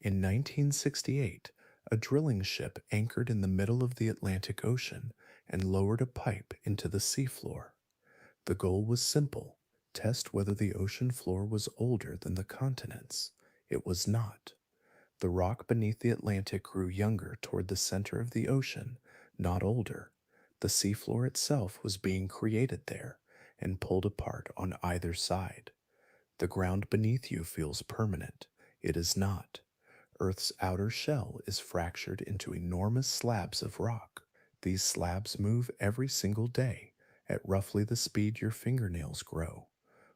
In 1968, a drilling ship anchored in the middle of the Atlantic Ocean and lowered a pipe into the seafloor. The goal was simple: test whether the ocean floor was older than the continents. It was not. The rock beneath the Atlantic grew younger toward the center of the ocean, not older. The seafloor itself was being created there and pulled apart on either side. The ground beneath you feels permanent. It is not. Earth's outer shell is fractured into enormous slabs of rock. These slabs move every single day at roughly the speed your fingernails grow.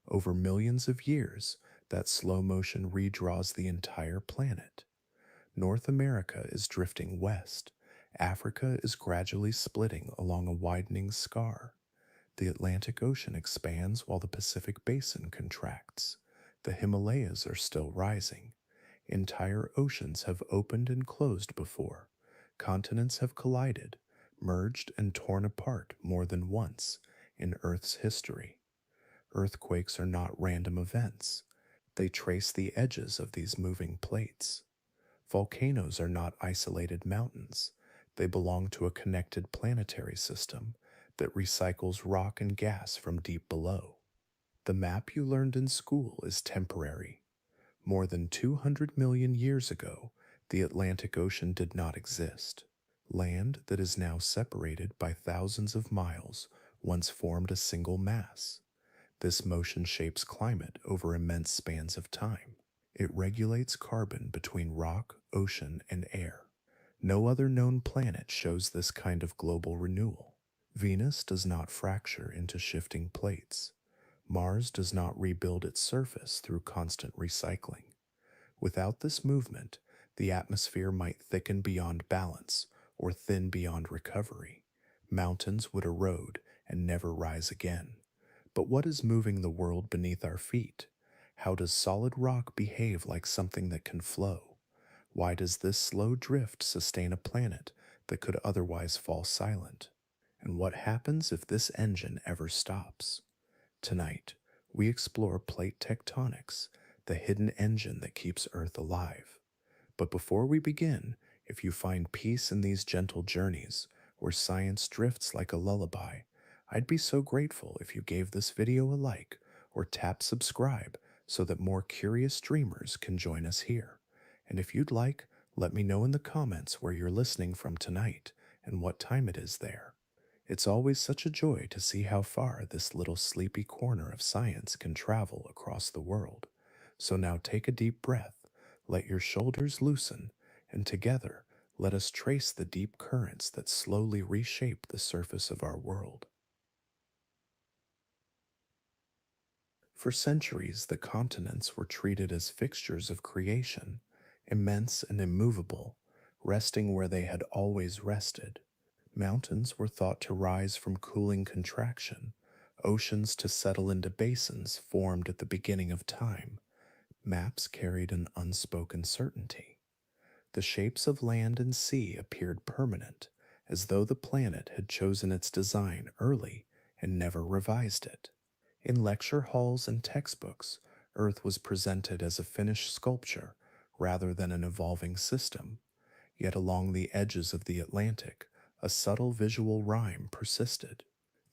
Over millions of years, that slow motion redraws the entire planet. North America is drifting west. Africa is gradually splitting along a widening scar. The Atlantic Ocean expands while the Pacific Basin contracts. The Himalayas are still rising. Entire oceans have opened and closed before. Continents have collided, merged, and torn apart more than once in Earth's history. Earthquakes are not random events. They trace the edges of these moving plates. Volcanoes are not isolated mountains. They belong to a connected planetary system that recycles rock and gas from deep below. The map you learned in school is temporary. More than 200 million years ago, the Atlantic Ocean did not exist. Land that is now separated by thousands of miles once formed a single mass. This motion shapes climate over immense spans of time. It regulates carbon between rock, ocean, and air. No other known planet shows this kind of global renewal. Venus does not fracture into shifting plates. Mars does not rebuild its surface through constant recycling. Without this movement, the atmosphere might thicken beyond balance or thin beyond recovery. Mountains would erode and never rise again. But what is moving the world beneath our feet? How does solid rock behave like something that can flow? Why does this slow drift sustain a planet that could otherwise fall silent? And what happens if this engine ever stops? Tonight, we explore plate tectonics, the hidden engine that keeps Earth alive. But before we begin, if you find peace in these gentle journeys, where science drifts like a lullaby, I'd be so grateful if you gave this video a like or tap subscribe so that more curious dreamers can join us here. And if you'd like, let me know in the comments where you're listening from tonight and what time it is there. It's always such a joy to see how far this little sleepy corner of science can travel across the world. So now take a deep breath, let your shoulders loosen, and together let us trace the deep currents that slowly reshape the surface of our world. For centuries, the continents were treated as fixtures of creation, immense and immovable, resting where they had always rested. Mountains were thought to rise from cooling contraction, oceans to settle into basins formed at the beginning of time. Maps carried an unspoken certainty. The shapes of land and sea appeared permanent, as though the planet had chosen its design early and never revised it. In lecture halls and textbooks, Earth was presented as a finished sculpture rather than an evolving system. Yet along the edges of the Atlantic, a subtle visual rhyme persisted.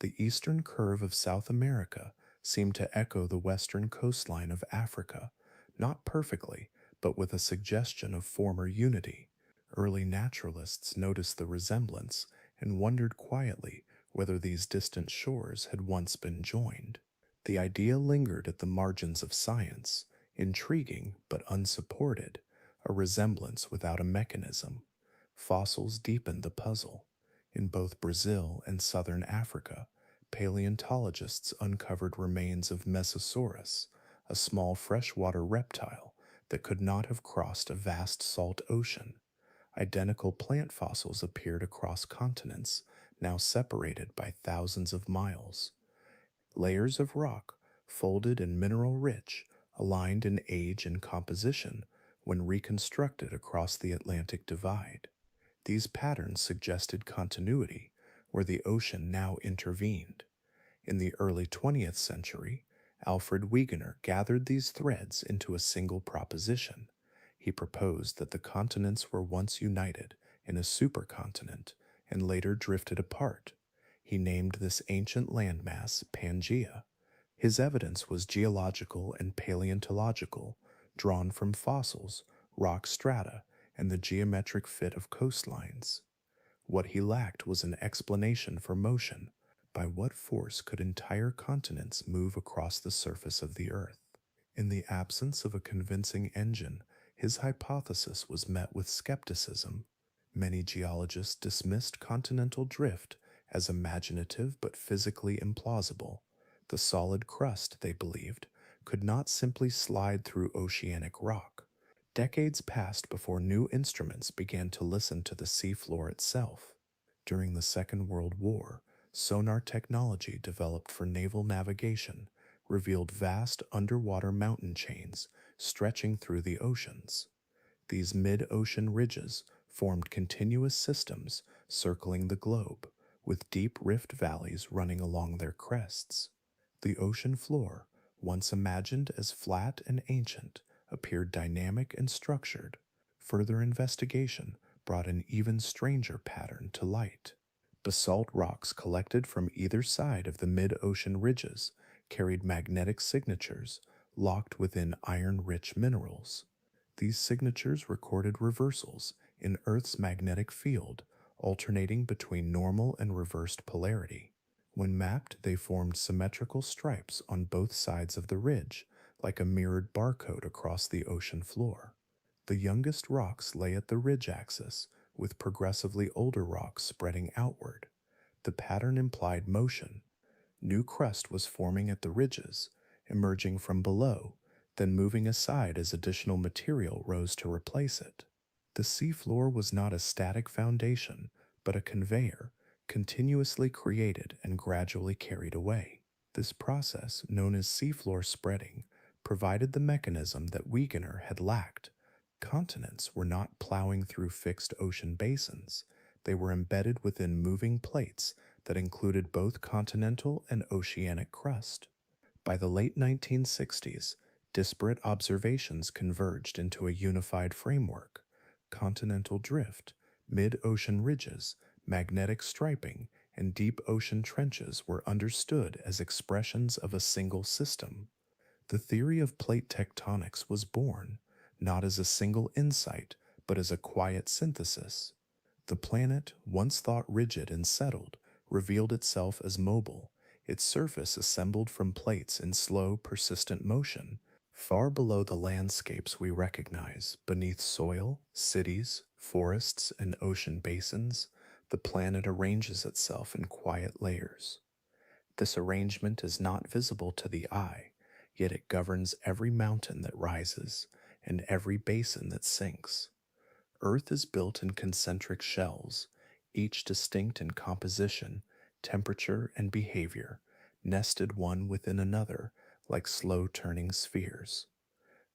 The eastern curve of South America seemed to echo the western coastline of Africa, not perfectly, but with a suggestion of former unity. Early naturalists noticed the resemblance and wondered quietly whether these distant shores had once been joined. The idea lingered at the margins of science, intriguing but unsupported, a resemblance without a mechanism. Fossils deepened the puzzle. In both Brazil and southern Africa, paleontologists uncovered remains of Mesosaurus, a small freshwater reptile that could not have crossed a vast salt ocean. Identical plant fossils appeared across continents, now separated by thousands of miles. Layers of rock, folded and mineral-rich, aligned in age and composition when reconstructed across the Atlantic Divide. These patterns suggested continuity, where the ocean now intervened. In the early 20th century, Alfred Wegener gathered these threads into a single proposition. He proposed that the continents were once united in a supercontinent and later drifted apart. He named this ancient landmass Pangaea. His evidence was geological and paleontological, drawn from fossils, rock strata, and the geometric fit of coastlines. What he lacked was an explanation for motion. By what force could entire continents move across the surface of the Earth? In the absence of a convincing engine, his hypothesis was met with skepticism. Many geologists dismissed continental drift as imaginative but physically implausible. The solid crust, they believed, could not simply slide through oceanic rock. Decades passed before new instruments began to listen to the seafloor itself. During the Second World War, sonar technology developed for naval navigation revealed vast underwater mountain chains stretching through the oceans. These mid-ocean ridges formed continuous systems circling the globe, with deep rift valleys running along their crests. The ocean floor, once imagined as flat and ancient, appeared dynamic and structured. Further investigation brought an even stranger pattern to light. Basalt rocks collected from either side of the mid-ocean ridges carried magnetic signatures locked within iron-rich minerals. These signatures recorded reversals in Earth's magnetic field, alternating between normal and reversed polarity. When mapped, they formed symmetrical stripes on both sides of the ridge, like a mirrored barcode across the ocean floor. The youngest rocks lay at the ridge axis, with progressively older rocks spreading outward. The pattern implied motion. New crust was forming at the ridges, emerging from below, then moving aside as additional material rose to replace it. The seafloor was not a static foundation, but a conveyor, continuously created and gradually carried away. This process, known as seafloor spreading, provided the mechanism that Wegener had lacked. Continents were not plowing through fixed ocean basins. They were embedded within moving plates that included both continental and oceanic crust. By the late 1960s, disparate observations converged into a unified framework. Continental drift, mid-ocean ridges, magnetic striping, and deep ocean trenches were understood as expressions of a single system. The theory of plate tectonics was born, not as a single insight, but as a quiet synthesis. The planet, once thought rigid and settled, revealed itself as mobile, its surface assembled from plates in slow, persistent motion. Far below the landscapes we recognize, beneath soil, cities, forests, and ocean basins, the planet arranges itself in quiet layers. This arrangement is not visible to the eye, yet it governs every mountain that rises and every basin that sinks. Earth is built in concentric shells, each distinct in composition, temperature, and behavior, nested one within another like slow-turning spheres.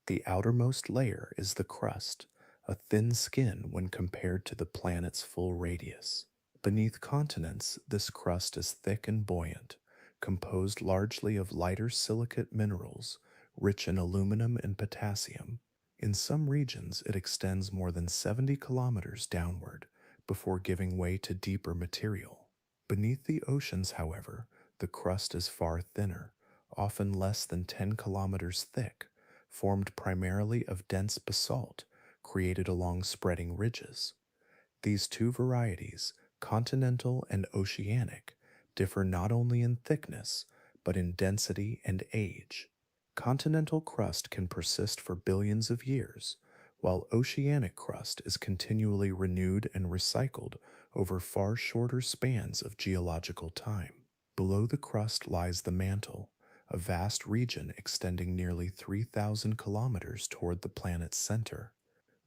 The outermost layer is the crust, a thin skin when compared to the planet's full radius. Beneath continents, this crust is thick and buoyant, composed largely of lighter silicate minerals, rich in aluminum and potassium. In some regions, it extends more than 70 kilometers downward before giving way to deeper material. Beneath the oceans, however, the crust is far thinner, often less than 10 kilometers thick, formed primarily of dense basalt created along spreading ridges. These two varieties, continental and oceanic, differ not only in thickness, but in density and age. Continental crust can persist for billions of years, while oceanic crust is continually renewed and recycled over far shorter spans of geological time. Below the crust lies the mantle, a vast region extending nearly 3,000 kilometers toward the planet's center.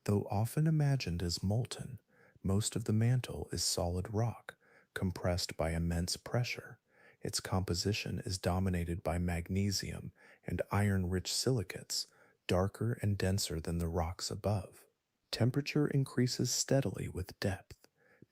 Though often imagined as molten, most of the mantle is solid rock, compressed by immense pressure. Its composition is dominated by magnesium and iron-rich silicates, darker and denser than the rocks above. Temperature increases steadily with depth,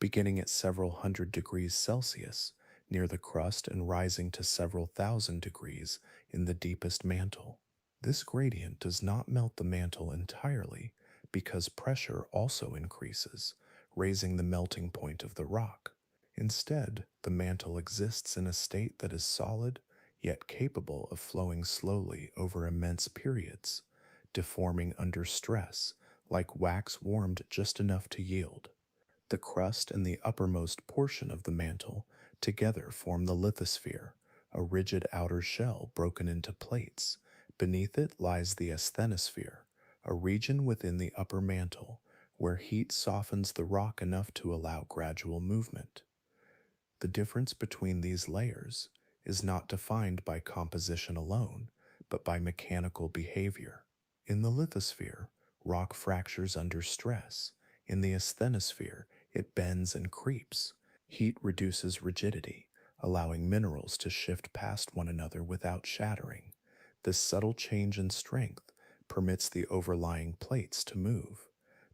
beginning at several hundred degrees Celsius near the crust and rising to several thousand degrees in the deepest mantle. This gradient does not melt the mantle entirely, because pressure also increases, raising the melting point of the rock. Instead, the mantle exists in a state that is solid, yet capable of flowing slowly over immense periods, deforming under stress, like wax warmed just enough to yield. The crust and the uppermost portion of the mantle together form the lithosphere, a rigid outer shell broken into plates. Beneath it lies the asthenosphere, a region within the upper mantle where heat softens the rock enough to allow gradual movement. The difference between these layers is not defined by composition alone, but by mechanical behavior. In the lithosphere, rock fractures under stress. In the asthenosphere, it bends and creeps. Heat reduces rigidity, allowing minerals to shift past one another without shattering. This subtle change in strength permits the overlying plates to move.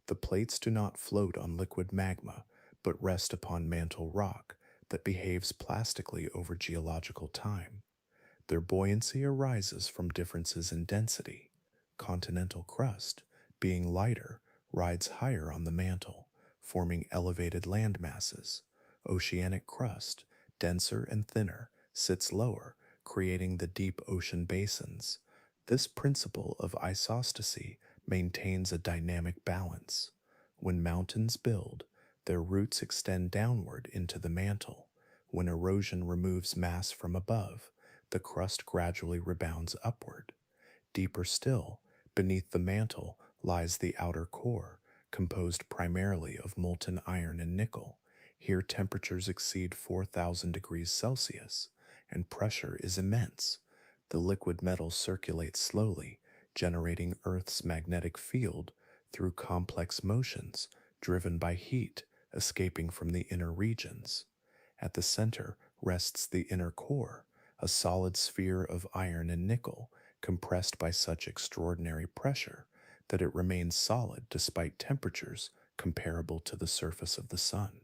The plates do not float on liquid magma, but rest upon mantle rock that behaves plastically over geological time. Their buoyancy arises from differences in density. Continental crust, being lighter, rides higher on the mantle, forming elevated land masses. Oceanic crust, denser and thinner, sits lower, creating the deep ocean basins. This principle of isostasy maintains a dynamic balance. When mountains build, their roots extend downward into the mantle. When erosion removes mass from above, the crust gradually rebounds upward. Deeper still, beneath the mantle lies the outer core, composed primarily of molten iron and nickel. Here temperatures exceed 4,000 degrees Celsius, and pressure is immense. The liquid metal circulates slowly, generating Earth's magnetic field through complex motions driven by heat escaping from the inner regions. At the center rests the inner core, a solid sphere of iron and nickel compressed by such extraordinary pressure that it remains solid despite temperatures comparable to the surface of the sun.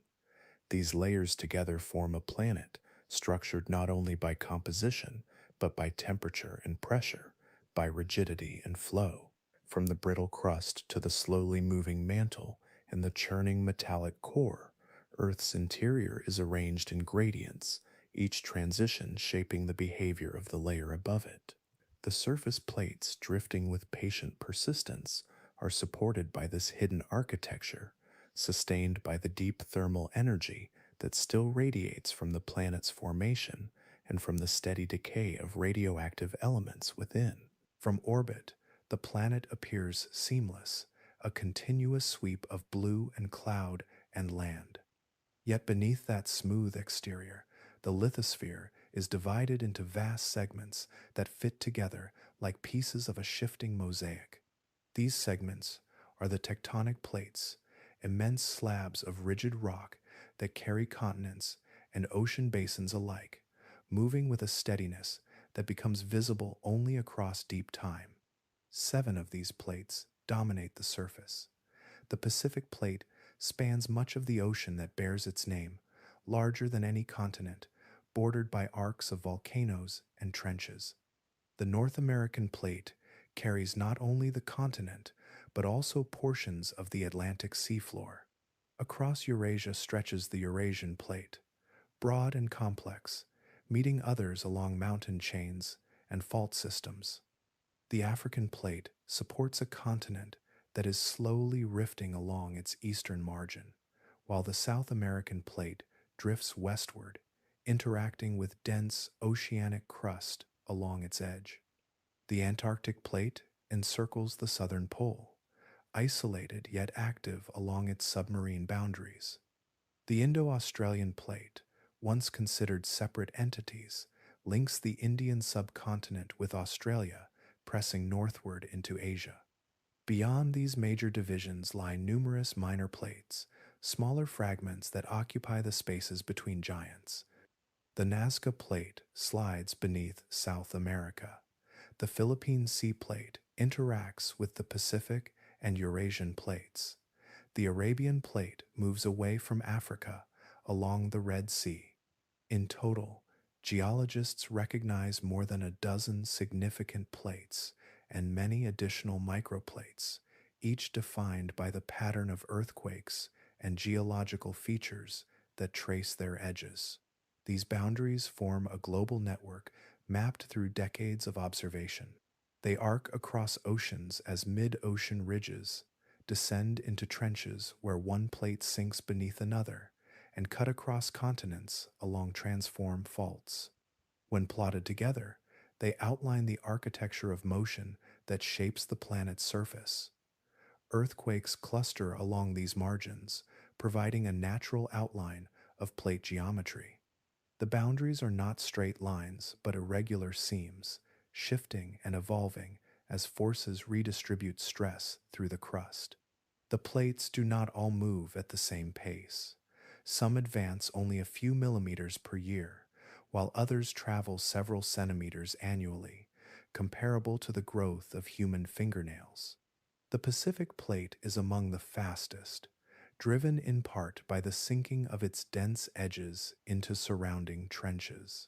These layers together form a planet, structured not only by composition, but by temperature and pressure, by rigidity and flow. From the brittle crust to the slowly moving mantle and the churning metallic core, Earth's interior is arranged in gradients, each transition shaping the behavior of the layer above it. The surface plates, drifting with patient persistence, are supported by this hidden architecture, sustained by the deep thermal energy that still radiates from the planet's formation and from the steady decay of radioactive elements within. From orbit, the planet appears seamless, a continuous sweep of blue and cloud and land. Yet beneath that smooth exterior, the lithosphere is divided into vast segments that fit together like pieces of a shifting mosaic. These segments are the tectonic plates, immense slabs of rigid rock that carry continents and ocean basins alike, moving with a steadiness that becomes visible only across deep time. 7 of these plates dominate the surface. The Pacific Plate spans much of the ocean that bears its name, larger than any continent, bordered by arcs of volcanoes and trenches. The North American Plate carries not only the continent, but also portions of the Atlantic seafloor. Across Eurasia stretches the Eurasian Plate, broad and complex, meeting others along mountain chains and fault systems. The African Plate supports a continent that is slowly rifting along its eastern margin, while the South American Plate drifts westward, interacting with dense oceanic crust along its edge. The Antarctic Plate encircles the southern pole, isolated yet active along its submarine boundaries. The Indo-Australian Plate, once considered separate entities, links the Indian subcontinent with Australia, pressing northward into Asia. Beyond these major divisions lie numerous minor plates, smaller fragments that occupy the spaces between giants. The Nazca Plate slides beneath South America. The Philippine Sea Plate interacts with the Pacific and Eurasian plates. The Arabian Plate moves away from Africa along the Red Sea. In total, geologists recognize more than a dozen significant plates and many additional microplates, each defined by the pattern of earthquakes and geological features that trace their edges. These boundaries form a global network mapped through decades of observation. They arc across oceans as mid-ocean ridges, descend into trenches where one plate sinks beneath another, and cut across continents along transform faults. When plotted together, they outline the architecture of motion that shapes the planet's surface. Earthquakes cluster along these margins, providing a natural outline of plate geometry. The boundaries are not straight lines, but irregular seams, shifting and evolving as forces redistribute stress through the crust. The plates do not all move at the same pace. Some advance only a few millimeters per year, while others travel several centimeters annually, comparable to the growth of human fingernails. The Pacific Plate is among the fastest, driven in part by the sinking of its dense edges into surrounding trenches.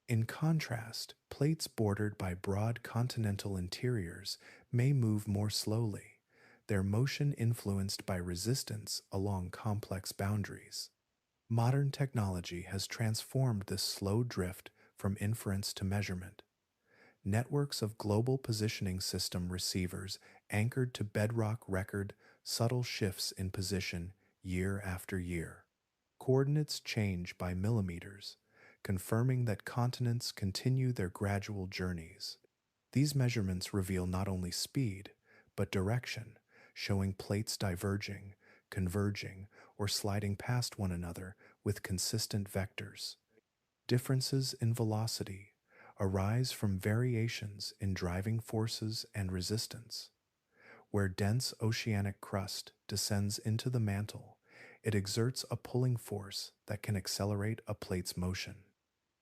In contrast, plates bordered by broad continental interiors may move more slowly, their motion influenced by resistance along complex boundaries. Modern technology has transformed this slow drift from inference to measurement. Networks of global positioning system receivers anchored to bedrock record subtle shifts in position year after year. Coordinates change by millimeters, confirming that continents continue their gradual journeys. These measurements reveal not only speed, but direction, showing plates diverging, converging, or sliding past one another with consistent vectors. Differences in velocity arise from variations in driving forces and resistance. Where dense oceanic crust descends into the mantle, it exerts a pulling force that can accelerate a plate's motion.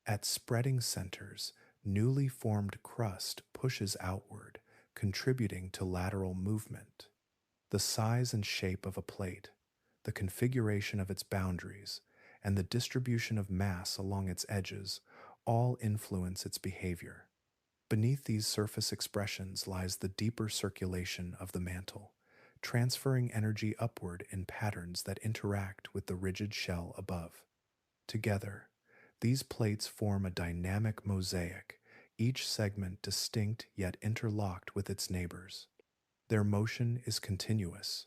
At spreading centers, newly formed crust pushes outward, contributing to lateral movement. The size and shape of a plate, the configuration of its boundaries, and the distribution of mass along its edges all influence its behavior. Beneath these surface expressions lies the deeper circulation of the mantle, transferring energy upward in patterns that interact with the rigid shell above. Together, these plates form a dynamic mosaic, each segment distinct yet interlocked with its neighbors. Their motion is continuous,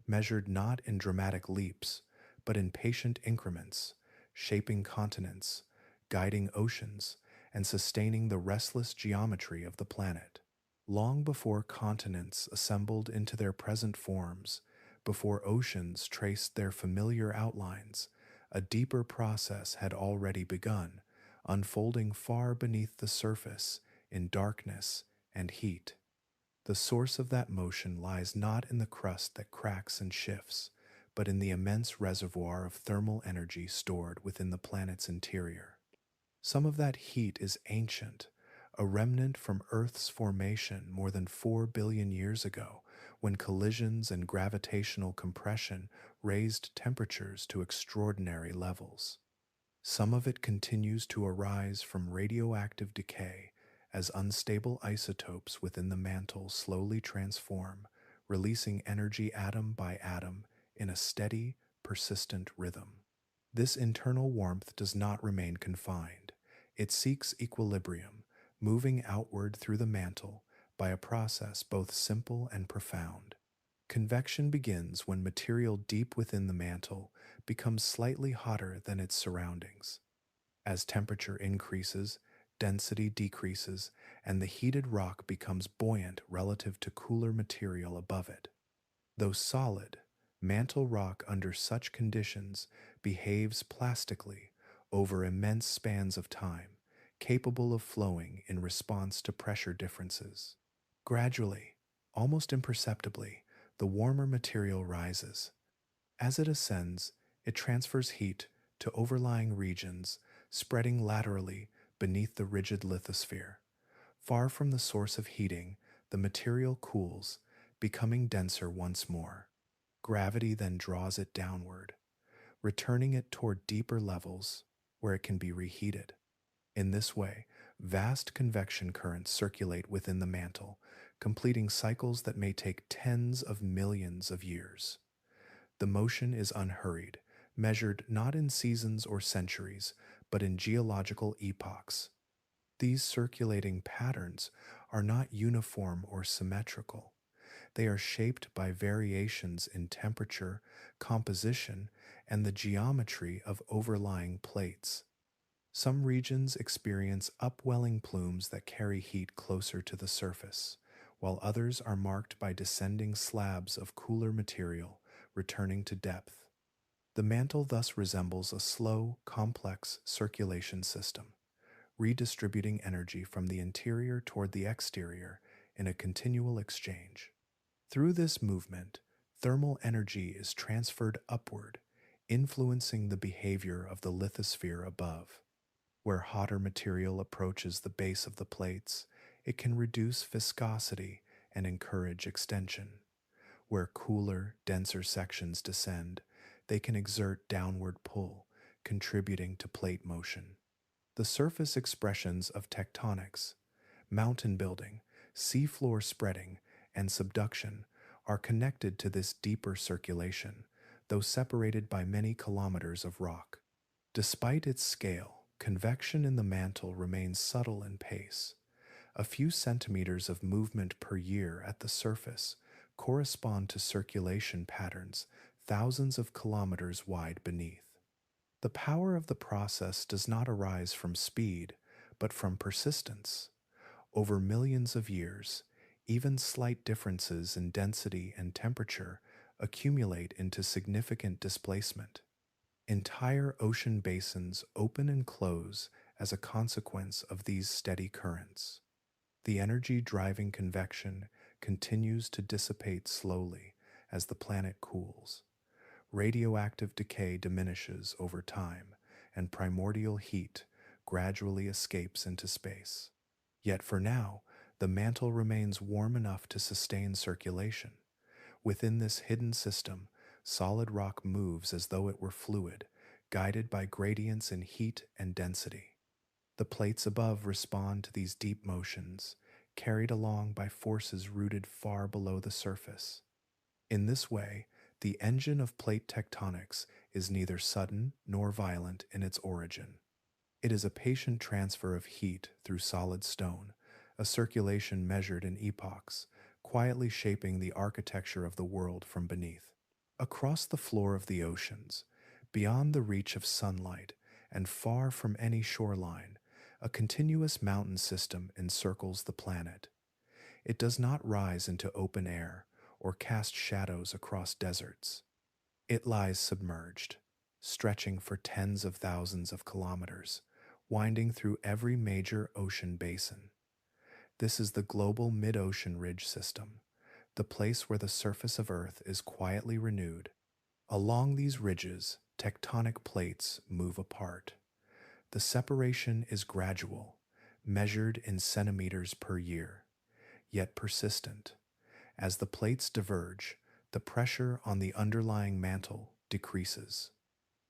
measured not in dramatic leaps, but in patient increments, shaping continents, guiding oceans, and sustaining the restless geometry of the planet. Long before continents assembled into their present forms, before oceans traced their familiar outlines, a deeper process had already begun, unfolding far beneath the surface in darkness and heat. The source of that motion lies not in the crust that cracks and shifts, but in the immense reservoir of thermal energy stored within the planet's interior. Some of that heat is ancient, a remnant from Earth's formation more than 4 billion years ago, when collisions and gravitational compression raised temperatures to extraordinary levels. Some of it continues to arise from radioactive decay as unstable isotopes within the mantle slowly transform, releasing energy atom by atom in a steady, persistent rhythm. This internal warmth does not remain confined. It seeks equilibrium, moving outward through the mantle by a process both simple and profound. Convection begins when material deep within the mantle becomes slightly hotter than its surroundings. As temperature increases, density decreases, and the heated rock becomes buoyant relative to cooler material above it. Though solid, mantle rock under such conditions behaves plastically over immense spans of time, capable of flowing in response to pressure differences. Gradually, almost imperceptibly, the warmer material rises. As it ascends, it transfers heat to overlying regions, spreading laterally beneath the rigid lithosphere. Far from the source of heating, the material cools, becoming denser once more. Gravity then draws it downward, returning it toward deeper levels where it can be reheated. In this way, vast convection currents circulate within the mantle, completing cycles that may take tens of millions of years. The motion is unhurried, measured not in seasons or centuries, but in geological epochs. These circulating patterns are not uniform or symmetrical. They are shaped by variations in temperature, composition, and the geometry of overlying plates. Some regions experience upwelling plumes that carry heat closer to the surface, while others are marked by descending slabs of cooler material returning to depth. The mantle thus resembles a slow, complex circulation system, redistributing energy from the interior toward the exterior in a continual exchange. Through this movement, thermal energy is transferred upward, influencing the behavior of the lithosphere above. Where hotter material approaches the base of the plates, it can reduce viscosity and encourage extension. Where cooler, denser sections descend, they can exert downward pull, contributing to plate motion. The surface expressions of tectonics, mountain building, seafloor spreading, and subduction are connected to this deeper circulation, though separated by many kilometers of rock. Despite its scale, convection in the mantle remains subtle in pace. A few centimeters of movement per year at the surface correspond to circulation patterns thousands of kilometers wide beneath. The power of the process does not arise from speed, but from persistence. Over millions of years, even slight differences in density and temperature accumulate into significant displacement. Entire ocean basins open and close as a consequence of these steady currents. The energy driving convection continues to dissipate slowly as the planet cools. Radioactive decay diminishes over time, and primordial heat gradually escapes into space. Yet for now, the mantle remains warm enough to sustain circulation. Within this hidden system, solid rock moves as though it were fluid, guided by gradients in heat and density. The plates above respond to these deep motions, carried along by forces rooted far below the surface. In this way, the engine of plate tectonics is neither sudden nor violent in its origin. It is a patient transfer of heat through solid stone, a circulation measured in epochs, quietly shaping the architecture of the world from beneath. Across the floor of the oceans, beyond the reach of sunlight, and far from any shoreline, a continuous mountain system encircles the planet. It does not rise into open air or cast shadows across deserts. It lies submerged, stretching for tens of thousands of kilometers, winding through every major ocean basin. This is the global mid-ocean ridge system, the place where the surface of Earth is quietly renewed. Along these ridges, tectonic plates move apart. The separation is gradual, measured in centimeters per year, yet persistent. As the plates diverge, the pressure on the underlying mantle decreases.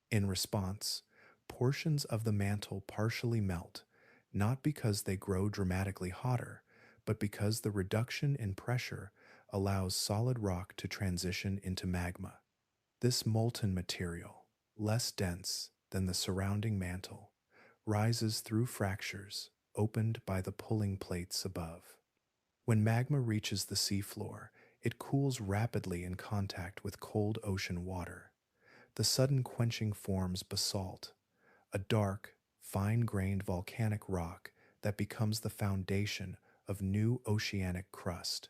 In response, portions of the mantle partially melt, not because they grow dramatically hotter, but because the reduction in pressure allows solid rock to transition into magma. This molten material, less dense than the surrounding mantle, rises through fractures opened by the pulling plates above. When magma reaches the seafloor, it cools rapidly in contact with cold ocean water. The sudden quenching forms basalt, a dark, fine-grained volcanic rock that becomes the foundation of new oceanic crust.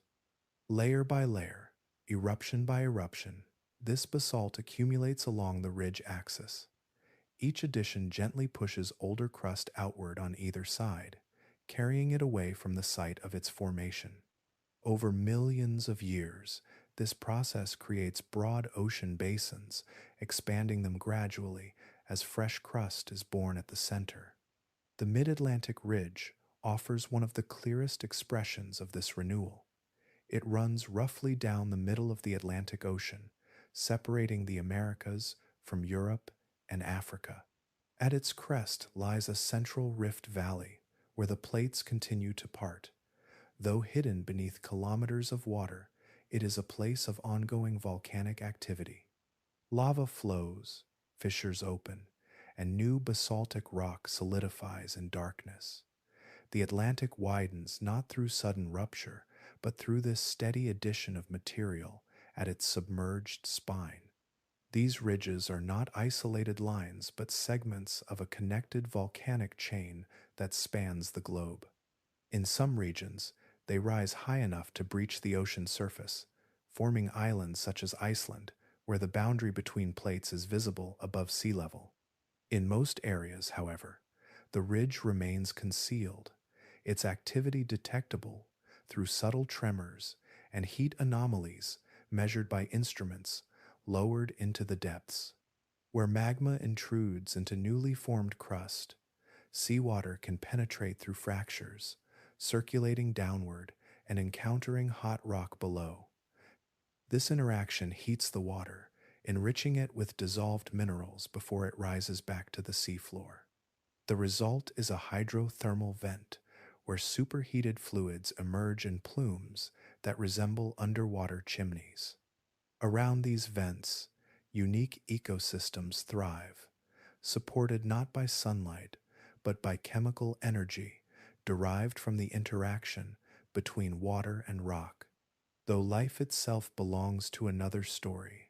Layer by layer, eruption by eruption, this basalt accumulates along the ridge axis. Each addition gently pushes older crust outward on either side, carrying it away from the site of its formation. Over millions of years, this process creates broad ocean basins, expanding them gradually as fresh crust is born at the center. The Mid-Atlantic Ridge offers one of the clearest expressions of this renewal. It runs roughly down the middle of the Atlantic Ocean, separating the Americas from Europe and Africa. At its crest lies a central rift valley where the plates continue to part. Though hidden beneath kilometers of water, it is a place of ongoing volcanic activity. Lava flows, fissures open, and new basaltic rock solidifies in darkness. The Atlantic widens not through sudden rupture, but through this steady addition of material at its submerged spine. These ridges are not isolated lines, but segments of a connected volcanic chain that spans the globe. In some regions, they rise high enough to breach the ocean surface, forming islands such as Iceland, where the boundary between plates is visible above sea level. In most areas, however, the ridge remains concealed, its activity detectable through subtle tremors and heat anomalies measured by instruments lowered into the depths. Where magma intrudes into newly formed crust, seawater can penetrate through fractures, circulating downward and encountering hot rock below. This interaction heats the water, enriching it with dissolved minerals before it rises back to the seafloor. The result is a hydrothermal vent, where superheated fluids emerge in plumes that resemble underwater chimneys. Around these vents, unique ecosystems thrive, supported not by sunlight, but by chemical energy derived from the interaction between water and rock. Though life itself belongs to another story,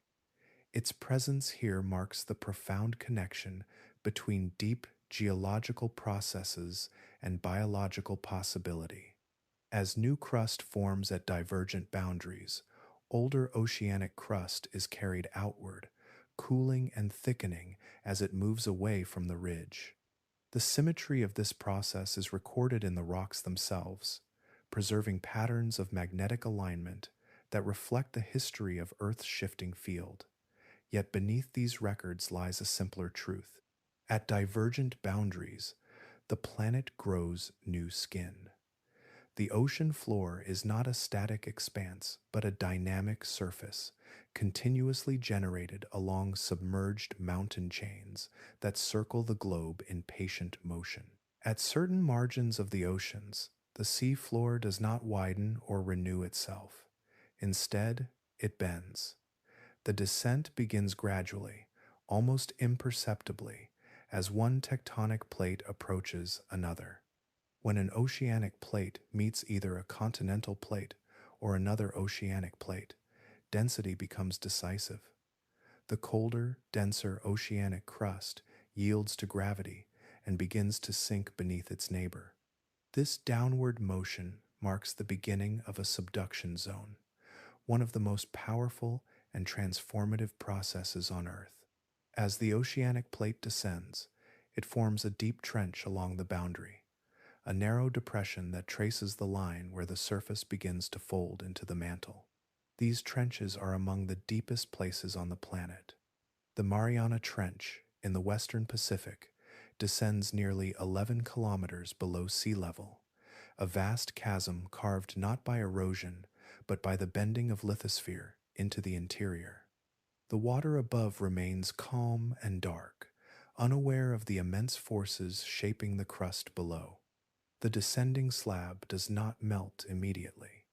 its presence here marks the profound connection between deep geological processes and biological possibility. As new crust forms at divergent boundaries, older oceanic crust is carried outward, cooling and thickening as it moves away from the ridge. The symmetry of this process is recorded in the rocks themselves, preserving patterns of magnetic alignment that reflect the history of Earth's shifting field. Yet beneath these records lies a simpler truth. At divergent boundaries, the planet grows new skin. The ocean floor is not a static expanse, but a dynamic surface, continuously generated along submerged mountain chains that circle the globe in patient motion. At certain margins of the oceans, the seafloor does not widen or renew itself. Instead, it bends. The descent begins gradually, almost imperceptibly, as one tectonic plate approaches another. When an oceanic plate meets either a continental plate or another oceanic plate, density becomes decisive. The colder, denser oceanic crust yields to gravity and begins to sink beneath its neighbor. This downward motion marks the beginning of a subduction zone, one of the most powerful and transformative processes on Earth. As the oceanic plate descends, it forms a deep trench along the boundary, a narrow depression that traces the line where the surface begins to fold into the mantle. These trenches are among the deepest places on the planet. The Mariana Trench in the western Pacific descends nearly 11 kilometers below sea level, a vast chasm carved not by erosion, but by the bending of lithosphere into the interior. The water above remains calm and dark, unaware of the immense forces shaping the crust below. The descending slab does not melt immediately.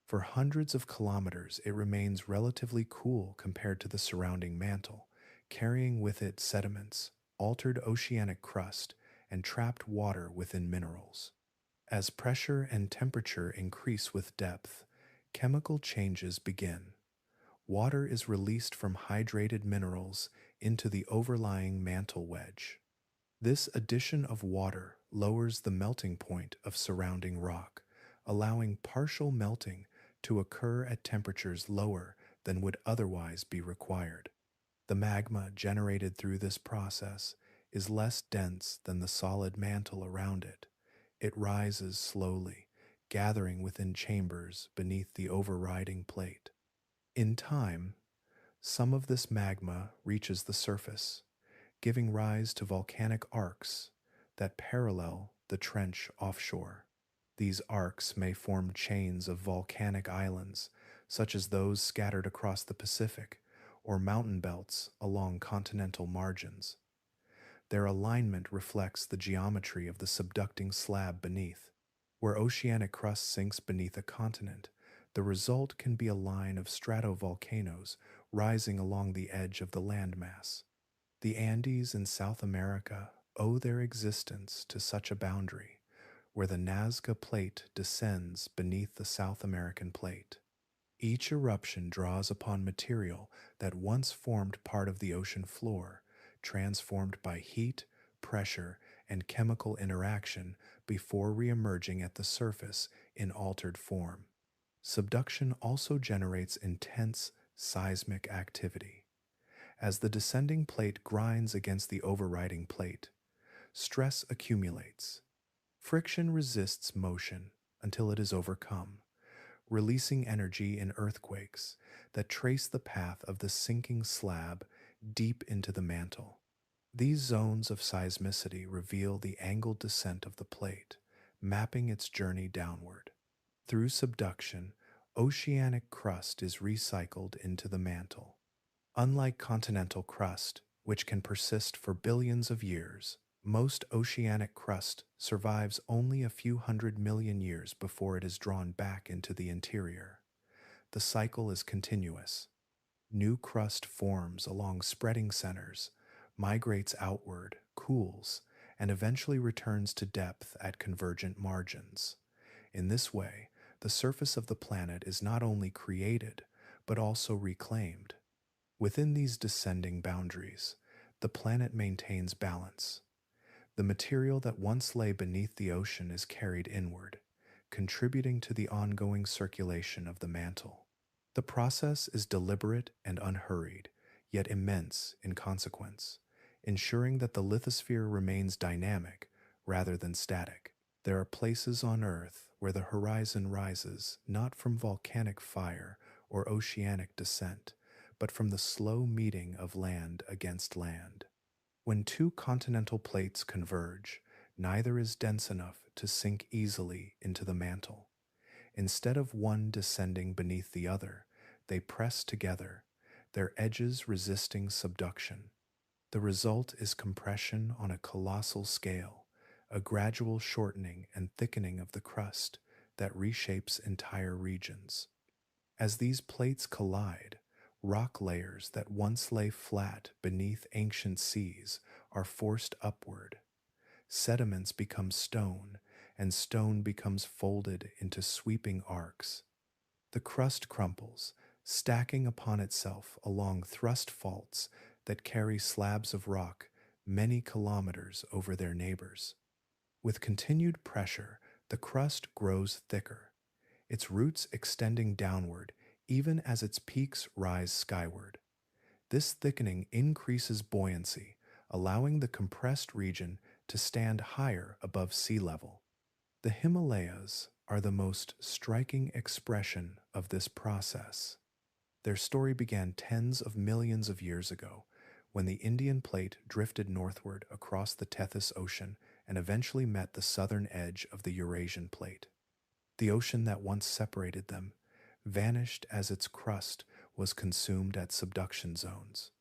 For hundreds of kilometers, it remains relatively cool compared to the surrounding mantle, carrying with it sediments, altered oceanic crust, and trapped water within minerals. As pressure and temperature increase with depth, chemical changes begin. Water is released from hydrated minerals into the overlying mantle wedge. This addition of water lowers the melting point of surrounding rock, allowing partial melting to occur at temperatures lower than would otherwise be required. The magma generated through this process is less dense than the solid mantle around it. It rises slowly, gathering within chambers beneath the overriding plate. In time, some of this magma reaches the surface, giving rise to volcanic arcs that parallel the trench offshore. These arcs may form chains of volcanic islands, such as those scattered across the Pacific, or mountain belts along continental margins. Their alignment reflects the geometry of the subducting slab beneath. Where oceanic crust sinks beneath a continent, the result can be a line of stratovolcanoes rising along the edge of the landmass. The Andes in South America owe their existence to such a boundary, where the Nazca Plate descends beneath the South American plate. Each eruption draws upon material that once formed part of the ocean floor, transformed by heat, pressure, and chemical interaction before reemerging at the surface in altered form. Subduction also generates intense seismic activity. As the descending plate grinds against the overriding plate, stress accumulates. Friction resists motion until it is overcome, releasing energy in earthquakes that trace the path of the sinking slab deep into the mantle. These zones of seismicity reveal the angled descent of the plate, mapping its journey downward. Through subduction, oceanic crust is recycled into the mantle. Unlike continental crust, which can persist for billions of years, most oceanic crust survives only a few 100 million years before it is drawn back into the interior. The cycle is continuous. New crust forms along spreading centers, migrates outward, cools, and eventually returns to depth at convergent margins. In this way, the surface of the planet is not only created, but also reclaimed. Within these descending boundaries, the planet maintains balance. The material that once lay beneath the ocean is carried inward, contributing to the ongoing circulation of the mantle. The process is deliberate and unhurried, yet immense in consequence, ensuring that the lithosphere remains dynamic rather than static. There are places on Earth where the horizon rises not from volcanic fire or oceanic descent, but from the slow meeting of land against land. When two continental plates converge, neither is dense enough to sink easily into the mantle. Instead of one descending beneath the other, they press together, their edges resisting subduction. The result is compression on a colossal scale, a gradual shortening and thickening of the crust that reshapes entire regions. As these plates collide, rock layers that once lay flat beneath ancient seas are forced upward. Sediments become stone, and stone becomes folded into sweeping arcs. The crust crumples, stacking upon itself along thrust faults that carry slabs of rock many kilometers over their neighbors. With continued pressure, the crust grows thicker, its roots extending downward even as its peaks rise skyward. This thickening increases buoyancy, allowing the compressed region to stand higher above sea level. The Himalayas are the most striking expression of this process. Their story began tens of millions of years ago, when the Indian plate drifted northward across the Tethys Ocean and eventually met the southern edge of the Eurasian plate. The ocean that once separated them vanished as its crust was consumed at subduction zones.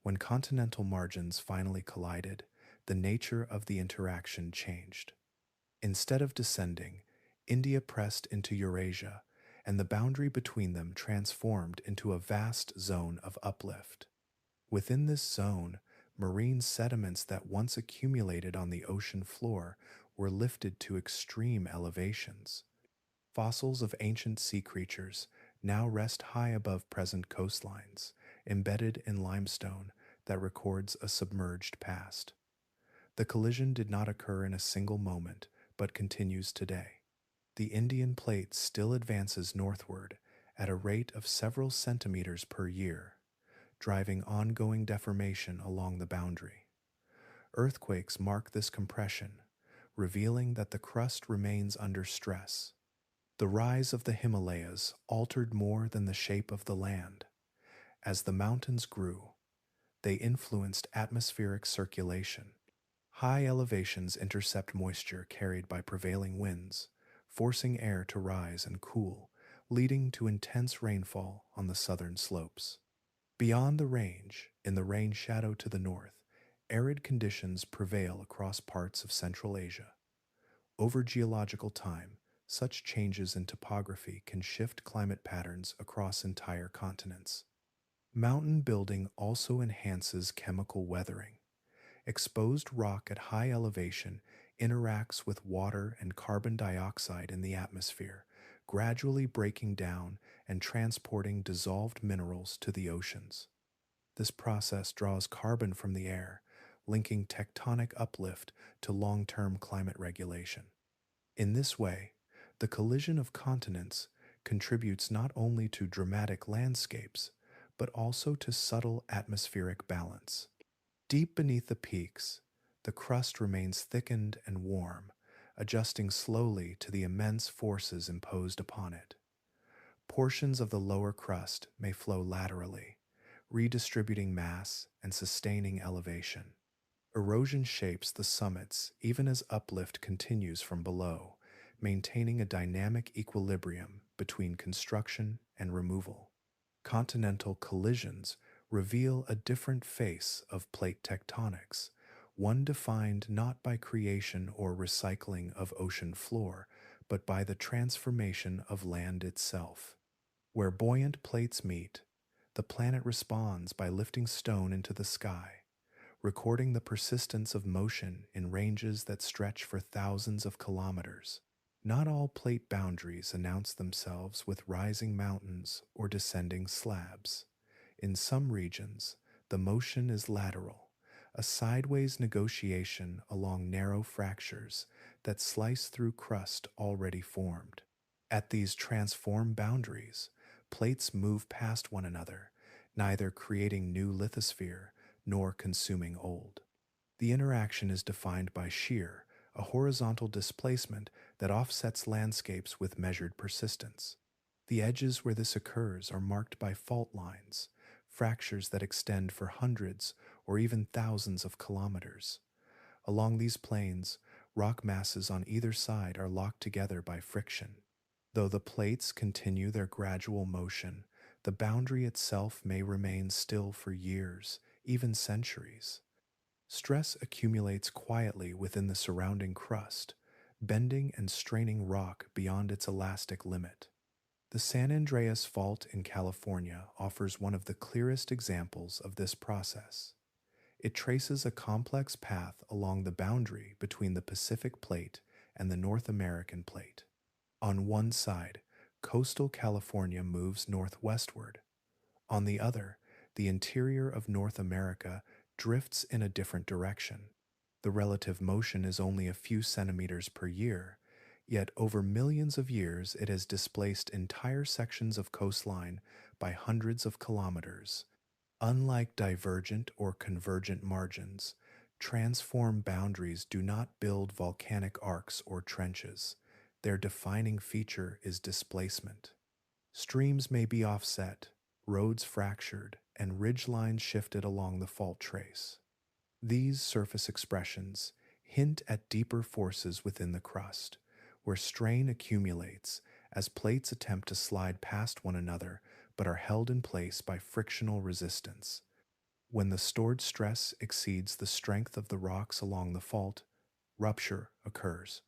When continental margins finally collided, the nature of the interaction changed. Instead of descending, India pressed into Eurasia, and the boundary between them transformed into a vast zone of uplift. Within this zone, marine sediments that once accumulated on the ocean floor were lifted to extreme elevations. Fossils of ancient sea creatures now rest high above present coastlines, embedded in limestone that records a submerged past. The collision did not occur in a single moment, but continues today. The Indian plate still advances northward at a rate of several centimeters per year, driving ongoing deformation along the boundary. Earthquakes mark this compression, revealing that the crust remains under stress. The rise of the Himalayas altered more than the shape of the land. As the mountains grew, they influenced atmospheric circulation. High elevations intercept moisture carried by prevailing winds, forcing air to rise and cool, leading to intense rainfall on the southern slopes. Beyond the range, in the rain shadow to the north, arid conditions prevail across parts of Central Asia. Over geological time, such changes in topography can shift climate patterns across entire continents. Mountain building also enhances chemical weathering. Exposed rock at high elevation interacts with water and carbon dioxide in the atmosphere, gradually breaking down and transporting dissolved minerals to the oceans. This process draws carbon from the air, linking tectonic uplift to long-term climate regulation. In this way, the collision of continents contributes not only to dramatic landscapes, but also to subtle atmospheric balance. Deep beneath the peaks, the crust remains thickened and warm, adjusting slowly to the immense forces imposed upon it. Portions of the lower crust may flow laterally, redistributing mass and sustaining elevation. Erosion shapes the summits even as uplift continues from below, maintaining a dynamic equilibrium between construction and removal. Continental collisions reveal a different face of plate tectonics, one defined not by creation or recycling of ocean floor, but by the transformation of land itself. Where buoyant plates meet, the planet responds by lifting stone into the sky, recording the persistence of motion in ranges that stretch for thousands of kilometers. Not all plate boundaries announce themselves with rising mountains or descending slabs. In some regions, the motion is lateral, a sideways negotiation along narrow fractures that slice through crust already formed. At these transform boundaries, plates move past one another, neither creating new lithosphere nor consuming old. The interaction is defined by shear, a horizontal displacement that offsets landscapes with measured persistence. The edges where this occurs are marked by fault lines, fractures that extend for hundreds or even thousands of kilometers. Along these planes, rock masses on either side are locked together by friction. Though the plates continue their gradual motion, the boundary itself may remain still for years, even centuries. Stress accumulates quietly within the surrounding crust, bending and straining rock beyond its elastic limit. The San Andreas Fault in California offers one of the clearest examples of this process. It traces a complex path along the boundary between the Pacific Plate and the North American Plate. On one side, coastal California moves northwestward. On the other, the interior of North America drifts in a different direction. The relative motion is only a few centimeters per year, yet over millions of years it has displaced entire sections of coastline by hundreds of kilometers. Unlike divergent or convergent margins, transform boundaries do not build volcanic arcs or trenches. Their defining feature is displacement. Streams may be offset, roads fractured, and ridgelines shifted along the fault trace. These surface expressions hint at deeper forces within the crust, where strain accumulates as plates attempt to slide past one another but are held in place by frictional resistance. When the stored stress exceeds the strength of the rocks along the fault, rupture occurs.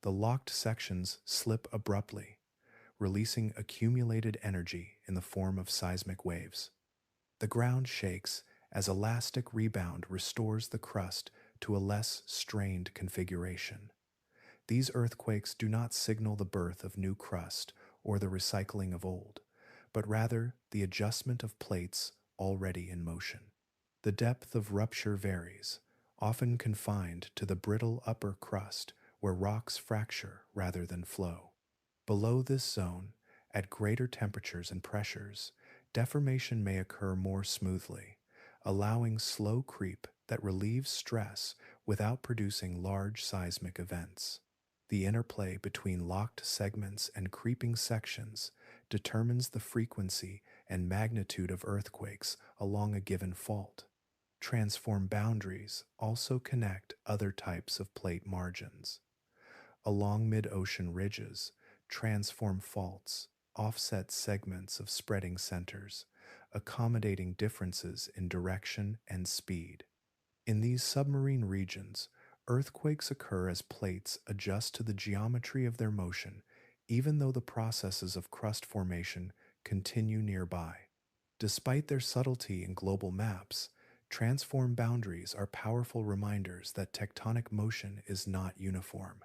The locked sections slip abruptly, releasing accumulated energy in the form of seismic waves. The ground shakes as elastic rebound restores the crust to a less strained configuration. These earthquakes do not signal the birth of new crust or the recycling of old, but rather the adjustment of plates already in motion. The depth of rupture varies, often confined to the brittle upper crust where rocks fracture rather than flow. Below this zone, at greater temperatures and pressures, deformation may occur more smoothly, allowing slow creep that relieves stress without producing large seismic events. The interplay between locked segments and creeping sections determines the frequency and magnitude of earthquakes along a given fault. Transform boundaries also connect other types of plate margins. Along mid-ocean ridges, transform faults offset segments of spreading centers, accommodating differences in direction and speed. In these submarine regions, Earthquakes occur as plates adjust to the geometry of their motion, even though the processes of crust formation continue nearby. Despite their subtlety in global maps, transform boundaries are powerful reminders that tectonic motion is not uniform.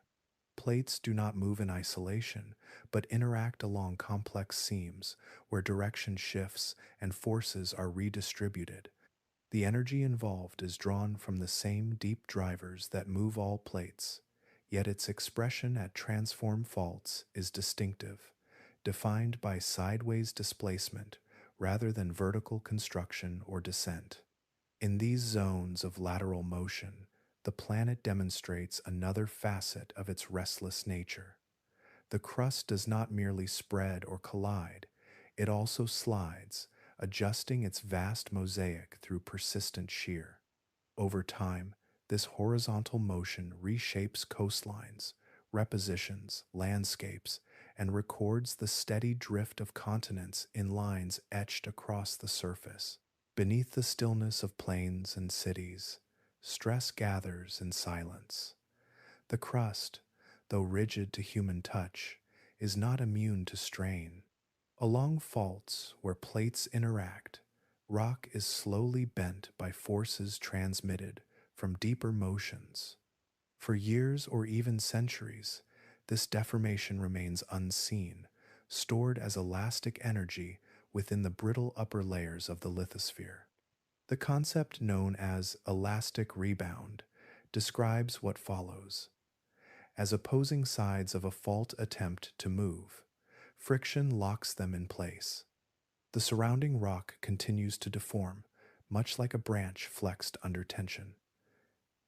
Plates do not move in isolation, but interact along complex seams where direction shifts and forces are redistributed. The energy involved is drawn from the same deep drivers that move all plates, yet its expression at transform faults is distinctive, defined by sideways displacement rather than vertical construction or descent. In these zones of lateral motion, the planet demonstrates another facet of its restless nature. The crust does not merely spread or collide, it also slides, adjusting its vast mosaic through persistent shear. Over time, this horizontal motion reshapes coastlines, repositions landscapes, and records the steady drift of continents in lines etched across the surface. Beneath the stillness of plains and cities, stress gathers in silence. The crust, though rigid to human touch, is not immune to strain. Along faults where plates interact, rock is slowly bent by forces transmitted from deeper motions. For years or even centuries, this deformation remains unseen, stored as elastic energy within the brittle upper layers of the lithosphere. The concept known as elastic rebound describes what follows. As opposing sides of a fault attempt to move, friction locks them in place. The surrounding rock continues to deform, much like a branch flexed under tension.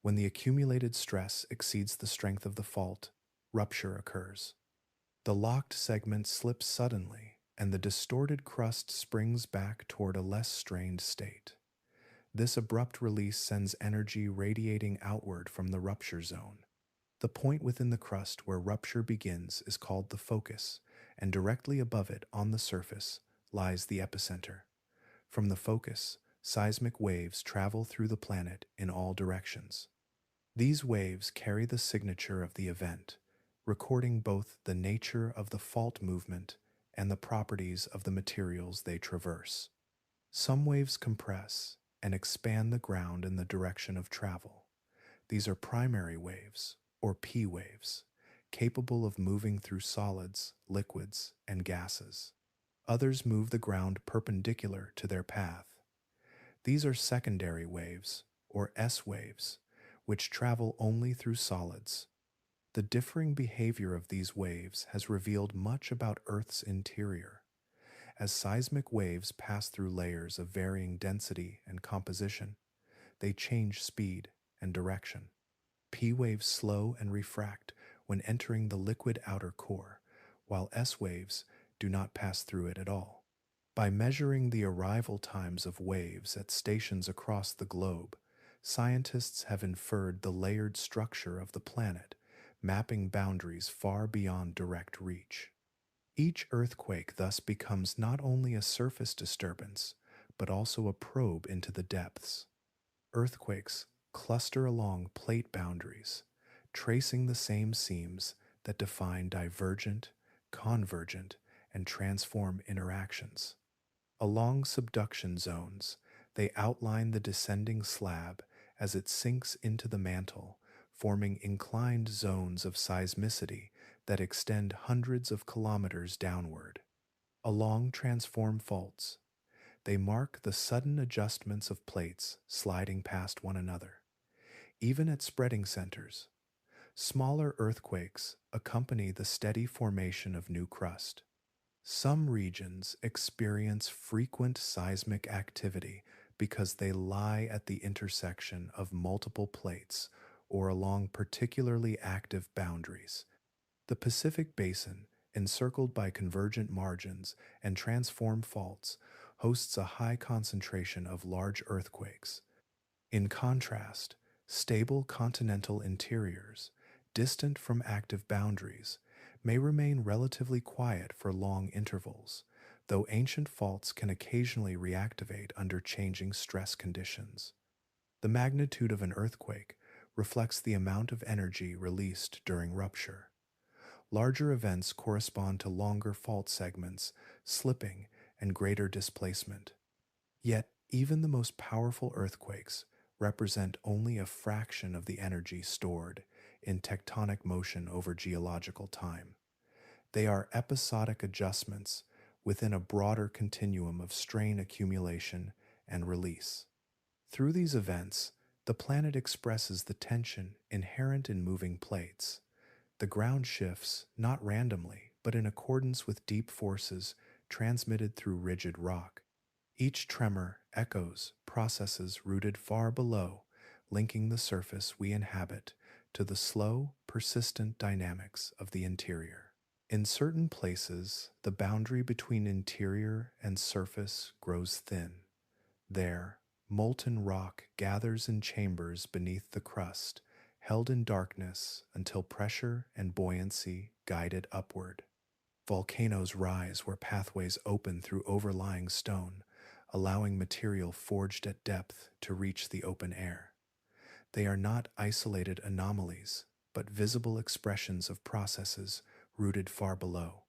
When the accumulated stress exceeds the strength of the fault, rupture occurs. The locked segment slips suddenly, and the distorted crust springs back toward a less strained state. This abrupt release sends energy radiating outward from the rupture zone. The point within the crust where rupture begins is called the focus, and directly above it on the surface lies the epicenter. From the focus, seismic waves travel through the planet in all directions. These waves carry the signature of the event, recording both the nature of the fault movement and the properties of the materials they traverse. Some waves compress and expand the ground in the direction of travel. These are primary waves, or P waves, capable of moving through solids, liquids, and gases. Others move the ground perpendicular to their path. These are secondary waves, or S waves, which travel only through solids. The differing behavior of these waves has revealed much about Earth's interior. As seismic waves pass through layers of varying density and composition, they change speed and direction. P waves slow and refract when entering the liquid outer core, while S waves do not pass through it at all. By measuring the arrival times of waves at stations across the globe, scientists have inferred the layered structure of the planet, mapping boundaries far beyond direct reach. Each earthquake thus becomes not only a surface disturbance, but also a probe into the depths. Earthquakes cluster along plate boundaries, tracing the same seams that define divergent, convergent, and transform interactions. Along subduction zones, they outline the descending slab as it sinks into the mantle, forming inclined zones of seismicity that extend hundreds of kilometers downward. Along transform faults, they mark the sudden adjustments of plates sliding past one another. Even at spreading centers, smaller earthquakes accompany the steady formation of new crust. Some regions experience frequent seismic activity because they lie at the intersection of multiple plates or along particularly active boundaries. The Pacific Basin, encircled by convergent margins and transform faults, hosts a high concentration of large earthquakes. In contrast, stable continental interiors, distant from active boundaries, may remain relatively quiet for long intervals, though ancient faults can occasionally reactivate under changing stress conditions. The magnitude of an earthquake reflects the amount of energy released during rupture. Larger events correspond to longer fault segments, slipping, and greater displacement. Yet, even the most powerful earthquakes represent only a fraction of the energy stored in tectonic motion over geological time. They are episodic adjustments within a broader continuum of strain accumulation and release. Through these events, the planet expresses the tension inherent in moving plates. The ground shifts not randomly, but in accordance with deep forces transmitted through rigid rock. Each tremor echoes processes rooted far below, linking the surface we inhabit to the slow, persistent dynamics of the interior. In certain places, the boundary between interior and surface grows thin. There, molten rock gathers in chambers beneath the crust, held in darkness until pressure and buoyancy guide it upward. Volcanoes rise where pathways open through overlying stone, allowing material forged at depth to reach the open air. They are not isolated anomalies, but visible expressions of processes rooted far below.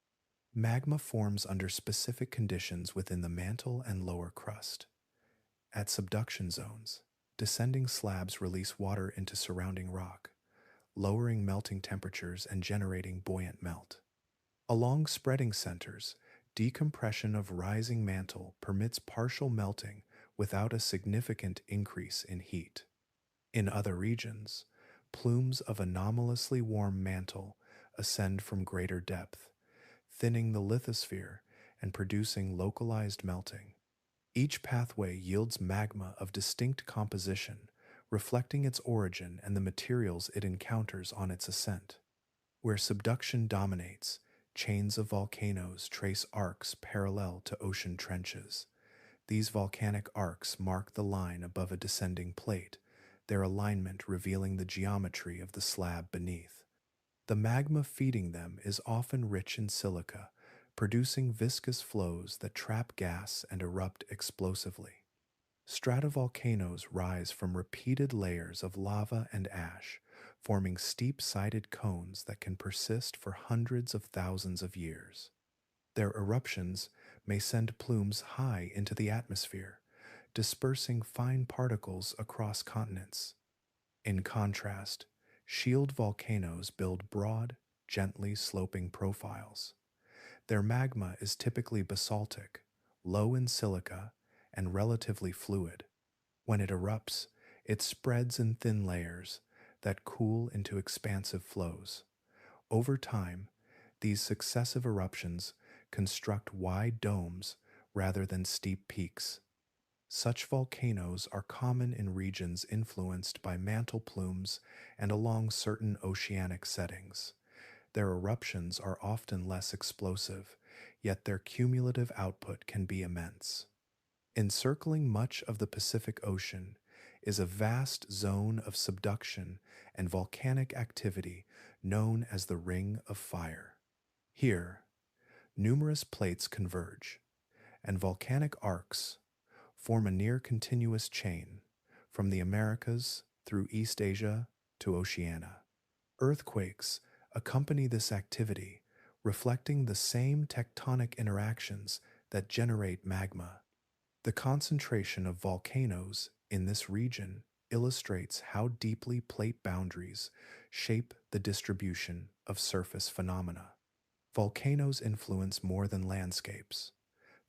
Magma forms under specific conditions within the mantle and lower crust. At subduction zones, descending slabs release water into surrounding rock, lowering melting temperatures and generating buoyant melt. Along spreading centers, decompression of rising mantle permits partial melting without a significant increase in heat. In other regions, plumes of anomalously warm mantle ascend from greater depth, thinning the lithosphere and producing localized melting. Each pathway yields magma of distinct composition, reflecting its origin and the materials it encounters on its ascent. Where subduction dominates, chains of volcanoes trace arcs parallel to ocean trenches. These volcanic arcs mark the line above a descending plate, their alignment revealing the geometry of the slab beneath. The magma feeding them is often rich in silica, producing viscous flows that trap gas and erupt explosively. Stratovolcanoes rise from repeated layers of lava and ash, forming steep-sided cones that can persist for hundreds of thousands of years. Their eruptions may send plumes high into the atmosphere, dispersing fine particles across continents. In contrast, shield volcanoes build broad, gently sloping profiles. Their magma is typically basaltic, low in silica, and relatively fluid. When it erupts, it spreads in thin layers that cool into expansive flows. Over time, these successive eruptions construct wide domes rather than steep peaks. Such volcanoes are common in regions influenced by mantle plumes and along certain oceanic settings. Their eruptions are often less explosive, yet their cumulative output can be immense. Encircling much of the Pacific Ocean is a vast zone of subduction and volcanic activity known as the Ring of Fire. Here, numerous plates converge, and volcanic arcs form a near-continuous chain from the Americas through East Asia to Oceania. Earthquakes accompany this activity, reflecting the same tectonic interactions that generate magma. The concentration of volcanoes in this region illustrates how deeply plate boundaries shape the distribution of surface phenomena. Volcanoes influence more than landscapes.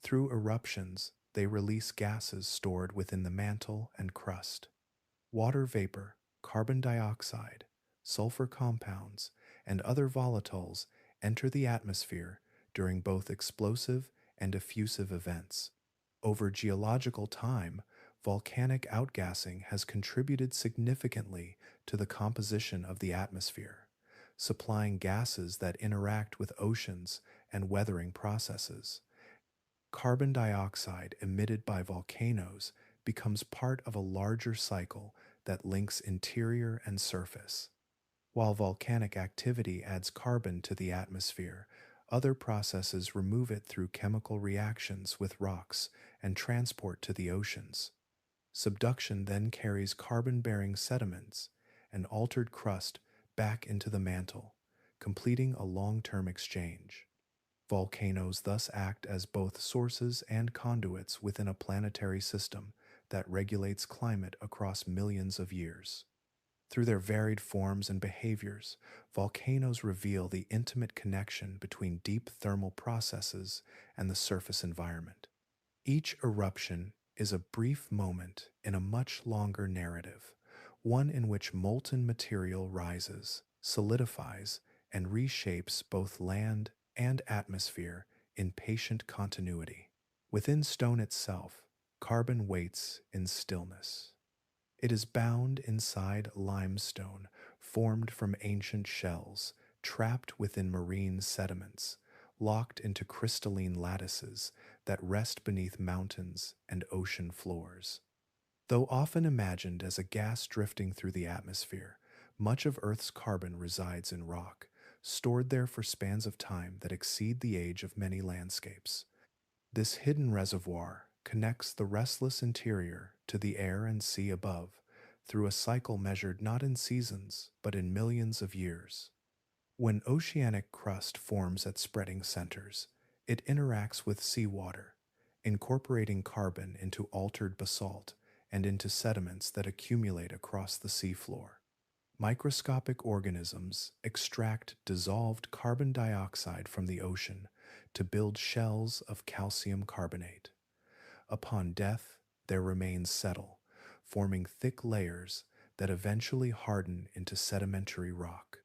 Through eruptions, they release gases stored within the mantle and crust. Water vapor, carbon dioxide, sulfur compounds, and other volatiles enter the atmosphere during both explosive and diffusive events. Over geological time, volcanic outgassing has contributed significantly to the composition of the atmosphere, supplying gases that interact with oceans and weathering processes. Carbon dioxide emitted by volcanoes becomes part of a larger cycle that links interior and surface. While volcanic activity adds carbon to the atmosphere, other processes remove it through chemical reactions with rocks and transport to the oceans. Subduction then carries carbon-bearing sediments, and altered crust back into the mantle, completing a long-term exchange. Volcanoes thus act as both sources and conduits within a planetary system that regulates climate across millions of years. Through their varied forms and behaviors, volcanoes reveal the intimate connection between deep thermal processes and the surface environment. Each eruption is a brief moment in a much longer narrative, one in which molten material rises, solidifies, and reshapes both land and atmosphere in patient continuity. Within stone itself, carbon waits in stillness. It is bound inside limestone formed from ancient shells, trapped within marine sediments, locked into crystalline lattices that rest beneath mountains and ocean floors. Though often imagined as a gas drifting through the atmosphere, much of Earth's carbon resides in rock, stored there for spans of time that exceed the age of many landscapes. This hidden reservoir connects the restless interior to the air and sea above through a cycle measured not in seasons but in millions of years. When oceanic crust forms at spreading centers, it interacts with seawater, incorporating carbon into altered basalt and into sediments that accumulate across the seafloor. Microscopic organisms extract dissolved carbon dioxide from the ocean to build shells of calcium carbonate. Upon death, their remains settle, forming thick layers that eventually harden into sedimentary rock.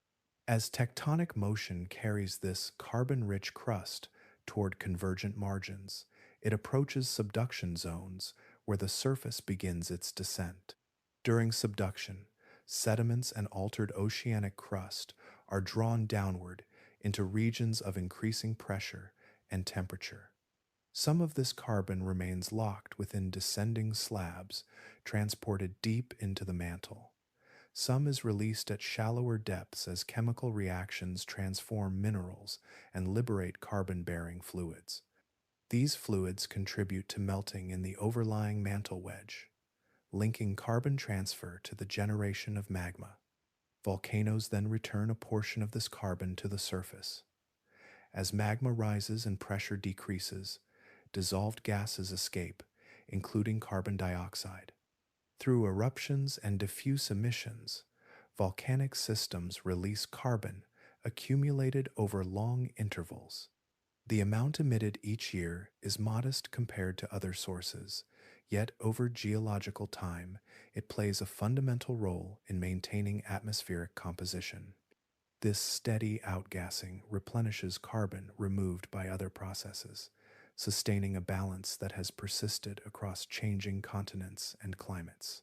As tectonic motion carries this carbon-rich crust toward convergent margins, it approaches subduction zones where the surface begins its descent. During subduction, sediments and altered oceanic crust are drawn downward into regions of increasing pressure and temperature. Some of this carbon remains locked within descending slabs, transported deep into the mantle. Some is released at shallower depths as chemical reactions transform minerals and liberate carbon-bearing fluids. These fluids contribute to melting in the overlying mantle wedge, linking carbon transfer to the generation of magma. Volcanoes then return a portion of this carbon to the surface. As magma rises and pressure decreases, dissolved gases escape, including carbon dioxide. Through eruptions and diffuse emissions, volcanic systems release carbon accumulated over long intervals. The amount emitted each year is modest compared to other sources, yet over geological time, it plays a fundamental role in maintaining atmospheric composition. This steady outgassing replenishes carbon removed by other processes, sustaining a balance that has persisted across changing continents and climates.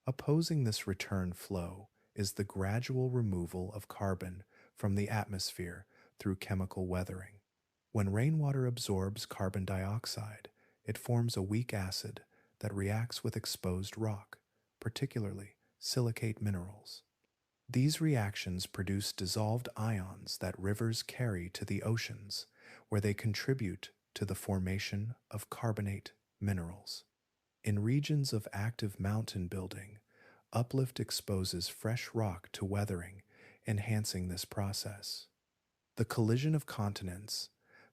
Opposing this return flow is the gradual removal of carbon from the atmosphere through chemical weathering. When rainwater absorbs carbon dioxide, it forms a weak acid that reacts with exposed rock, particularly silicate minerals. These reactions produce dissolved ions that rivers carry to the oceans, where they contribute to the formation of carbonate minerals. In regions of active mountain building, uplift exposes fresh rock to weathering, enhancing this process. The collision of continents,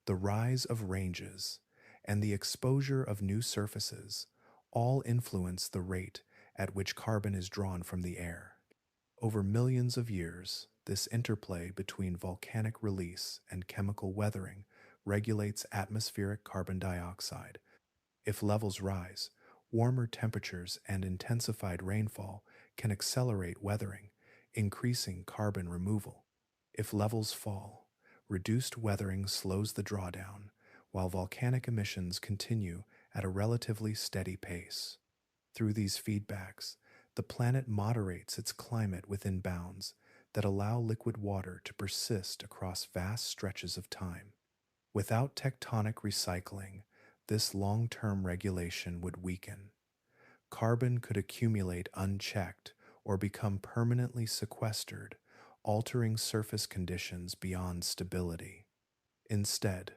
the rise of ranges, and the exposure of new surfaces all influence the rate at which carbon is drawn from the air. Over millions of years, this interplay between volcanic release and chemical weathering regulates atmospheric carbon dioxide. If levels rise, warmer temperatures and intensified rainfall can accelerate weathering, increasing carbon removal. If levels fall, reduced weathering slows the drawdown, while volcanic emissions continue at a relatively steady pace. Through these feedbacks, the planet moderates its climate within bounds that allow liquid water to persist across vast stretches of time. Without tectonic recycling, this long-term regulation would weaken. Carbon could accumulate unchecked or become permanently sequestered, altering surface conditions beyond stability. Instead,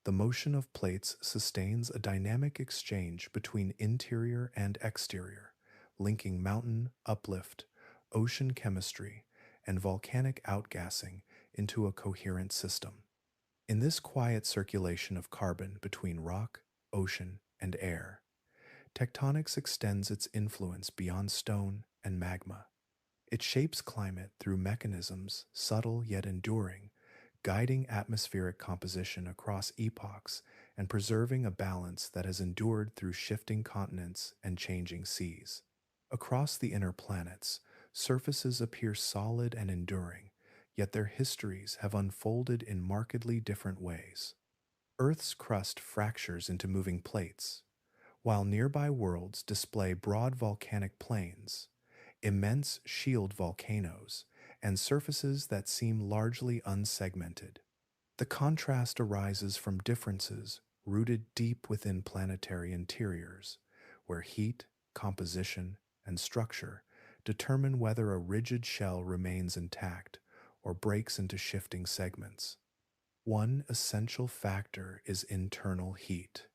the motion of plates sustains a dynamic exchange between interior and exterior, linking mountain uplift, ocean chemistry, and volcanic outgassing into a coherent system. In this quiet circulation of carbon between rock, ocean, and air, tectonics extends its influence beyond stone and magma. It shapes climate through mechanisms subtle yet enduring, guiding atmospheric composition across epochs and preserving a balance that has endured through shifting continents and changing seas. Across the inner planets, surfaces appear solid and enduring, yet their histories have unfolded in markedly different ways. Earth's crust fractures into moving plates, while nearby worlds display broad volcanic plains, immense shield volcanoes, and surfaces that seem largely unsegmented. The contrast arises from differences rooted deep within planetary interiors, where heat, composition, and structure determine whether a rigid shell remains intact or breaks into shifting segments. One essential factor is internal heat.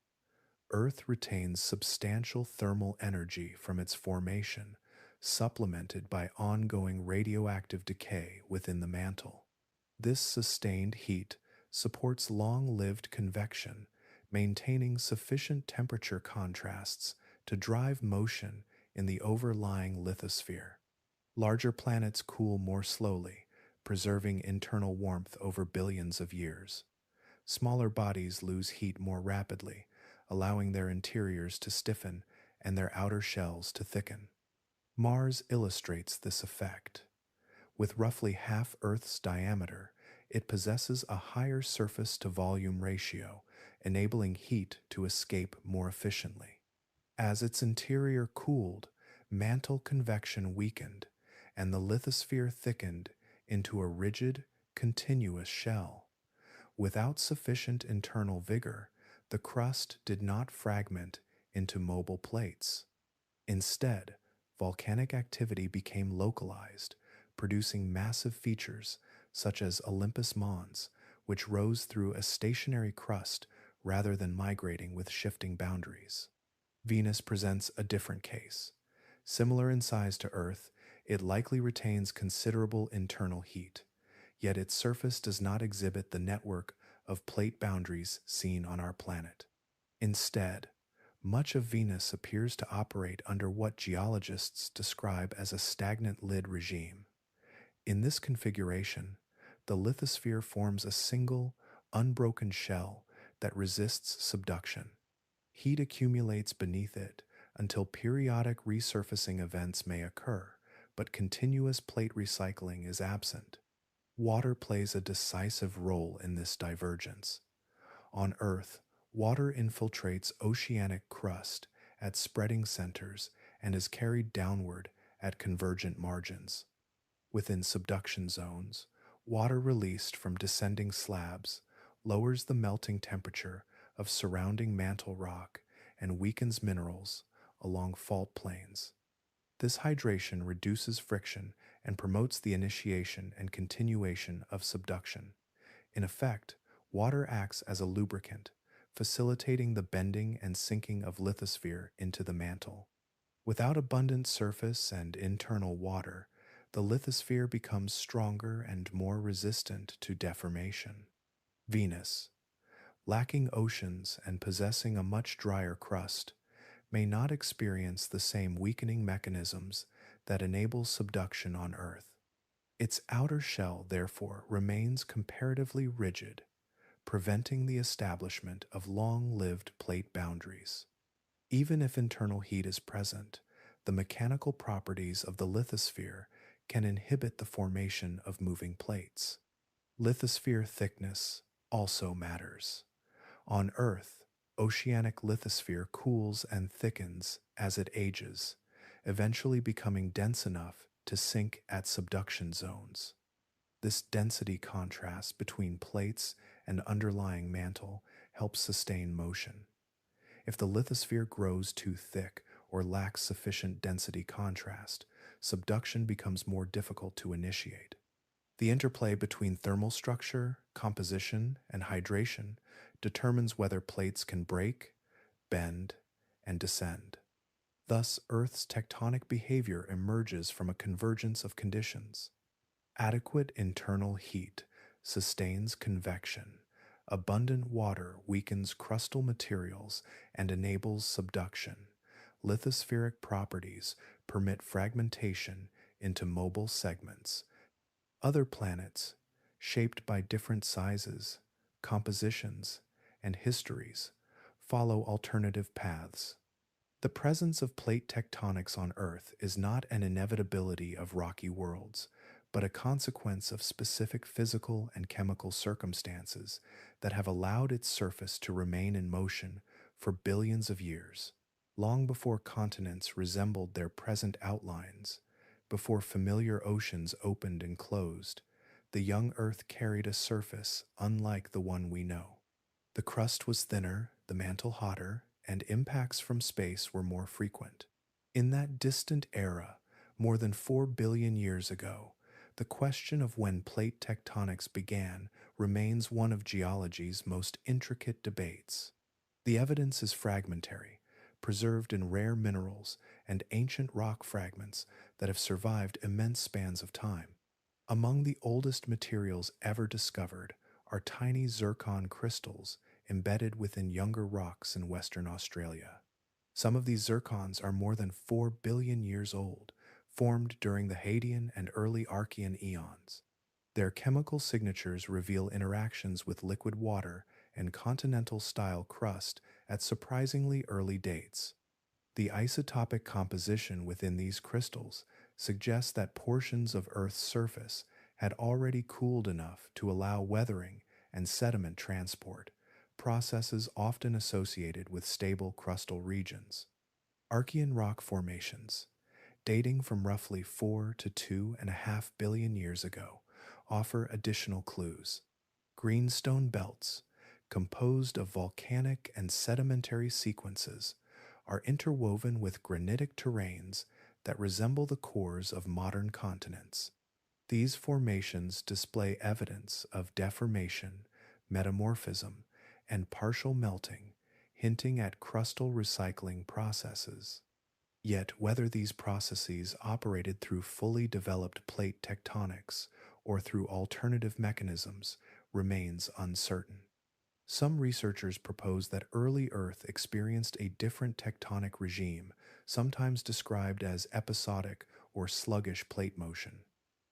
Earth retains substantial thermal energy from its formation, supplemented by ongoing radioactive decay within the mantle. This sustained heat supports long-lived convection, maintaining sufficient temperature contrasts to drive motion in the overlying lithosphere. Larger planets cool more slowly, preserving internal warmth over billions of years. Smaller bodies lose heat more rapidly, allowing their interiors to stiffen and their outer shells to thicken. Mars illustrates this effect. With roughly half Earth's diameter, it possesses a higher surface-to-volume ratio, enabling heat to escape more efficiently. As its interior cooled, mantle convection weakened, and the lithosphere thickened into a rigid, continuous shell. Without sufficient internal vigor, the crust did not fragment into mobile plates. Instead, volcanic activity became localized, producing massive features such as Olympus Mons, which rose through a stationary crust rather than migrating with shifting boundaries. Venus presents a different case. Similar in size to Earth, it likely retains considerable internal heat, yet its surface does not exhibit the network of plate boundaries seen on our planet. Instead, much of Venus appears to operate under what geologists describe as a stagnant lid regime. In this configuration, the lithosphere forms a single, unbroken shell that resists subduction. Heat accumulates beneath it until periodic resurfacing events may occur, but continuous plate recycling is absent. Water plays a decisive role in this divergence. On Earth, water infiltrates oceanic crust at spreading centers and is carried downward at convergent margins. Within subduction zones, water released from descending slabs lowers the melting temperature of surrounding mantle rock and weakens minerals along fault plains. This hydration reduces friction and promotes the initiation and continuation of subduction. In effect, water acts as a lubricant, facilitating the bending and sinking of lithosphere into the mantle. Without abundant surface and internal water, the lithosphere becomes stronger and more resistant to deformation. Venus, lacking oceans and possessing a much drier crust, may not experience the same weakening mechanisms that enable subduction on Earth. Its outer shell, therefore, remains comparatively rigid, preventing the establishment of long-lived plate boundaries. Even if internal heat is present, the mechanical properties of the lithosphere can inhibit the formation of moving plates. Lithosphere thickness also matters. On Earth, oceanic lithosphere cools and thickens as it ages, eventually becoming dense enough to sink at subduction zones. This density contrast between plates and underlying mantle helps sustain motion. If the lithosphere grows too thick or lacks sufficient density contrast, subduction becomes more difficult to initiate. The interplay between thermal structure, composition, and hydration determines whether plates can break, bend, and descend. Thus, Earth's tectonic behavior emerges from a convergence of conditions. Adequate internal heat sustains convection. Abundant water weakens crustal materials and enables subduction. Lithospheric properties permit fragmentation into mobile segments. Other planets, shaped by different sizes, compositions, and histories, follow alternative paths. The presence of plate tectonics on Earth is not an inevitability of rocky worlds, but a consequence of specific physical and chemical circumstances that have allowed its surface to remain in motion for billions of years, long before continents resembled their present outlines, before familiar oceans opened and closed. The young Earth carried a surface unlike the one we know. The crust was thinner, the mantle hotter, and impacts from space were more frequent. In that distant era, more than 4 billion years ago, the question of when plate tectonics began remains one of geology's most intricate debates. The evidence is fragmentary, preserved in rare minerals and ancient rock fragments that have survived immense spans of time. Among the oldest materials ever discovered are tiny zircon crystals embedded within younger rocks in Western Australia. Some of these zircons are more than 4 billion years old, formed during the Hadean and early Archean eons. Their chemical signatures reveal interactions with liquid water and continental-style crust at surprisingly early dates. The isotopic composition within these crystals suggests that portions of Earth's surface had already cooled enough to allow weathering and sediment transport, processes often associated with stable crustal regions. Archean rock formations, dating from roughly 4 to 2.5 billion years ago, offer additional clues. Greenstone belts, composed of volcanic and sedimentary sequences, are interwoven with granitic terrains that resemble the cores of modern continents. These formations display evidence of deformation, metamorphism, and partial melting, hinting at crustal recycling processes. Yet, whether these processes operated through fully developed plate tectonics or through alternative mechanisms remains uncertain. Some researchers propose that early Earth experienced a different tectonic regime, sometimes described as episodic or sluggish plate motion.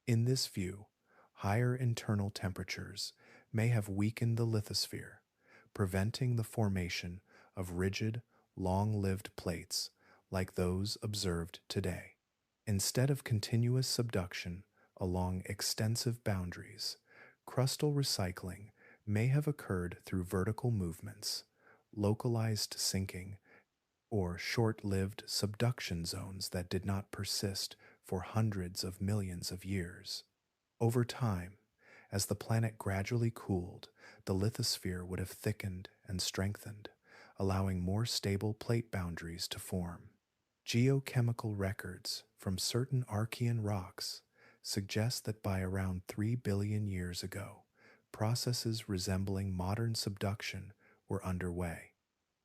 In this view, higher internal temperatures may have weakened the lithosphere, preventing the formation of rigid, long-lived plates like those observed today. Instead of continuous subduction along extensive boundaries, crustal recycling may have occurred through vertical movements, localized sinking, or short-lived subduction zones that did not persist for hundreds of millions of years. Over time, as the planet gradually cooled, the lithosphere would have thickened and strengthened, allowing more stable plate boundaries to form. Geochemical records from certain Archean rocks suggest that by around 3 billion years ago, processes resembling modern subduction were underway.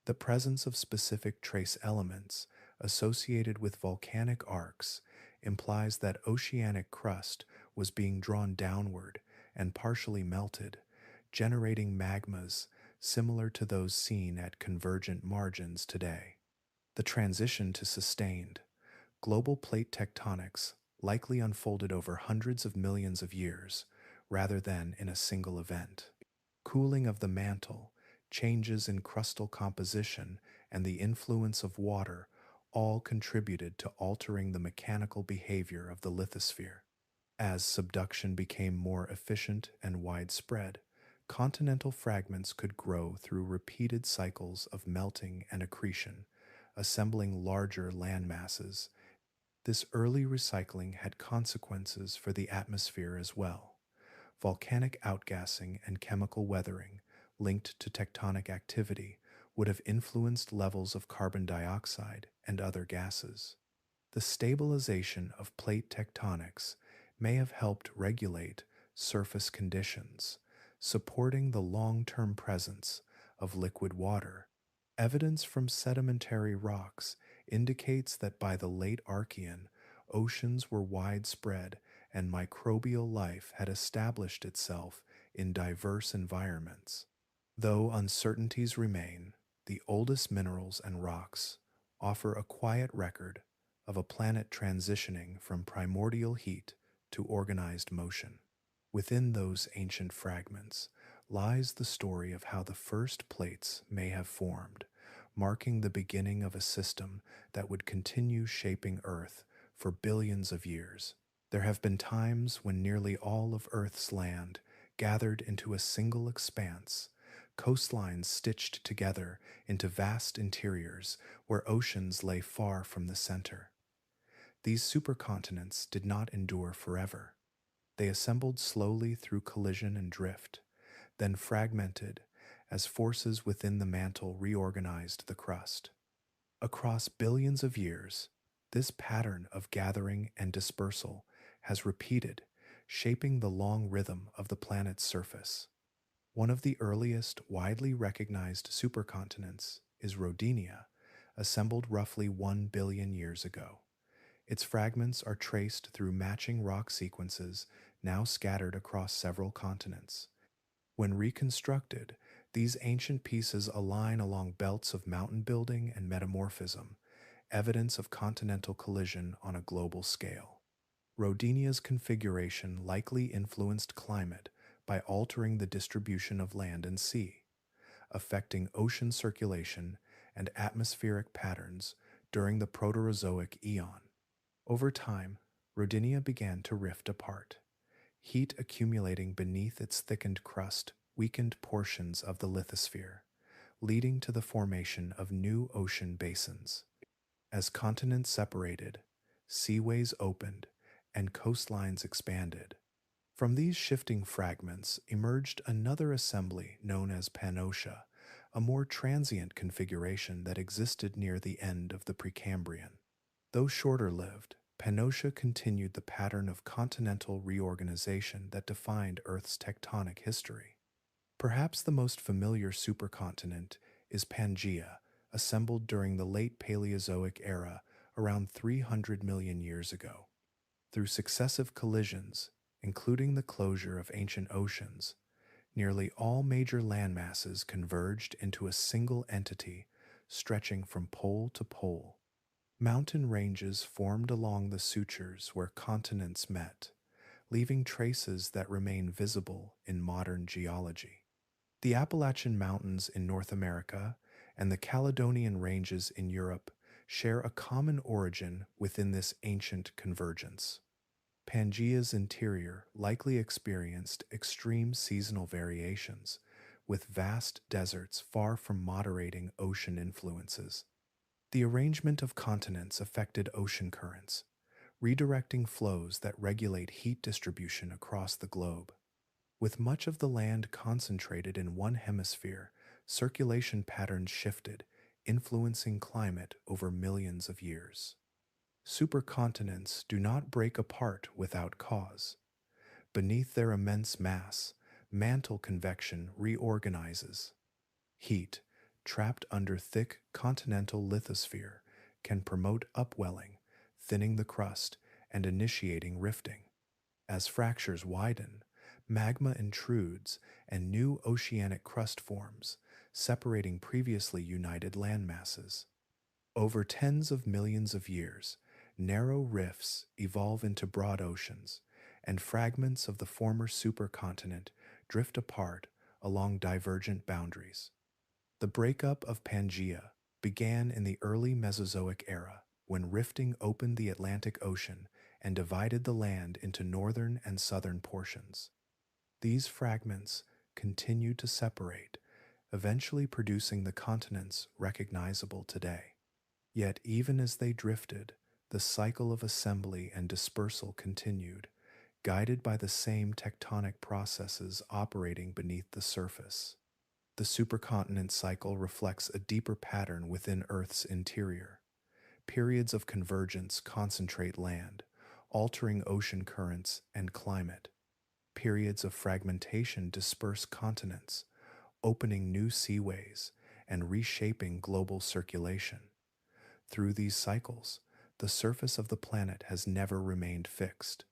The presence of specific trace elements associated with volcanic arcs implies that oceanic crust was being drawn downward and partially melted, generating magmas similar to those seen at convergent margins today. The transition to sustained, global plate tectonics likely unfolded over hundreds of millions of years rather than in a single event. Cooling of the mantle, changes in crustal composition, and the influence of water all contributed to altering the mechanical behavior of the lithosphere. As subduction became more efficient and widespread, continental fragments could grow through repeated cycles of melting and accretion, assembling larger landmasses. This early recycling had consequences for the atmosphere as well. Volcanic outgassing and chemical weathering linked to tectonic activity would have influenced levels of carbon dioxide and other gases. The stabilization of plate tectonics may have helped regulate surface conditions, supporting the long-term presence of liquid water. Evidence from sedimentary rocks indicates that by the late Archean, oceans were widespread and microbial life had established itself in diverse environments. Though uncertainties remain, the oldest minerals and rocks offer a quiet record of a planet transitioning from primordial heat to organized motion. Within those ancient fragments lies the story of how the first plates may have formed, marking the beginning of a system that would continue shaping Earth for billions of years. There have been times when nearly all of Earth's land gathered into a single expanse, coastlines stitched together into vast interiors where oceans lay far from the center. These supercontinents did not endure forever. They assembled slowly through collision and drift, then fragmented as forces within the mantle reorganized the crust. Across billions of years, this pattern of gathering and dispersal has repeated, shaping the long rhythm of the planet's surface. One of the earliest widely recognized supercontinents is Rodinia, assembled roughly 1 billion years ago. Its fragments are traced through matching rock sequences now scattered across several continents. When reconstructed, these ancient pieces align along belts of mountain building and metamorphism, evidence of continental collision on a global scale. Rodinia's configuration likely influenced climate by altering the distribution of land and sea, affecting ocean circulation and atmospheric patterns during the Proterozoic eon. Over time, Rodinia began to rift apart. Heat accumulating beneath its thickened crust weakened portions of the lithosphere, leading to the formation of new ocean basins. As continents separated, seaways opened, and coastlines expanded. From these shifting fragments emerged another assembly known as Pannotia, a more transient configuration that existed near the end of the Precambrian. Though shorter lived, Pannotia continued the pattern of continental reorganization that defined Earth's tectonic history. Perhaps the most familiar supercontinent is Pangaea, assembled during the late Paleozoic era around 300 million years ago. Through successive collisions, including the closure of ancient oceans, nearly all major landmasses converged into a single entity stretching from pole to pole. Mountain ranges formed along the sutures where continents met, leaving traces that remain visible in modern geology. The Appalachian Mountains in North America and the Caledonian Ranges in Europe share a common origin within this ancient convergence. Pangaea's interior likely experienced extreme seasonal variations, with vast deserts far from moderating ocean influences. The arrangement of continents affected ocean currents, redirecting flows that regulate heat distribution across the globe. With much of the land concentrated in one hemisphere, circulation patterns shifted, influencing climate over millions of years. Supercontinents do not break apart without cause. Beneath their immense mass, mantle convection reorganizes. Heat, trapped under thick continental lithosphere, can promote upwelling, thinning the crust, and initiating rifting. As fractures widen, magma intrudes and new oceanic crust forms, separating previously united landmasses. Over tens of millions of years, narrow rifts evolve into broad oceans, and fragments of the former supercontinent drift apart along divergent boundaries. The breakup of Pangaea began in the early Mesozoic era, when rifting opened the Atlantic Ocean and divided the land into northern and southern portions. These fragments continued to separate, eventually producing the continents recognizable today. Yet even as they drifted, the cycle of assembly and dispersal continued, guided by the same tectonic processes operating beneath the surface. The supercontinent cycle reflects a deeper pattern within Earth's interior. Periods of convergence concentrate land, altering ocean currents and climate. Periods of fragmentation disperse continents, opening new seaways and reshaping global circulation. Through these cycles, the surface of the planet has never remained fixed.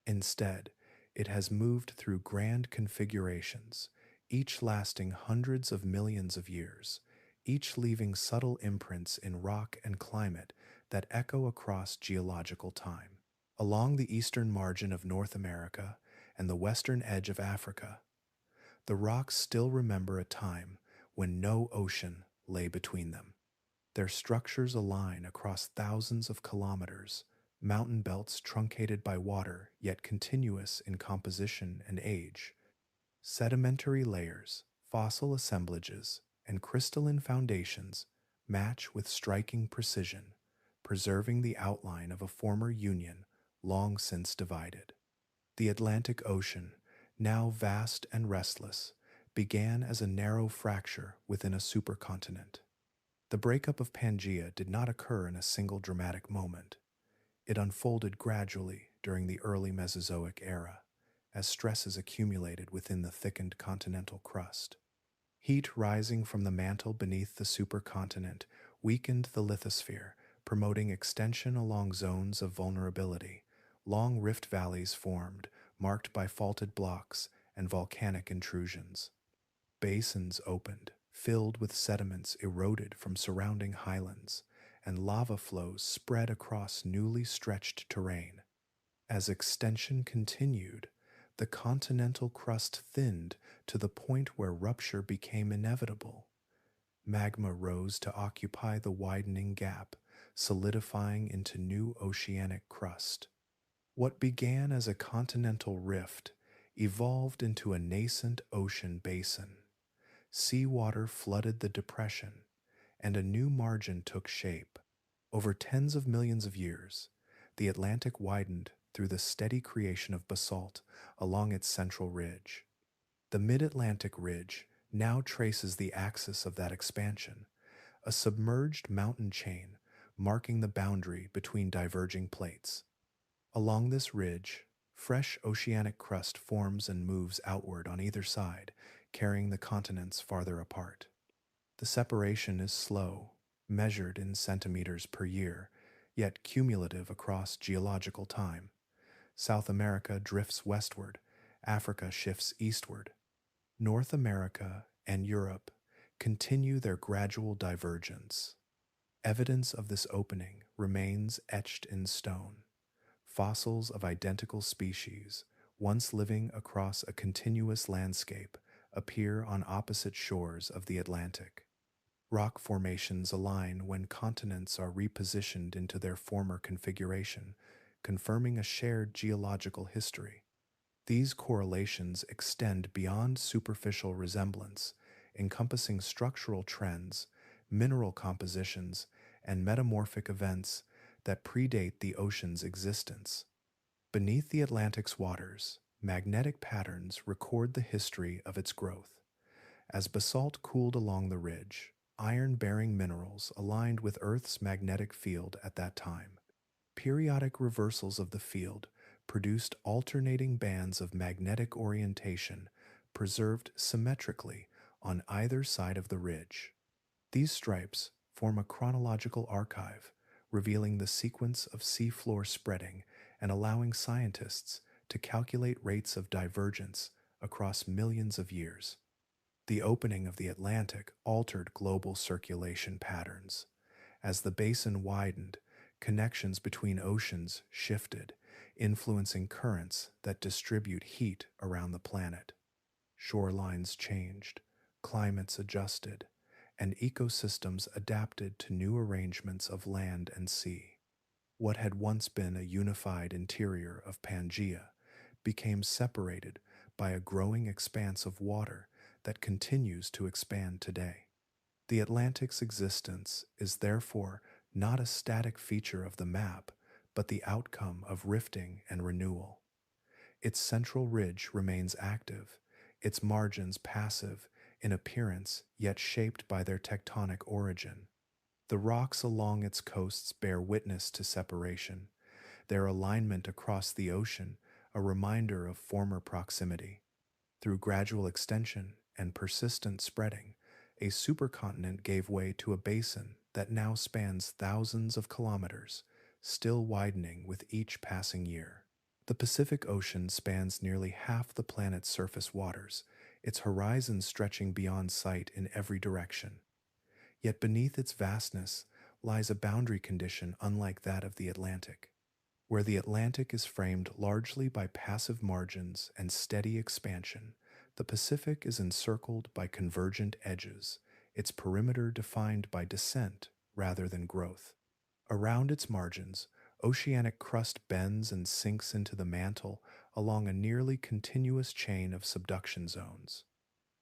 Instead, it has moved through grand configurations, each lasting hundreds of millions of years, each leaving subtle imprints in rock and climate that echo across geological time. Along the eastern margin of North America and the western edge of Africa, the rocks still remember a time when no ocean lay between them. Their structures align across thousands of kilometers, mountain belts truncated by water yet continuous in composition and age. Sedimentary layers, fossil assemblages, and crystalline foundations match with striking precision, preserving the outline of a former union long since divided. The Atlantic Ocean, now vast and restless, began as a narrow fracture within a supercontinent. The breakup of Pangaea did not occur in a single dramatic moment. It unfolded gradually during the early Mesozoic era, as stresses accumulated within the thickened continental crust. Heat rising from the mantle beneath the supercontinent weakened the lithosphere, promoting extension along zones of vulnerability. Long rift valleys formed, marked by faulted blocks and volcanic intrusions. Basins opened, filled with sediments eroded from surrounding highlands, and lava flows spread across newly stretched terrain. As extension continued, the continental crust thinned to the point where rupture became inevitable. Magma rose to occupy the widening gap, solidifying into new oceanic crust. What began as a continental rift evolved into a nascent ocean basin. Seawater flooded the depression, and a new margin took shape. Over tens of millions of years, the Atlantic widened through the steady creation of basalt along its central ridge. The mid-Atlantic ridge now traces the axis of that expansion, a submerged mountain chain marking the boundary between diverging plates. Along this ridge, fresh oceanic crust forms and moves outward on either side, carrying the continents farther apart. The separation is slow, measured in centimeters per year, yet cumulative across geological time. South America drifts westward, Africa shifts eastward. North America and Europe continue their gradual divergence. Evidence of this opening remains etched in stone. Fossils of identical species, once living across a continuous landscape, appear on opposite shores of the Atlantic. Rock formations align when continents are repositioned into their former configuration, confirming a shared geological history. These correlations extend beyond superficial resemblance, encompassing structural trends, mineral compositions, and metamorphic events that predate the ocean's existence. Beneath the Atlantic's waters, magnetic patterns record the history of its growth. As basalt cooled along the ridge, iron-bearing minerals aligned with Earth's magnetic field at that time. Periodic reversals of the field produced alternating bands of magnetic orientation preserved symmetrically on either side of the ridge. These stripes form a chronological archive, revealing the sequence of seafloor spreading and allowing scientists to calculate rates of divergence across millions of years. The opening of the Atlantic altered global circulation patterns. As the basin widened, connections between oceans shifted, influencing currents that distribute heat around the planet. Shorelines changed, climates adjusted, and ecosystems adapted to new arrangements of land and sea. What had once been a unified interior of Pangaea became separated by a growing expanse of water that continues to expand today. The Atlantic's existence is therefore not a static feature of the map, but the outcome of rifting and renewal. Its central ridge remains active, its margins passive in appearance yet shaped by their tectonic origin. The rocks along its coasts bear witness to separation, their alignment across the ocean a reminder of former proximity. Through gradual extension and persistent spreading, a supercontinent gave way to a basin that now spans thousands of kilometers, still widening with each passing year. The Pacific Ocean spans nearly half the planet's surface waters, its horizon stretching beyond sight in every direction. Yet beneath its vastness lies a boundary condition unlike that of the Atlantic. Where the Atlantic is framed largely by passive margins and steady expansion, the Pacific is encircled by convergent edges, its perimeter defined by descent rather than growth. Around its margins, oceanic crust bends and sinks into the mantle along a nearly continuous chain of subduction zones.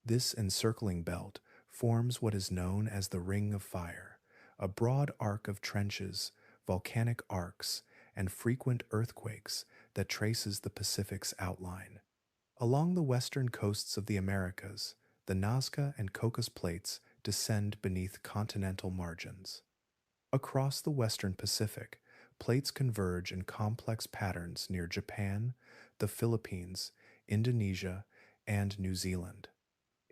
This encircling belt forms what is known as the Ring of Fire, a broad arc of trenches, volcanic arcs, and frequent earthquakes that traces the Pacific's outline. Along the western coasts of the Americas, the Nazca and Cocos plates descend beneath continental margins. Across the western Pacific, plates converge in complex patterns near Japan, the Philippines, Indonesia, and New Zealand.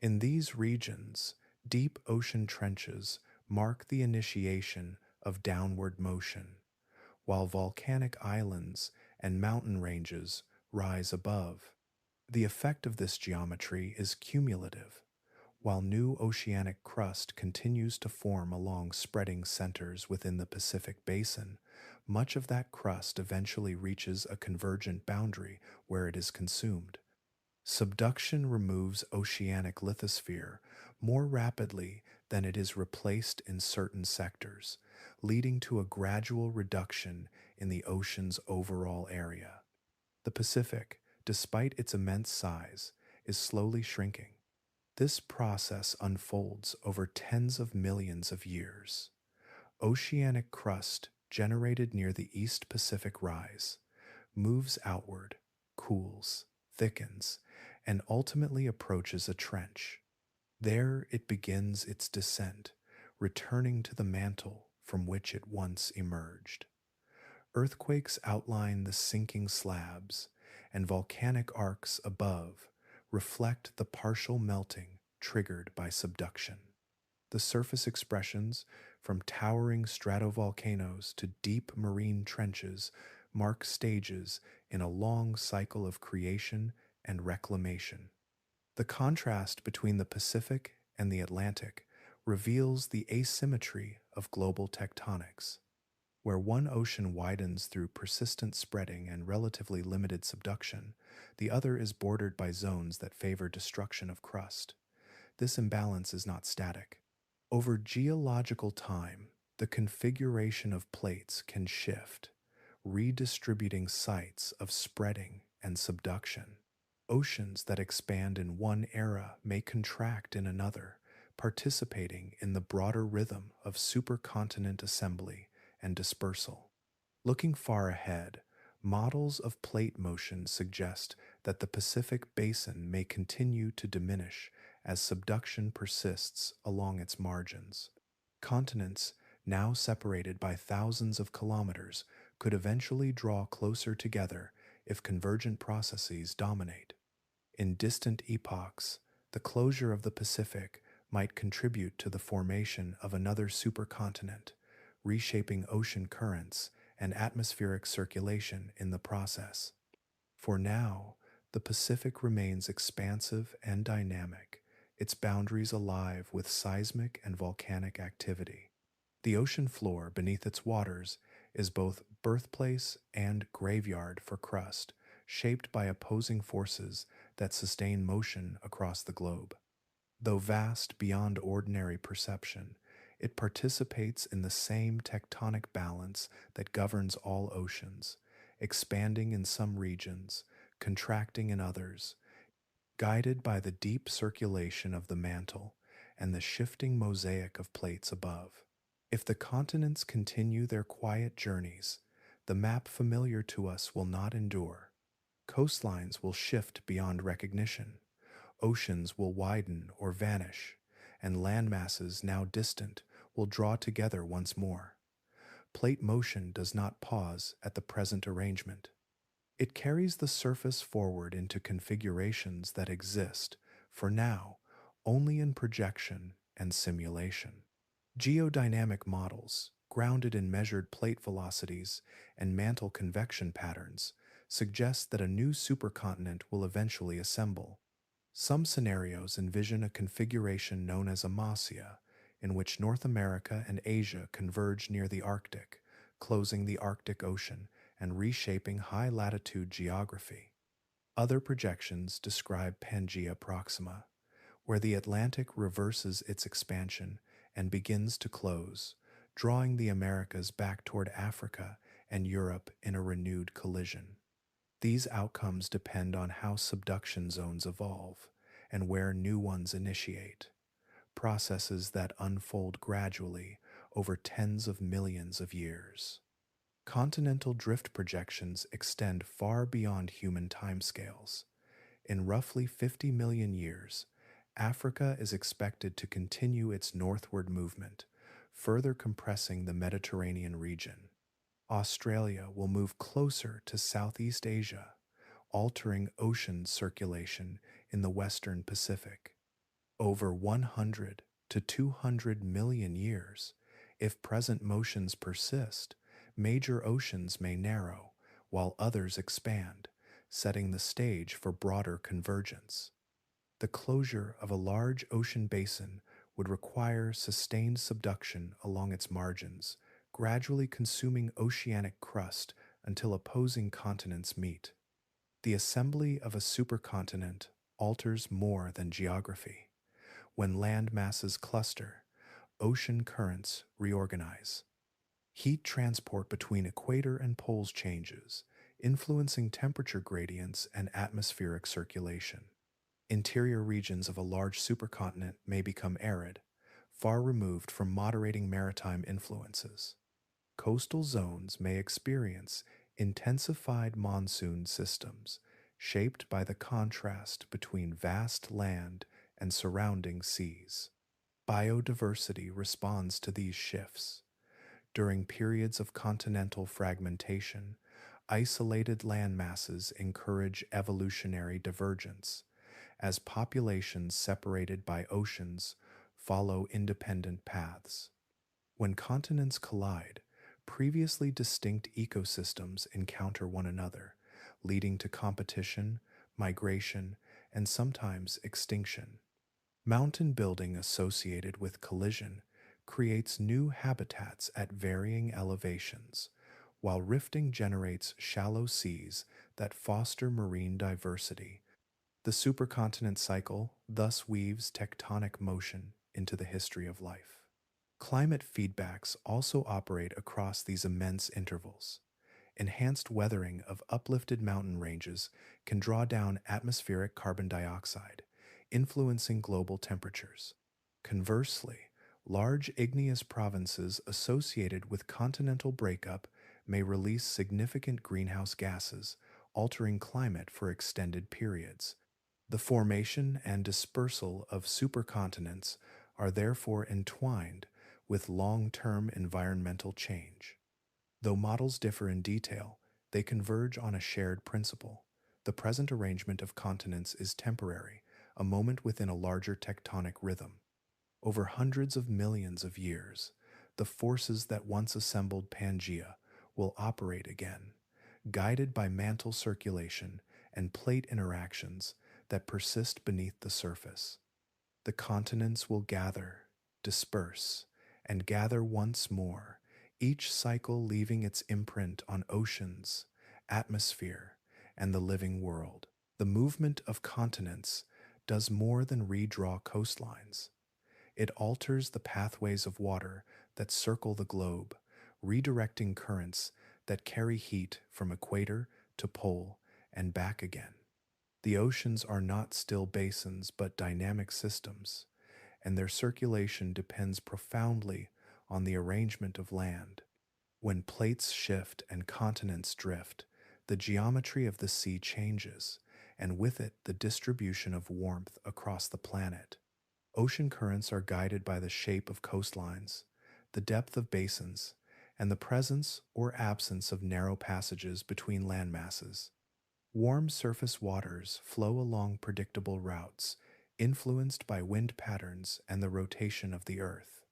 In these regions, deep ocean trenches mark the initiation of downward motion, while volcanic islands and mountain ranges rise above. The effect of this geometry is cumulative. While new oceanic crust continues to form along spreading centers within the Pacific Basin, much of that crust eventually reaches a convergent boundary where it is consumed. Subduction removes oceanic lithosphere more rapidly than it is replaced in certain sectors, leading to a gradual reduction in the ocean's overall area. The Pacific, despite its immense size, is slowly shrinking. This process unfolds over tens of millions of years. Oceanic crust generated near the East Pacific Rise moves outward, cools, thickens, and ultimately approaches a trench. There it begins its descent, returning to the mantle from which it once emerged. Earthquakes outline the sinking slabs, and volcanic arcs above reflect the partial melting triggered by subduction. The surface expressions, from towering stratovolcanoes to deep marine trenches, mark stages in a long cycle of creation and reclamation. The contrast between the Pacific and the Atlantic reveals the asymmetry of global tectonics. Where one ocean widens through persistent spreading and relatively limited subduction, the other is bordered by zones that favor destruction of crust. This imbalance is not static. Over geological time, the configuration of plates can shift, redistributing sites of spreading and subduction. Oceans that expand in one era may contract in another, participating in the broader rhythm of supercontinent assembly and dispersal. Looking far ahead, models of plate motion suggest that the Pacific Basin may continue to diminish as subduction persists along its margins. Continents, now separated by thousands of kilometers, could eventually draw closer together if convergent processes dominate. In distant epochs, the closure of the Pacific might contribute to the formation of another supercontinent, reshaping ocean currents and atmospheric circulation in the process. For now, the Pacific remains expansive and dynamic, its boundaries alive with seismic and volcanic activity. The ocean floor beneath its waters is both birthplace and graveyard for crust, shaped by opposing forces that sustain motion across the globe. Though vast beyond ordinary perception, it participates in the same tectonic balance that governs all oceans, expanding in some regions, contracting in others, guided by the deep circulation of the mantle and the shifting mosaic of plates above. If the continents continue their quiet journeys, the map familiar to us will not endure. Coastlines will shift beyond recognition, oceans will widen or vanish, and landmasses now distant will draw together once more. Plate motion does not pause at the present arrangement. It carries the surface forward into configurations that exist, for now, only in projection and simulation. Geodynamic models, grounded in measured plate velocities and mantle convection patterns, suggest that a new supercontinent will eventually assemble. Some scenarios envision a configuration known as Amasia, in which North America and Asia converge near the Arctic, closing the Arctic Ocean and reshaping high latitude geography. Other projections describe Pangaea Proxima, where the Atlantic reverses its expansion and begins to close, drawing the Americas back toward Africa and Europe in a renewed collision. These outcomes depend on how subduction zones evolve and where new ones initiate, processes that unfold gradually over tens of millions of years. Continental drift projections extend far beyond human timescales. In roughly 50 million years, Africa is expected to continue its northward movement, further compressing the Mediterranean region. Australia will move closer to Southeast Asia, altering ocean circulation in the western Pacific. Over 100 to 200 million years, if present motions persist, major oceans may narrow while others expand, setting the stage for broader convergence. The closure of a large ocean basin would require sustained subduction along its margins, gradually consuming oceanic crust until opposing continents meet. The assembly of a supercontinent alters more than geography. When land masses cluster, ocean currents reorganize. Heat transport between equator and poles changes, influencing temperature gradients and atmospheric circulation. Interior regions of a large supercontinent may become arid, far removed from moderating maritime influences. Coastal zones may experience intensified monsoon systems, shaped by the contrast between vast land and surrounding seas. Biodiversity responds to these shifts. During periods of continental fragmentation, isolated landmasses encourage evolutionary divergence, as populations separated by oceans follow independent paths. When continents collide, previously distinct ecosystems encounter one another, leading to competition, migration, and sometimes extinction. Mountain building associated with collision creates new habitats at varying elevations, while rifting generates shallow seas that foster marine diversity. The supercontinent cycle thus weaves tectonic motion into the history of life. Climate feedbacks also operate across these immense intervals. Enhanced weathering of uplifted mountain ranges can draw down atmospheric carbon dioxide, influencing global temperatures. Conversely, large igneous provinces associated with continental breakup may release significant greenhouse gases, altering climate for extended periods. The formation and dispersal of supercontinents are therefore entwined with long-term environmental change. Though models differ in detail, they converge on a shared principle. The present arrangement of continents is temporary, a moment within a larger tectonic rhythm. Over hundreds of millions of years, the forces that once assembled Pangaea will operate again, guided by mantle circulation and plate interactions that persist beneath the surface. The continents will gather, disperse, and gather once more, each cycle leaving its imprint on oceans, atmosphere, and the living world. The movement of continents does more than redraw coastlines. It alters the pathways of water that circle the globe, redirecting currents that carry heat from equator to pole and back again. The oceans are not still basins but dynamic systems, and their circulation depends profoundly on the arrangement of land. When plates shift and continents drift, the geometry of the sea changes, and with it the distribution of warmth across the planet. Ocean currents are guided by the shape of coastlines, the depth of basins, and the presence or absence of narrow passages between landmasses. Warm surface waters flow along predictable routes, influenced by wind patterns and the rotation of the Earth.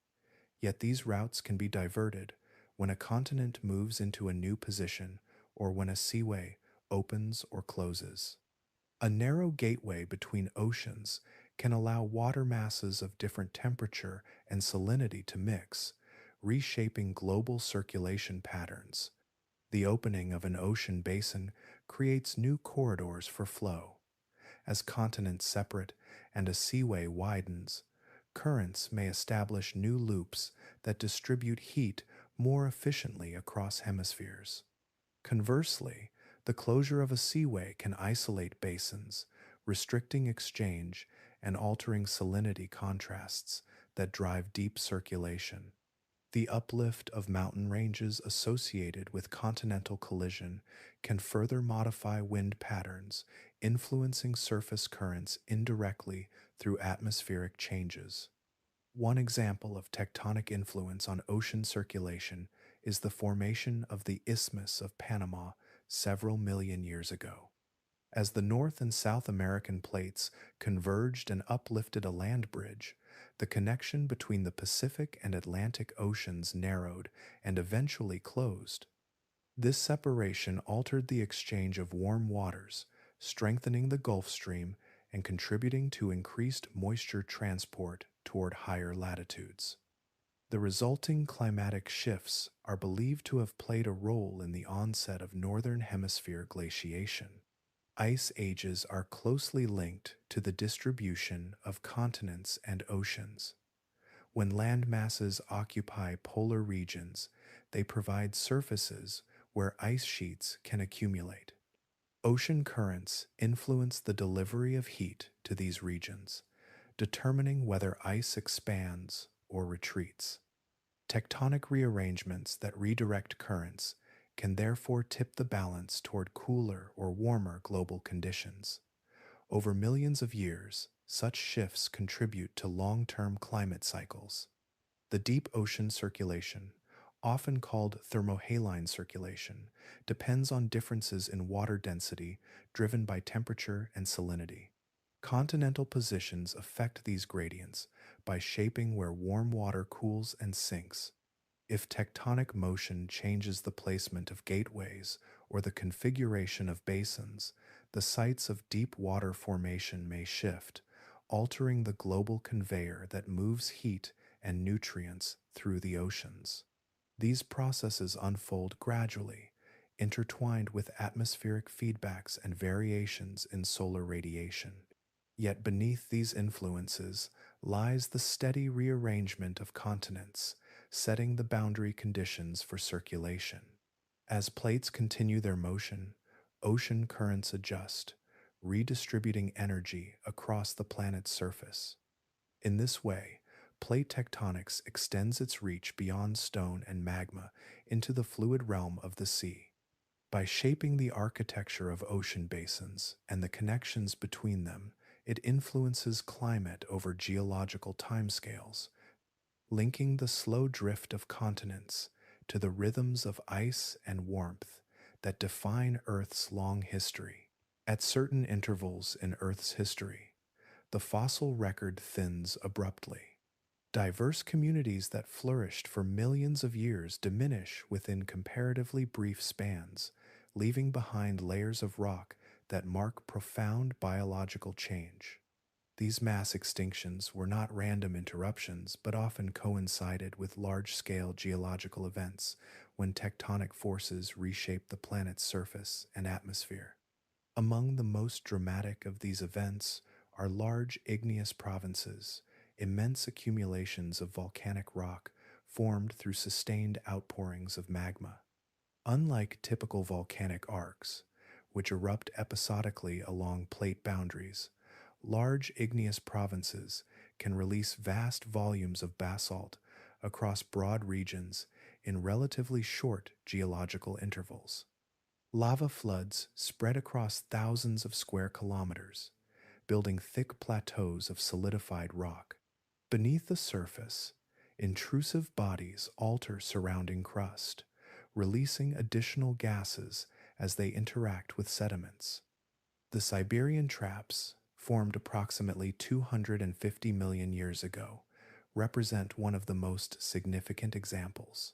Yet these routes can be diverted when a continent moves into a new position or when a seaway opens or closes. A narrow gateway between oceans can allow water masses of different temperature and salinity to mix, reshaping global circulation patterns. The opening of an ocean basin creates new corridors for flow. As continents separate and a seaway widens, currents may establish new loops that distribute heat more efficiently across hemispheres. Conversely, the closure of a seaway can isolate basins, restricting exchange and altering salinity contrasts that drive deep circulation. The uplift of mountain ranges associated with continental collision can further modify wind patterns, influencing surface currents indirectly through atmospheric changes. One example of tectonic influence on ocean circulation is the formation of the Isthmus of Panama several million years ago. As the North and South American plates converged and uplifted a land bridge, the connection between the Pacific and Atlantic Oceans narrowed and eventually closed. This separation altered the exchange of warm waters, strengthening the Gulf Stream and contributing to increased moisture transport toward higher latitudes. The resulting climatic shifts are believed to have played a role in the onset of Northern Hemisphere glaciation. Ice ages are closely linked to the distribution of continents and oceans. When land masses occupy polar regions, they provide surfaces where ice sheets can accumulate. Ocean currents influence the delivery of heat to these regions, determining whether ice expands or retreats. Tectonic rearrangements that redirect currents can therefore tip the balance toward cooler or warmer global conditions. Over millions of years, such shifts contribute to long-term climate cycles. The deep ocean circulation, often called thermohaline circulation, depends on differences in water density driven by temperature and salinity. Continental positions affect these gradients by shaping where warm water cools and sinks. If tectonic motion changes the placement of gateways or the configuration of basins, the sites of deep water formation may shift, altering the global conveyor that moves heat and nutrients through the oceans. These processes unfold gradually, intertwined with atmospheric feedbacks and variations in solar radiation. Yet beneath these influences lies the steady rearrangement of continents, setting the boundary conditions for circulation. As plates continue their motion, ocean currents adjust, redistributing energy across the planet's surface. In this way, plate tectonics extends its reach beyond stone and magma into the fluid realm of the sea. By shaping the architecture of ocean basins and the connections between them, it influences climate over geological timescales, linking the slow drift of continents to the rhythms of ice and warmth that define Earth's long history. At certain intervals in Earth's history, the fossil record thins abruptly. Diverse communities that flourished for millions of years diminish within comparatively brief spans, leaving behind layers of rock that mark profound biological change. These mass extinctions were not random interruptions, but often coincided with large-scale geological events when tectonic forces reshaped the planet's surface and atmosphere. Among the most dramatic of these events are large igneous provinces, immense accumulations of volcanic rock formed through sustained outpourings of magma. Unlike typical volcanic arcs, which erupt episodically along plate boundaries, large igneous provinces can release vast volumes of basalt across broad regions in relatively short geological intervals. Lava floods spread across thousands of square kilometers, building thick plateaus of solidified rock. Beneath the surface, intrusive bodies alter surrounding crust, releasing additional gases as they interact with sediments. The Siberian traps, formed approximately 250 million years ago, represent one of the most significant examples.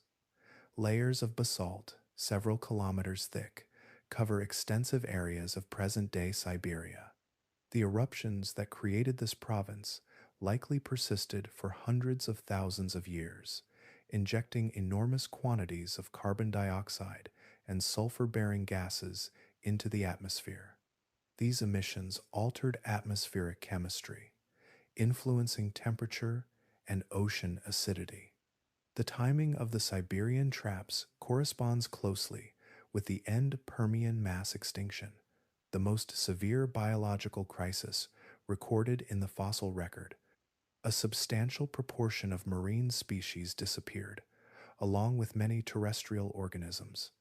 Layers of basalt, several kilometers thick, cover extensive areas of present-day Siberia. The eruptions that created this province likely persisted for hundreds of thousands of years, injecting enormous quantities of carbon dioxide and sulfur-bearing gases into the atmosphere. These emissions altered atmospheric chemistry, influencing temperature and ocean acidity. The timing of the Siberian traps corresponds closely with the end Permian mass extinction, the most severe biological crisis recorded in the fossil record. A substantial proportion of marine species disappeared, along with many terrestrial organisms.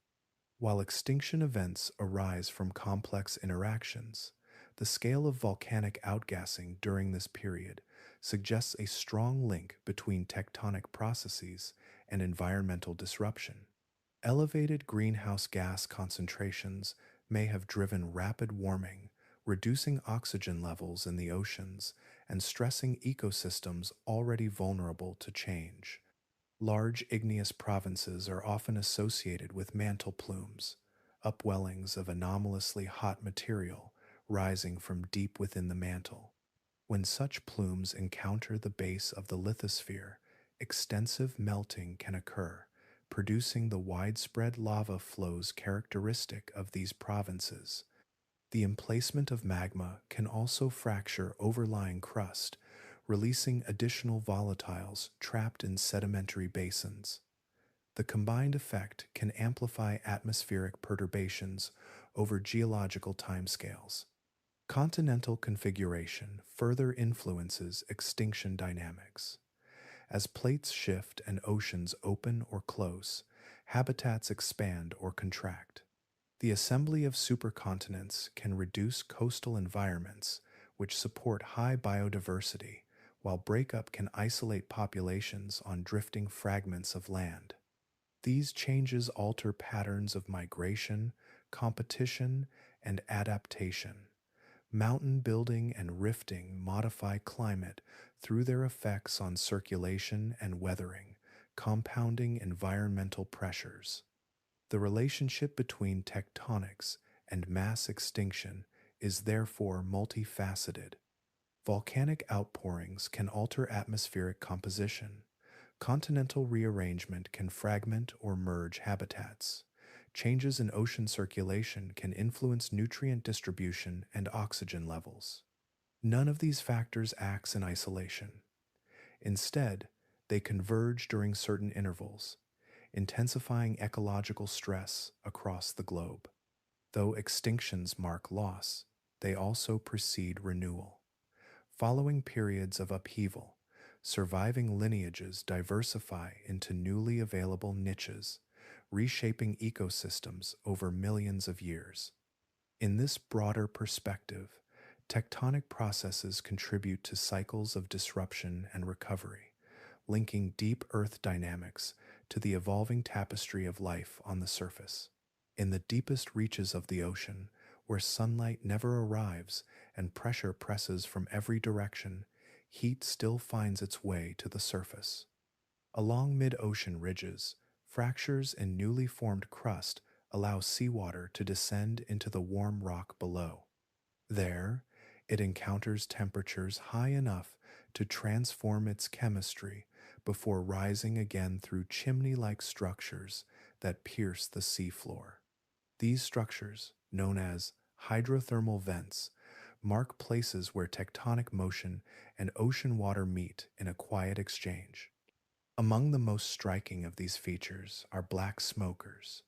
While extinction events arise from complex interactions, the scale of volcanic outgassing during this period suggests a strong link between tectonic processes and environmental disruption. Elevated greenhouse gas concentrations may have driven rapid warming, reducing oxygen levels in the oceans and stressing ecosystems already vulnerable to change. Large igneous provinces are often associated with mantle plumes, upwellings of anomalously hot material rising from deep within the mantle. When such plumes encounter the base of the lithosphere, extensive melting can occur, producing the widespread lava flows characteristic of these provinces. The emplacement of magma can also fracture overlying crust, releasing additional volatiles trapped in sedimentary basins. The combined effect can amplify atmospheric perturbations over geological timescales. Continental configuration further influences extinction dynamics. As plates shift and oceans open or close, habitats expand or contract. The assembly of supercontinents can reduce coastal environments, which support high biodiversity, while breakup can isolate populations on drifting fragments of land. These changes alter patterns of migration, competition, and adaptation. Mountain building and rifting modify climate through their effects on circulation and weathering, compounding environmental pressures. The relationship between tectonics and mass extinction is therefore multifaceted. Volcanic outpourings can alter atmospheric composition. Continental rearrangement can fragment or merge habitats. Changes in ocean circulation can influence nutrient distribution and oxygen levels. None of these factors acts in isolation. Instead, they converge during certain intervals, intensifying ecological stress across the globe. Though extinctions mark loss, they also precede renewal. Following periods of upheaval, surviving lineages diversify into newly available niches, reshaping ecosystems over millions of years. In this broader perspective, tectonic processes contribute to cycles of disruption and recovery, linking deep Earth dynamics to the evolving tapestry of life on the surface. In the deepest reaches of the ocean, where sunlight never arrives and pressure presses from every direction, heat still finds its way to the surface. Along mid-ocean ridges, fractures in newly formed crust allow seawater to descend into the warm rock below. There, it encounters temperatures high enough to transform its chemistry before rising again through chimney-like structures that pierce the seafloor. These structures, known as hydrothermal vents, mark places where tectonic motion and ocean water meet in a quiet exchange. Among the most striking of these features are black smokers.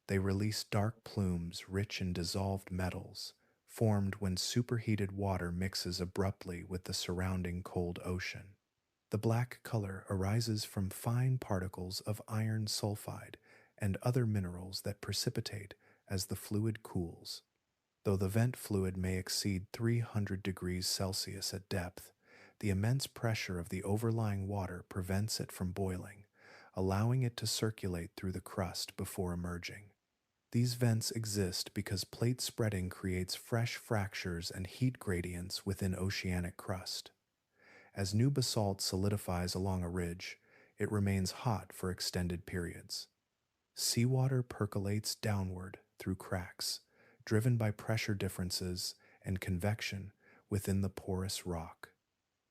They release dark plumes rich in dissolved metals, formed when superheated water mixes abruptly with the surrounding cold ocean. The black color arises from fine particles of iron sulfide and other minerals that precipitate as the fluid cools. Though the vent fluid may exceed 300 degrees Celsius at depth, the immense pressure of the overlying water prevents it from boiling, allowing it to circulate through the crust before emerging. These vents exist because plate spreading creates fresh fractures and heat gradients within oceanic crust. As new basalt solidifies along a ridge, it remains hot for extended periods. Seawater percolates downward through cracks, driven by pressure differences and convection within the porous rock.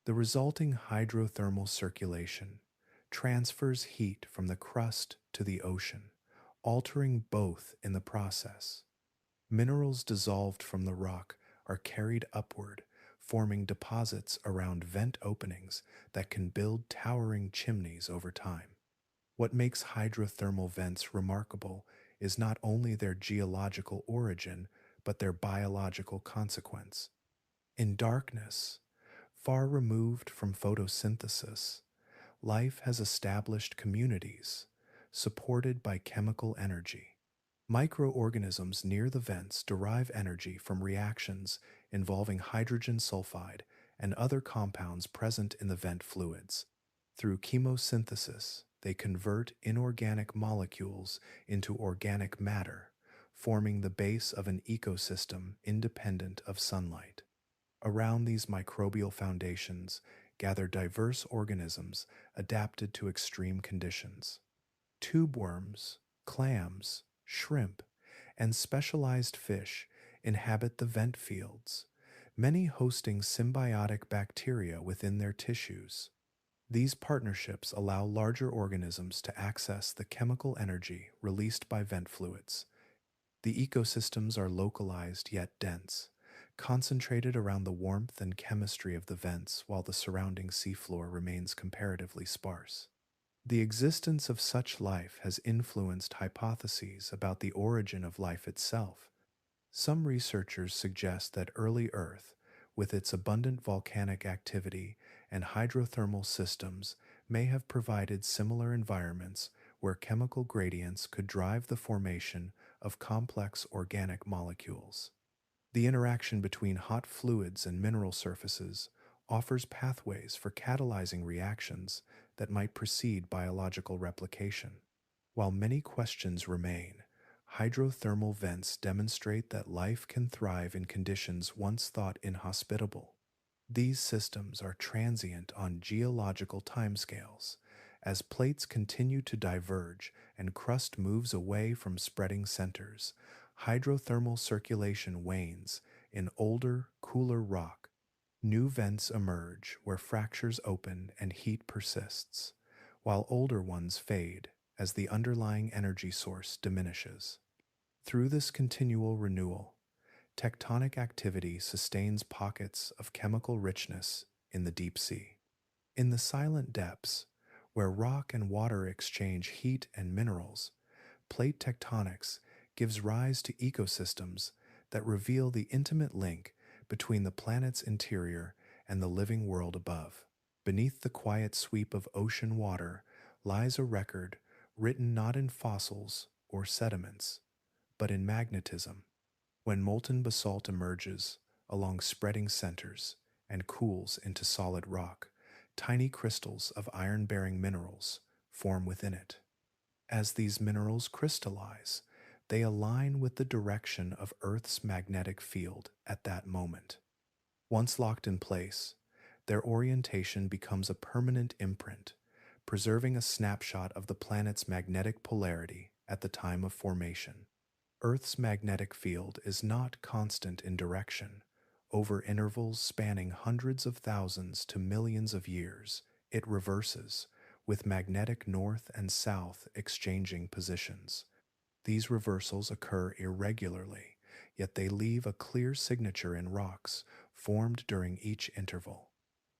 The resulting hydrothermal circulation transfers heat from the crust to the ocean, altering both in the process. Minerals dissolved from the rock are carried upward, forming deposits around vent openings that can build towering chimneys over time. What makes hydrothermal vents remarkable is not only their geological origin, but their biological consequence. In darkness, far removed from photosynthesis, life has established communities supported by chemical energy. Microorganisms near the vents derive energy from reactions involving hydrogen sulfide and other compounds present in the vent fluids. Through chemosynthesis, they convert inorganic molecules into organic matter, forming the base of an ecosystem independent of sunlight. Around these microbial foundations gather diverse organisms adapted to extreme conditions. Tube worms, clams, shrimp, and specialized fish inhabit the vent fields, many hosting symbiotic bacteria within their tissues. These partnerships allow larger organisms to access the chemical energy released by vent fluids. The ecosystems are localized yet dense, concentrated around the warmth and chemistry of the vents while the surrounding seafloor remains comparatively sparse. The existence of such life has influenced hypotheses about the origin of life itself. Some researchers suggest that early Earth, with its abundant volcanic activity and hydrothermal systems, may have provided similar environments where chemical gradients could drive the formation of complex organic molecules. The interaction between hot fluids and mineral surfaces offers pathways for catalyzing reactions that might precede biological replication. While many questions remain, hydrothermal vents demonstrate that life can thrive in conditions once thought inhospitable. These systems are transient on geological timescales. As plates continue to diverge and crust moves away from spreading centers, hydrothermal circulation wanes in older, cooler rock. New vents emerge where fractures open and heat persists, while older ones fade as the underlying energy source diminishes. Through this continual renewal, tectonic activity sustains pockets of chemical richness in the deep sea. In the silent depths, where rock and water exchange heat and minerals, plate tectonics gives rise to ecosystems that reveal the intimate link between the planet's interior and the living world above. Beneath the quiet sweep of ocean water lies a record written not in fossils or sediments, but in magnetism. When molten basalt emerges along spreading centers and cools into solid rock, tiny crystals of iron-bearing minerals form within it. As these minerals crystallize, they align with the direction of Earth's magnetic field at that moment. Once locked in place, their orientation becomes a permanent imprint, preserving a snapshot of the planet's magnetic polarity at the time of formation. Earth's magnetic field is not constant in direction. Over intervals spanning hundreds of thousands to millions of years, it reverses, with magnetic north and south exchanging positions. These reversals occur irregularly, yet they leave a clear signature in rocks formed during each interval.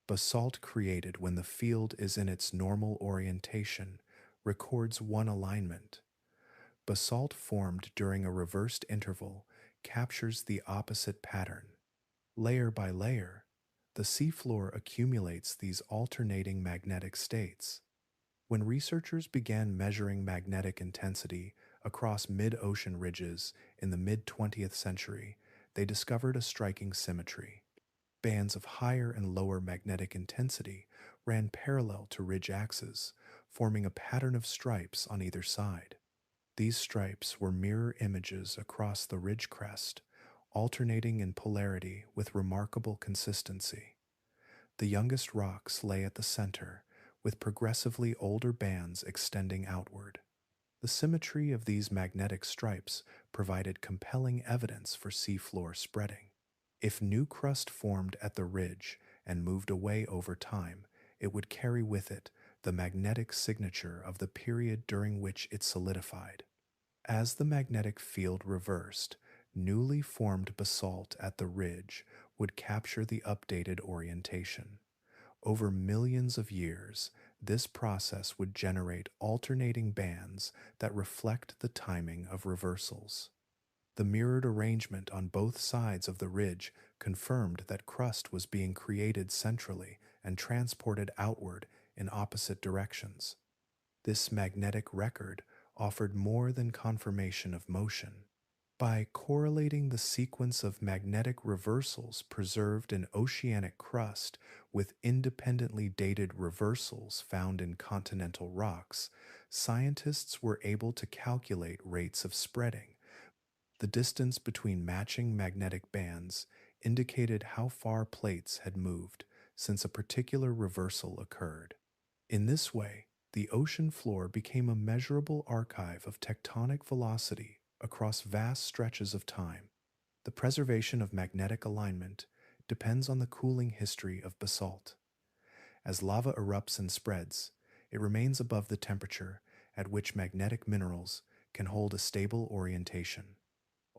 Basalt created when the field is in its normal orientation records one alignment. Basalt formed during a reversed interval captures the opposite pattern. Layer by layer, the seafloor accumulates these alternating magnetic states. When researchers began measuring magnetic intensity across mid-ocean ridges in the mid-20th century, they discovered a striking symmetry. Bands of higher and lower magnetic intensity ran parallel to ridge axes, forming a pattern of stripes on either side. These stripes were mirror images across the ridge crest, alternating in polarity with remarkable consistency. The youngest rocks lay at the center, with progressively older bands extending outward. The symmetry of these magnetic stripes provided compelling evidence for seafloor spreading. If new crust formed at the ridge and moved away over time, it would carry with it the magnetic signature of the period during which it solidified. As the magnetic field reversed, newly formed basalt at the ridge would capture the updated orientation. Over millions of years, this process would generate alternating bands that reflect the timing of reversals. The mirrored arrangement on both sides of the ridge confirmed that crust was being created centrally and transported outward in opposite directions. This magnetic record offered more than confirmation of motion. By correlating the sequence of magnetic reversals preserved in oceanic crust with independently dated reversals found in continental rocks, scientists were able to calculate rates of spreading. The distance between matching magnetic bands indicated how far plates had moved since a particular reversal occurred. In this way, the ocean floor became a measurable archive of tectonic velocity across vast stretches of time. The preservation of magnetic alignment depends on the cooling history of basalt. As lava erupts and spreads, it remains above the temperature at which magnetic minerals can hold a stable orientation.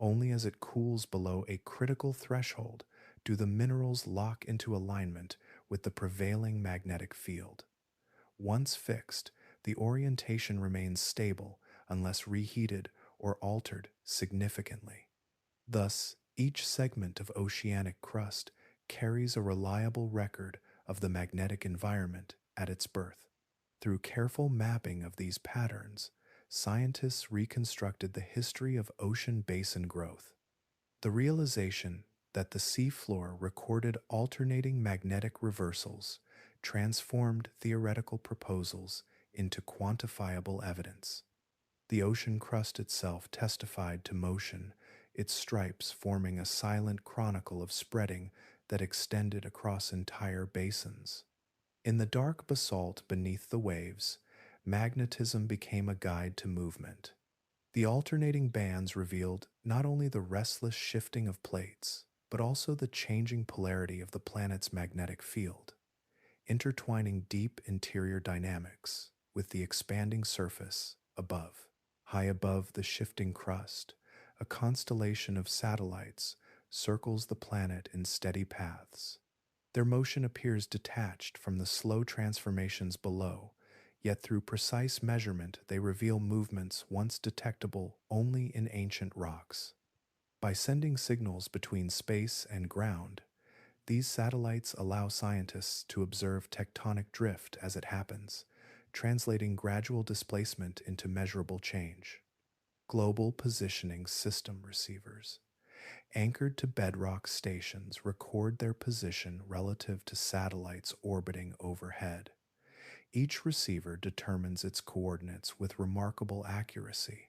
Only as it cools below a critical threshold do the minerals lock into alignment with the prevailing magnetic field. Once fixed, the orientation remains stable unless reheated or altered significantly. Thus, each segment of oceanic crust carries a reliable record of the magnetic environment at its birth. Through careful mapping of these patterns, scientists reconstructed the history of ocean basin growth. The realization that the seafloor recorded alternating magnetic reversals transformed theoretical proposals into quantifiable evidence. The ocean crust itself testified to motion, its stripes forming a silent chronicle of spreading that extended across entire basins. In the dark basalt beneath the waves, magnetism became a guide to movement. The alternating bands revealed not only the restless shifting of plates, but also the changing polarity of the planet's magnetic field, intertwining deep interior dynamics with the expanding surface above. High above the shifting crust, a constellation of satellites circles the planet in steady paths. Their motion appears detached from the slow transformations below, yet through precise measurement they reveal movements once detectable only in ancient rocks. By sending signals between space and ground, these satellites allow scientists to observe tectonic drift as it happens, translating gradual displacement into measurable change. Global Positioning System receivers, anchored to bedrock stations, record their position relative to satellites orbiting overhead. Each receiver determines its coordinates with remarkable accuracy,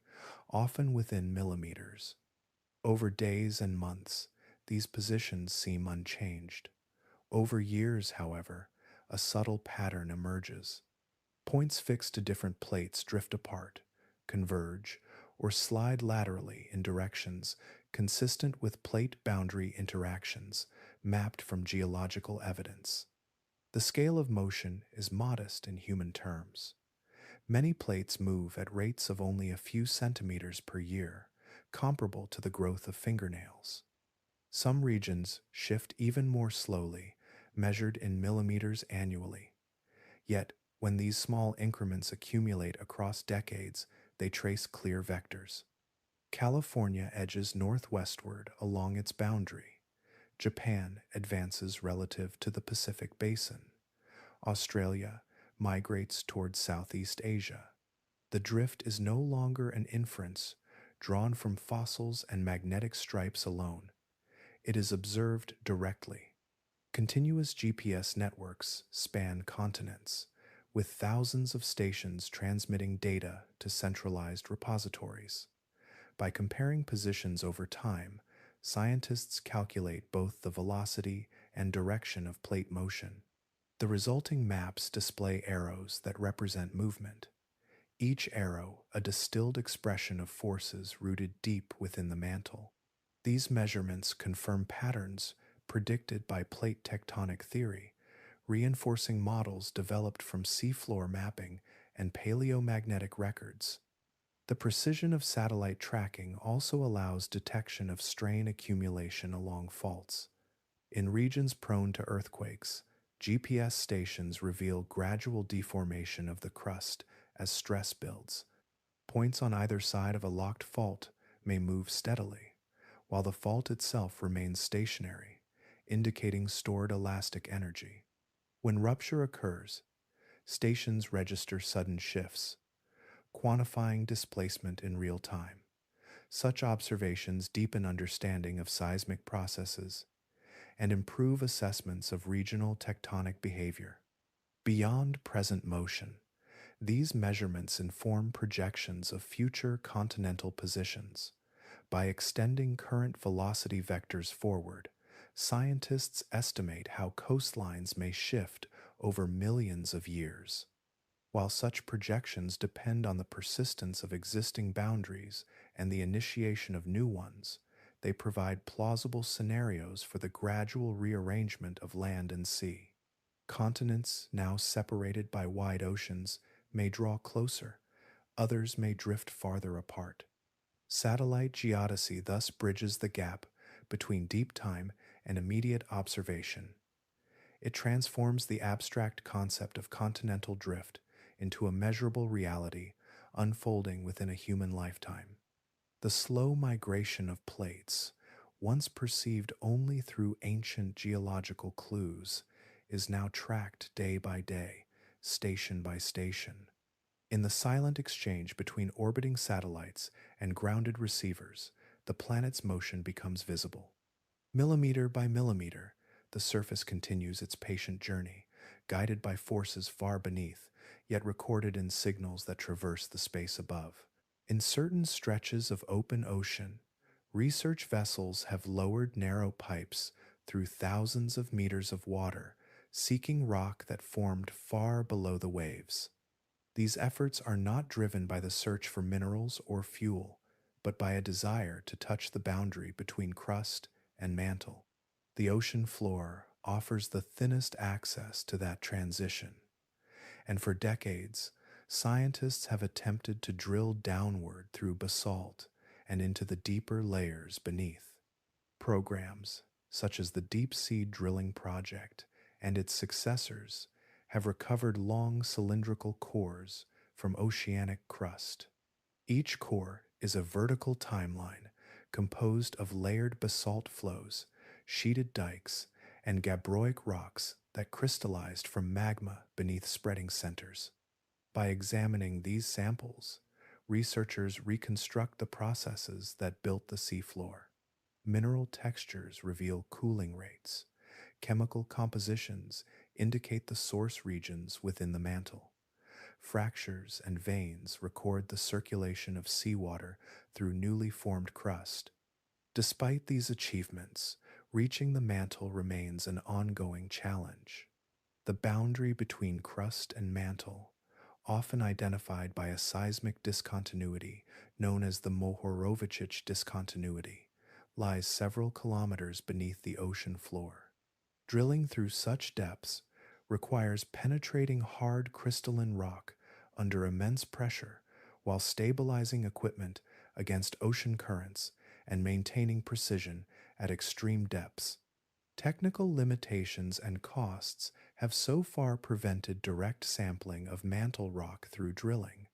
often within millimeters. Over days and months, these positions seem unchanged. Over years, however, a subtle pattern emerges. Points fixed to different plates drift apart, converge, or slide laterally in directions consistent with plate boundary interactions mapped from geological evidence. The scale of motion is modest in human terms. Many plates move at rates of only a few centimeters per year, comparable to the growth of fingernails. Some regions shift even more slowly, measured in millimeters annually. Yet, when these small increments accumulate across decades, they trace clear vectors. California edges northwestward along its boundary. Japan advances relative to the Pacific Basin. Australia migrates towards Southeast Asia. The drift is no longer an inference drawn from fossils and magnetic stripes alone. It is observed directly. Continuous GPS networks span continents, with thousands of stations transmitting data to centralized repositories. By comparing positions over time, scientists calculate both the velocity and direction of plate motion. The resulting maps display arrows that represent movement, each arrow a distilled expression of forces rooted deep within the mantle. These measurements confirm patterns predicted by plate tectonic theory, reinforcing models developed from seafloor mapping and paleomagnetic records. The precision of satellite tracking also allows detection of strain accumulation along faults. In regions prone to earthquakes, GPS stations reveal gradual deformation of the crust as stress builds. Points on either side of a locked fault may move steadily, while the fault itself remains stationary, indicating stored elastic energy. When rupture occurs, stations register sudden shifts, quantifying displacement in real time. Such observations deepen understanding of seismic processes and improve assessments of regional tectonic behavior. Beyond present motion, these measurements inform projections of future continental positions. By extending current velocity vectors forward, scientists estimate how coastlines may shift over millions of years. While such projections depend on the persistence of existing boundaries and the initiation of new ones, they provide plausible scenarios for the gradual rearrangement of land and sea. Continents, now separated by wide oceans, may draw closer, others may drift farther apart. Satellite geodesy thus bridges the gap between deep time and immediate observation. It transforms the abstract concept of continental drift into a measurable reality unfolding within a human lifetime. The slow migration of plates, once perceived only through ancient geological clues, is now tracked day by day, station by station. In the silent exchange between orbiting satellites and grounded receivers, the planet's motion becomes visible. Millimeter by millimeter, the surface continues its patient journey, guided by forces far beneath, yet recorded in signals that traverse the space above. In certain stretches of open ocean, research vessels have lowered narrow pipes through thousands of meters of water, seeking rock that formed far below the waves. These efforts are not driven by the search for minerals or fuel, but by a desire to touch the boundary between crust and mantle. The ocean floor offers the thinnest access to that transition, and for decades, scientists have attempted to drill downward through basalt and into the deeper layers beneath. Programs such as the Deep Sea Drilling Project and its successors have recovered long cylindrical cores from oceanic crust. Each core is a vertical timeline composed of layered basalt flows, sheeted dikes, and gabbroic rocks that crystallized from magma beneath spreading centers. By examining these samples, researchers reconstruct the processes that built the seafloor. Mineral textures reveal cooling rates. Chemical compositions indicate the source regions within the mantle. Fractures and veins record the circulation of seawater through newly formed crust. Despite these achievements, reaching the mantle remains an ongoing challenge. The boundary between crust and mantle, often identified by a seismic discontinuity known as the Mohorovičić discontinuity, lies several kilometers beneath the ocean floor. Drilling through such depths requires penetrating hard crystalline rock under immense pressure while stabilizing equipment against ocean currents and maintaining precision at extreme depths. Technical limitations and costs have so far prevented direct sampling of mantle rock through drilling,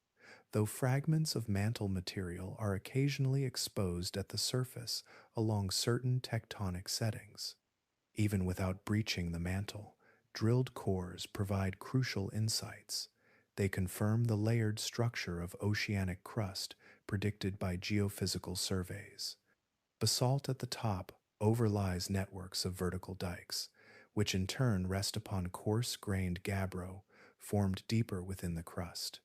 though fragments of mantle material are occasionally exposed at the surface along certain tectonic settings. Even without breaching the mantle, drilled cores provide crucial insights. They confirm the layered structure of oceanic crust predicted by geophysical surveys. Basalt at the top overlies networks of vertical dikes, which in turn rest upon coarse-grained gabbro formed deeper within the crust.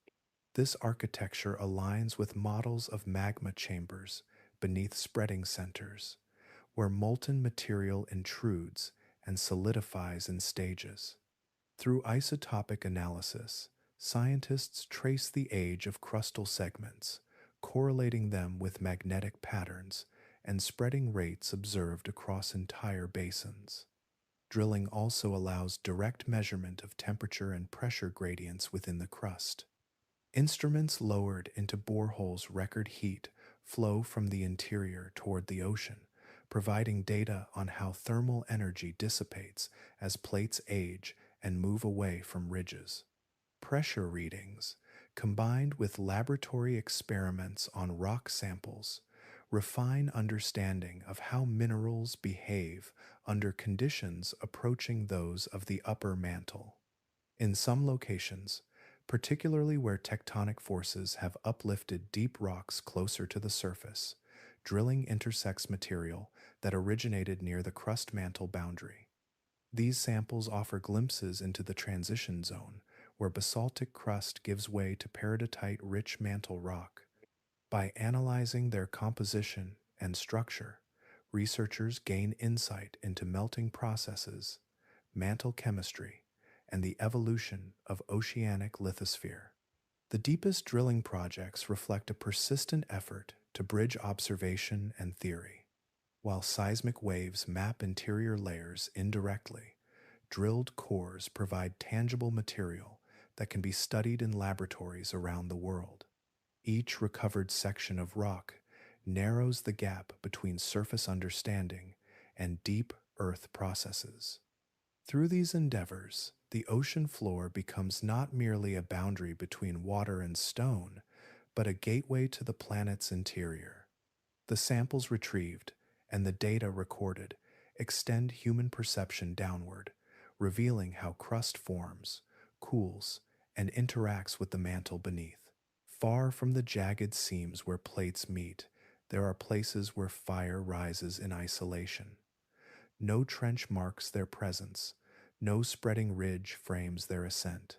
This architecture aligns with models of magma chambers beneath spreading centers, where molten material intrudes and solidifies in stages. Through isotopic analysis, scientists trace the age of crustal segments, correlating them with magnetic patterns and spreading rates observed across entire basins. Drilling also allows direct measurement of temperature and pressure gradients within the crust. Instruments lowered into boreholes record heat flow from the interior toward the ocean, providing data on how thermal energy dissipates as plates age and move away from ridges. Pressure readings, combined with laboratory experiments on rock samples, refine understanding of how minerals behave under conditions approaching those of the upper mantle. In some locations, particularly where tectonic forces have uplifted deep rocks closer to the surface, drilling intersects material that originated near the crust mantle boundary. These samples offer glimpses into the transition zone, where basaltic crust gives way to peridotite-rich mantle rock. By analyzing their composition and structure, researchers gain insight into melting processes, mantle chemistry, and the evolution of oceanic lithosphere. The deepest drilling projects reflect a persistent effort to bridge observation and theory. While seismic waves map interior layers indirectly, drilled cores provide tangible material that can be studied in laboratories around the world. Each recovered section of rock narrows the gap between surface understanding and deep earth processes. Through these endeavors, the ocean floor becomes not merely a boundary between water and stone, but a gateway to the planet's interior. The samples retrieved and the data recorded extend human perception downward, revealing how crust forms, cools, and interacts with the mantle beneath. Far from the jagged seams where plates meet, there are places where fire rises in isolation. No trench marks their presence, no spreading ridge frames their ascent.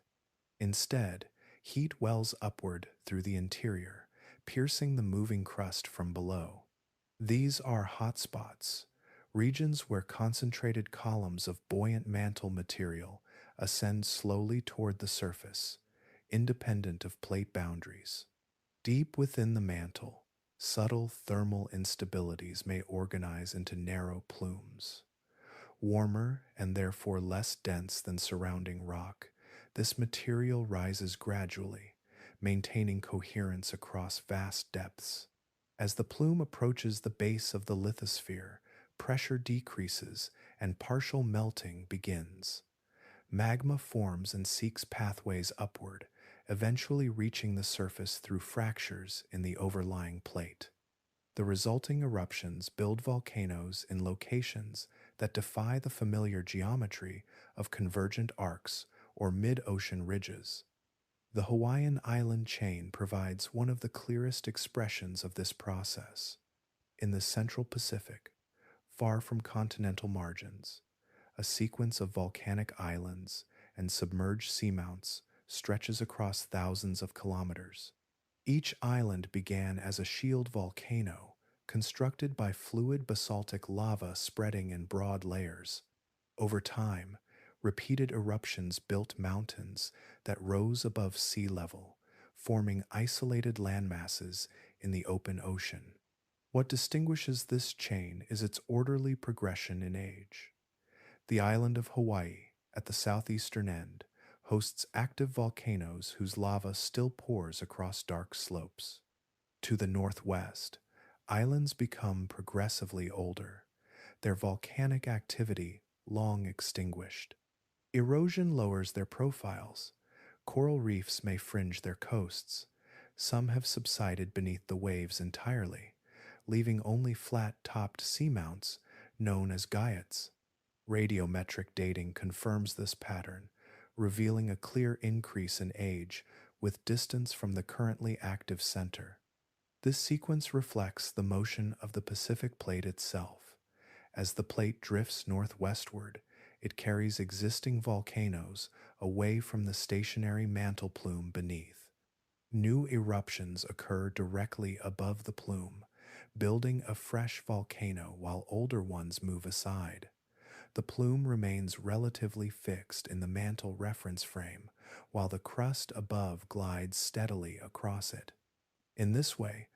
Instead, heat wells upward through the interior, piercing the moving crust from below. These are hotspots, regions where concentrated columns of buoyant mantle material ascend slowly toward the surface, independent of plate boundaries. Deep within the mantle, subtle thermal instabilities may organize into narrow plumes. Warmer and therefore less dense than surrounding rock, this material rises gradually, maintaining coherence across vast depths. As the plume approaches the base of the lithosphere, pressure decreases and partial melting begins. Magma forms and seeks pathways upward, eventually reaching the surface through fractures in the overlying plate. The resulting eruptions build volcanoes in locations that defy the familiar geometry of convergent arcs or mid-ocean ridges. The Hawaiian island chain provides one of the clearest expressions of this process. In the central Pacific, far from continental margins, a sequence of volcanic islands and submerged seamounts stretches across thousands of kilometers. Each island began as a shield volcano, constructed by fluid basaltic lava spreading in broad layers. Over time, repeated eruptions built mountains that rose above sea level, forming isolated landmasses in the open ocean. What distinguishes this chain is its orderly progression in age. The island of Hawaii, at the southeastern end, hosts active volcanoes whose lava still pours across dark slopes. To the northwest, islands become progressively older, their volcanic activity long extinguished. Erosion lowers their profiles. Coral reefs may fringe their coasts. Some have subsided beneath the waves entirely, leaving only flat-topped seamounts known as guyots. Radiometric dating confirms this pattern, revealing a clear increase in age with distance from the currently active center. This sequence reflects the motion of the Pacific Plate itself. As the plate drifts northwestward, it carries existing volcanoes away from the stationary mantle plume beneath. New eruptions occur directly above the plume, building a fresh volcano while older ones move aside. The plume remains relatively fixed in the mantle reference frame, while the crust above glides steadily across it. In this way,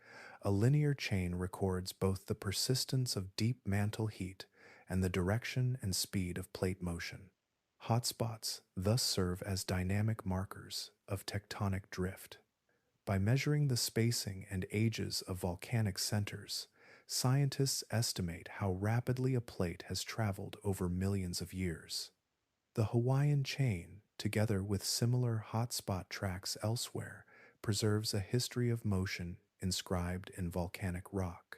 a linear chain records both the persistence of deep mantle heat and the direction and speed of plate motion. Hotspots thus serve as dynamic markers of tectonic drift. By measuring the spacing and ages of volcanic centers, scientists estimate how rapidly a plate has traveled over millions of years. The Hawaiian chain, together with similar hotspot tracks elsewhere, preserves a history of motion inscribed in volcanic rock.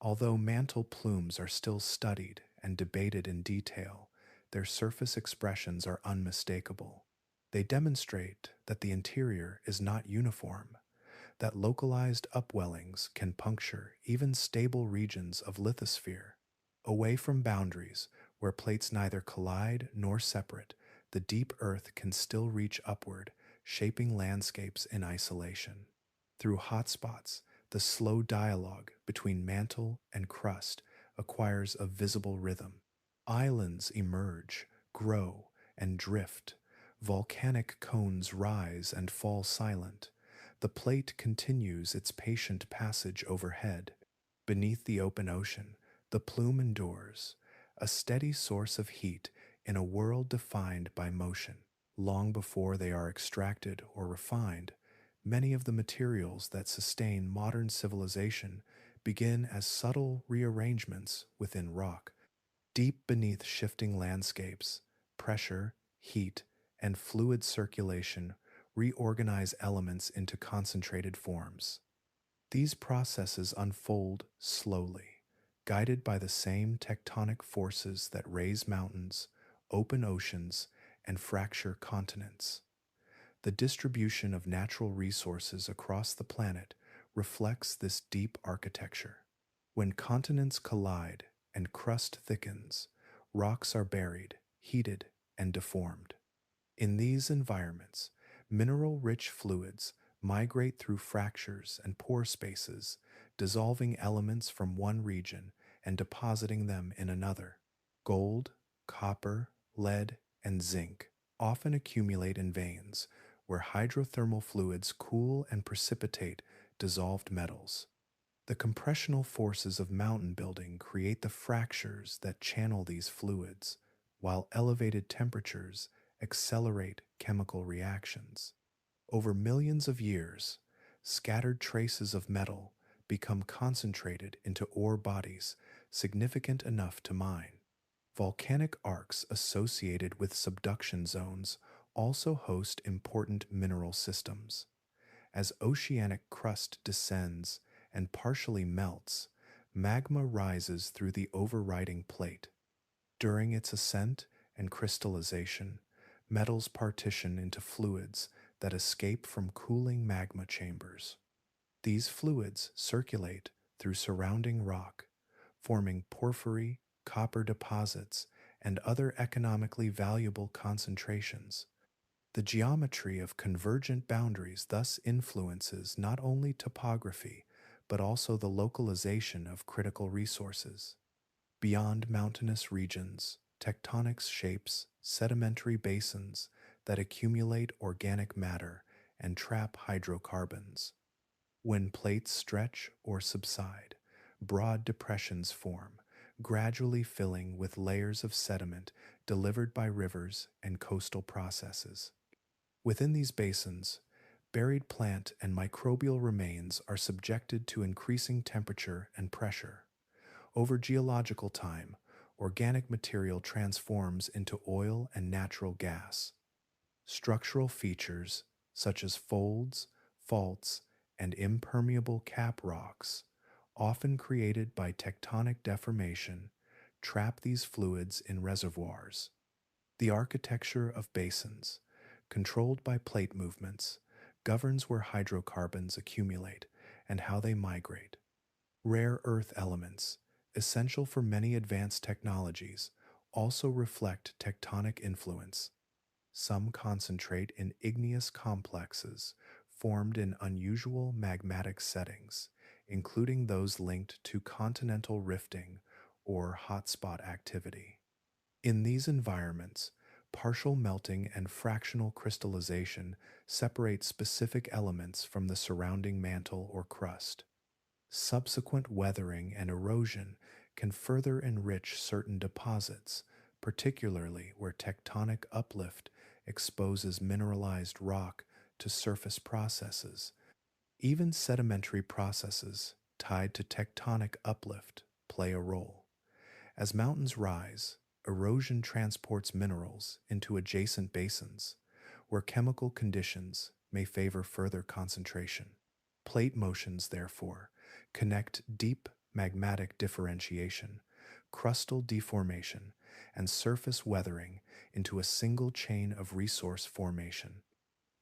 Although mantle plumes are still studied and debated in detail, their surface expressions are unmistakable. They demonstrate that the interior is not uniform, that localized upwellings can puncture even stable regions of lithosphere. Away from boundaries, where plates neither collide nor separate, the deep earth can still reach upward, shaping landscapes in isolation. Through hotspots, the slow dialogue between mantle and crust acquires a visible rhythm. Islands emerge, grow, and drift. Volcanic cones rise and fall silent. The plate continues its patient passage overhead. Beneath the open ocean, the plume endures, a steady source of heat in a world defined by motion. Long before they are extracted or refined, many of the materials that sustain modern civilization begin as subtle rearrangements within rock. Deep beneath shifting landscapes, pressure, heat, and fluid circulation reorganize elements into concentrated forms. These processes unfold slowly, guided by the same tectonic forces that raise mountains, open oceans, and fracture continents. The distribution of natural resources across the planet reflects this deep architecture. When continents collide and crust thickens, rocks are buried, heated, and deformed. In these environments, mineral-rich fluids migrate through fractures and pore spaces, dissolving elements from one region and depositing them in another. Gold, copper, lead, and zinc often accumulate in veins, where hydrothermal fluids cool and precipitate dissolved metals. The compressional forces of mountain building create the fractures that channel these fluids, while elevated temperatures accelerate chemical reactions. Over millions of years, scattered traces of metal become concentrated into ore bodies significant enough to mine. Volcanic arcs associated with subduction zones also host important mineral systems. As oceanic crust descends and partially melts, magma rises through the overriding plate. During its ascent and crystallization, metals partition into fluids that escape from cooling magma chambers. These fluids circulate through surrounding rock, forming porphyry, copper deposits, and other economically valuable concentrations. The geometry of convergent boundaries thus influences not only topography, but also the localization of critical resources. Beyond mountainous regions, tectonics shapes sedimentary basins that accumulate organic matter and trap hydrocarbons. When plates stretch or subside, broad depressions form, gradually filling with layers of sediment delivered by rivers and coastal processes. Within these basins, buried plant and microbial remains are subjected to increasing temperature and pressure. Over geological time, organic material transforms into oil and natural gas. Structural features, such as folds, faults, and impermeable cap rocks, often created by tectonic deformation, trap these fluids in reservoirs. The architecture of basins, controlled by plate movements, governs where hydrocarbons accumulate and how they migrate. Rare earth elements, essential for many advanced technologies, also reflect tectonic influence. Some concentrate in igneous complexes formed in unusual magmatic settings, including those linked to continental rifting or hotspot activity. In these environments, partial melting and fractional crystallization separate specific elements from the surrounding mantle or crust. Subsequent weathering and erosion can further enrich certain deposits, particularly where tectonic uplift exposes mineralized rock to surface processes. Even sedimentary processes tied to tectonic uplift play a role. As mountains rise, erosion transports minerals into adjacent basins, where chemical conditions may favor further concentration. Plate motions, therefore, connect deep magmatic differentiation, crustal deformation, and surface weathering into a single chain of resource formation.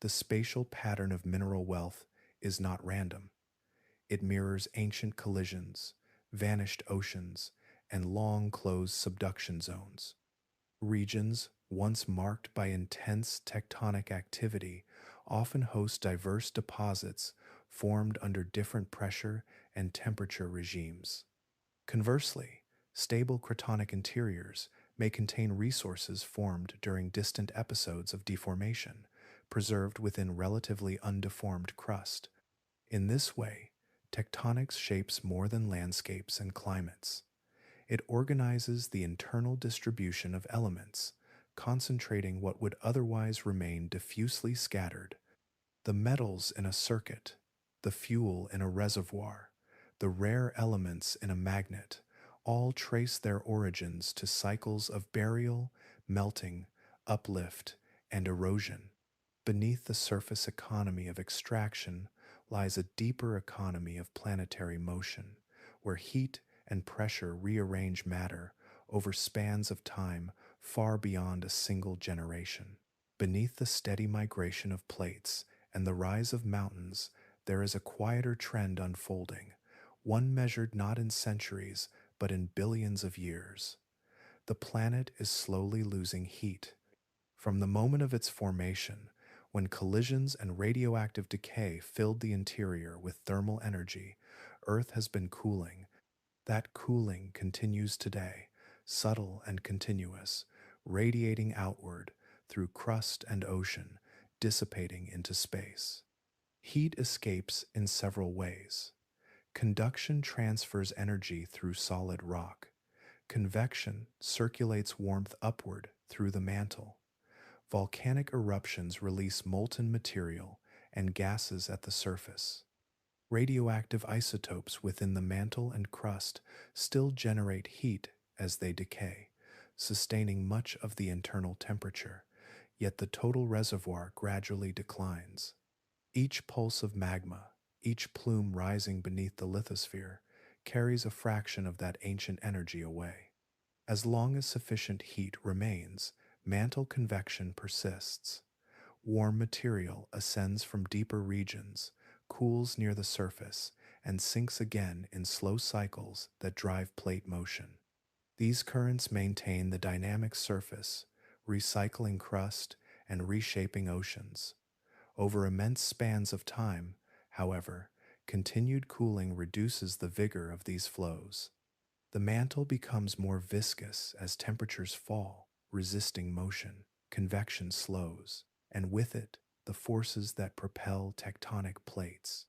The spatial pattern of mineral wealth is not random. It mirrors ancient collisions, vanished oceans, and long closed subduction zones. Regions once marked by intense tectonic activity often host diverse deposits formed under different pressure and temperature regimes. Conversely, stable cratonic interiors may contain resources formed during distant episodes of deformation, preserved within relatively undeformed crust. In this way, tectonics shapes more than landscapes and climates. It organizes the internal distribution of elements, concentrating what would otherwise remain diffusely scattered. The metals in a circuit, the fuel in a reservoir, the rare elements in a magnet all trace their origins to cycles of burial, melting, uplift, and erosion. Beneath the surface economy of extraction lies a deeper economy of planetary motion, where heat and pressure rearrange matter over spans of time far beyond a single generation. Beneath the steady migration of plates and the rise of mountains, there is a quieter trend unfolding, one measured not in centuries but in billions of years. The planet is slowly losing heat. From the moment of its formation, when collisions and radioactive decay filled the interior with thermal energy, Earth has been cooling. That cooling continues today, subtle and continuous, radiating outward through crust and ocean, dissipating into space. Heat escapes in several ways. Conduction transfers energy through solid rock. Convection circulates warmth upward through the mantle. Volcanic eruptions release molten material and gases at the surface. Radioactive isotopes within the mantle and crust still generate heat as they decay, sustaining much of the internal temperature, yet the total reservoir gradually declines. Each pulse of magma, each plume rising beneath the lithosphere, carries a fraction of that ancient energy away. As long as sufficient heat remains, mantle convection persists. Warm material ascends from deeper regions, cools near the surface, and sinks again in slow cycles that drive plate motion. These currents maintain the dynamic surface, recycling crust and reshaping oceans. Over immense spans of time, however, continued cooling reduces the vigor of these flows. The mantle becomes more viscous as temperatures fall, resisting motion. Convection slows, and with it, the forces that propel tectonic plates.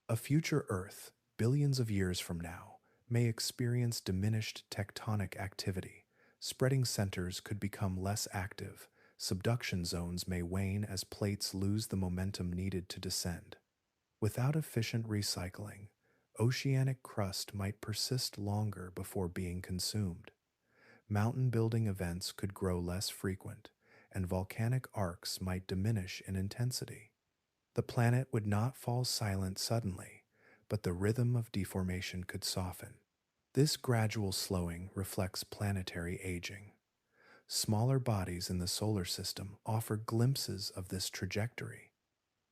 A future Earth, billions of years from now, may experience diminished tectonic activity. Spreading centers could become less active. Subduction zones may wane as plates lose the momentum needed to descend. Without efficient recycling, oceanic crust might persist longer before being consumed. Mountain building events could grow less frequent, and volcanic arcs might diminish in intensity. The planet would not fall silent suddenly, but the rhythm of deformation could soften. This gradual slowing reflects planetary aging. Smaller bodies in the solar system offer glimpses of this trajectory.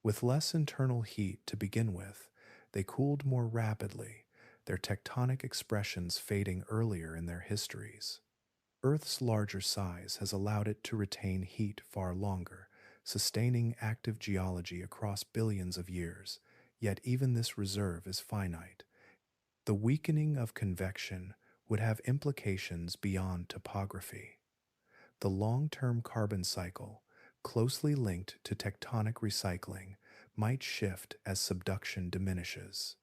With less internal heat to begin with, they cooled more rapidly, their tectonic expressions fading earlier in their histories. Earth's larger size has allowed it to retain heat far longer, sustaining active geology across billions of years, yet even this reserve is finite. The weakening of convection would have implications beyond topography. The long-term carbon cycle, closely linked to tectonic recycling, might shift as subduction diminishes.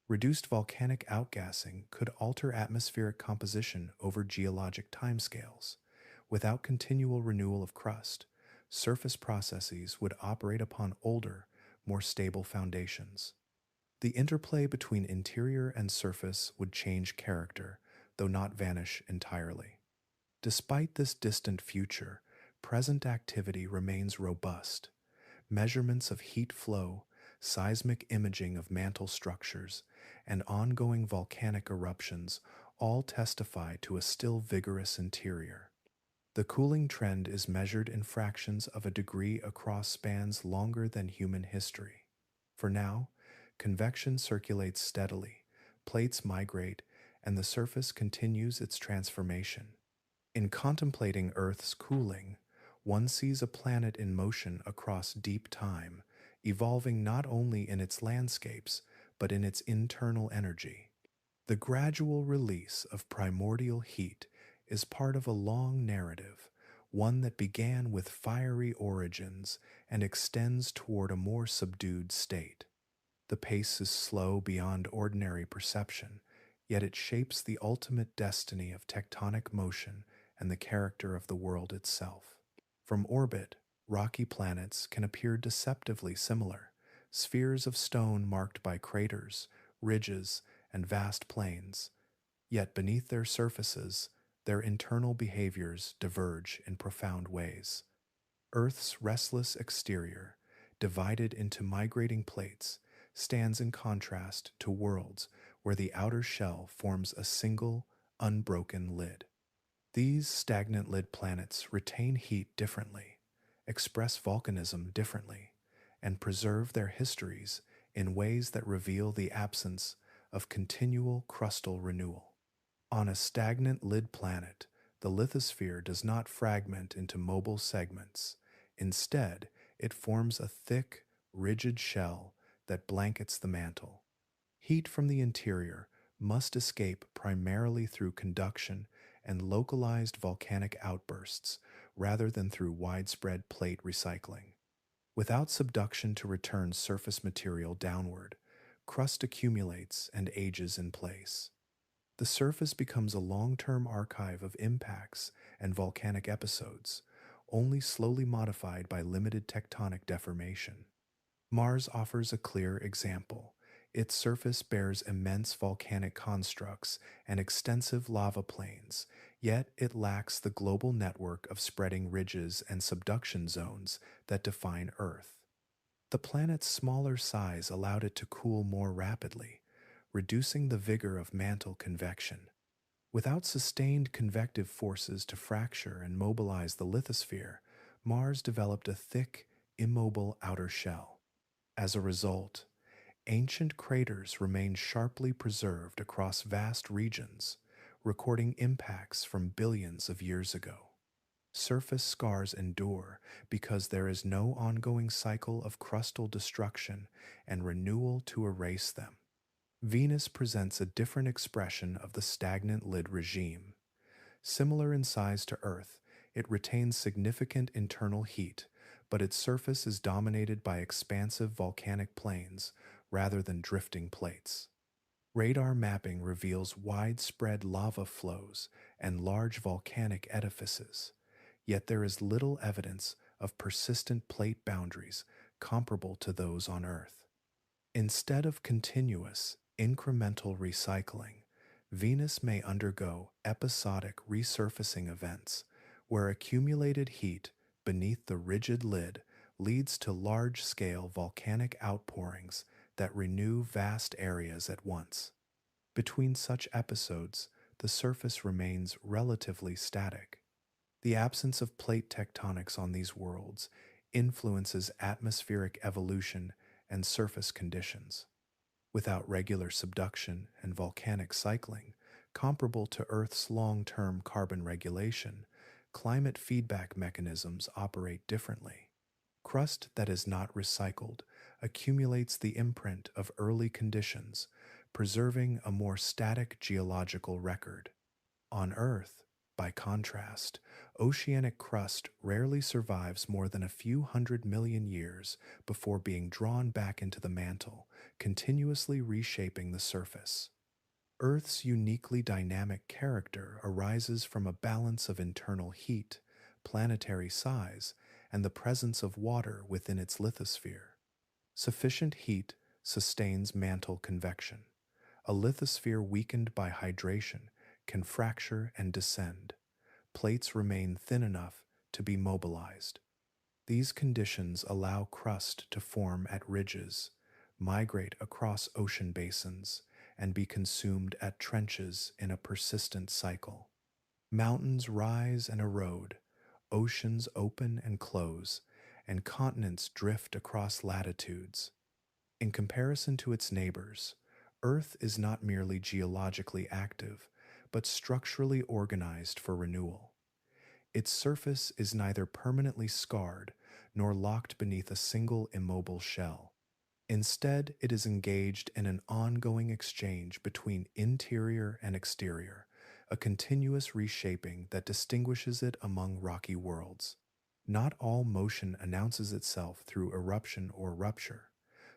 Reduced volcanic outgassing could alter atmospheric composition over geologic timescales. Without continual renewal of crust, surface processes would operate upon older, more stable foundations. The interplay between interior and surface would change character, though not vanish entirely. Despite this distant future, present activity remains robust. Measurements of heat flow, seismic imaging of mantle structures, and ongoing volcanic eruptions all testify to a still vigorous interior. The cooling trend is measured in fractions of a degree across spans longer than human history. For now, convection circulates steadily, plates migrate, and the surface continues its transformation. In contemplating Earth's cooling, one sees a planet in motion across deep time, evolving not only in its landscapes, but in its internal energy. The gradual release of primordial heat is part of a long narrative, one that began with fiery origins and extends toward a more subdued state. The pace is slow beyond ordinary perception, yet it shapes the ultimate destiny of tectonic motion and the character of the world itself. From orbit, rocky planets can appear deceptively similar, spheres of stone marked by craters, ridges, and vast plains. Yet beneath their surfaces, their internal behaviors diverge in profound ways. Earth's restless exterior, divided into migrating plates, stands in contrast to worlds where the outer shell forms a single, unbroken lid. These stagnant lid planets retain heat differently, express volcanism differently, and preserve their histories in ways that reveal the absence of continual crustal renewal. On a stagnant lid planet, the lithosphere does not fragment into mobile segments. Instead, it forms a thick, rigid shell that blankets the mantle. Heat from the interior must escape primarily through conduction and localized volcanic outbursts rather than through widespread plate recycling. Without subduction to return surface material downward, crust accumulates and ages in place. The surface becomes a long-term archive of impacts and volcanic episodes, only slowly modified by limited tectonic deformation. Mars offers a clear example. Its surface bears immense volcanic constructs and extensive lava plains, yet it lacks the global network of spreading ridges and subduction zones that define Earth. The planet's smaller size allowed it to cool more rapidly, reducing the vigor of mantle convection. Without sustained convective forces to fracture and mobilize the lithosphere, Mars developed a thick, immobile outer shell. As a result, ancient craters remain sharply preserved across vast regions, recording impacts from billions of years ago. Surface scars endure because there is no ongoing cycle of crustal destruction and renewal to erase them. Venus presents a different expression of the stagnant lid regime. Similar in size to Earth, it retains significant internal heat, but its surface is dominated by expansive volcanic plains rather than drifting plates. Radar mapping reveals widespread lava flows and large volcanic edifices, yet there is little evidence of persistent plate boundaries comparable to those on Earth. Instead of continuous, incremental recycling, Venus may undergo episodic resurfacing events where accumulated heat beneath the rigid lid leads to large-scale volcanic outpourings that renew vast areas at once. Between such episodes, the surface remains relatively static. The absence of plate tectonics on these worlds influences atmospheric evolution and surface conditions. Without regular subduction and volcanic cycling, comparable to Earth's long-term carbon regulation, climate feedback mechanisms operate differently. Crust that is not recycled accumulates the imprint of early conditions, preserving a more static geological record. On Earth, By contrast, oceanic crust rarely survives more than a few 100 million years before being drawn back into the mantle, continuously reshaping the surface. Earth's uniquely dynamic character arises from a balance of internal heat, planetary size, and the presence of water within its lithosphere. Sufficient heat sustains mantle convection. A lithosphere weakened by hydration can fracture and descend. Plates remain thin enough to be mobilized. These conditions allow crust to form at ridges, migrate across ocean basins, and be consumed at trenches in a persistent cycle. Mountains rise and erode, oceans open and close, and continents drift across latitudes. In comparison to its neighbors, Earth is not merely geologically active, but structurally organized for renewal. Its surface is neither permanently scarred nor locked beneath a single immobile shell. Instead, it is engaged in an ongoing exchange between interior and exterior, a continuous reshaping that distinguishes it among rocky worlds. Not all motion announces itself through eruption or rupture.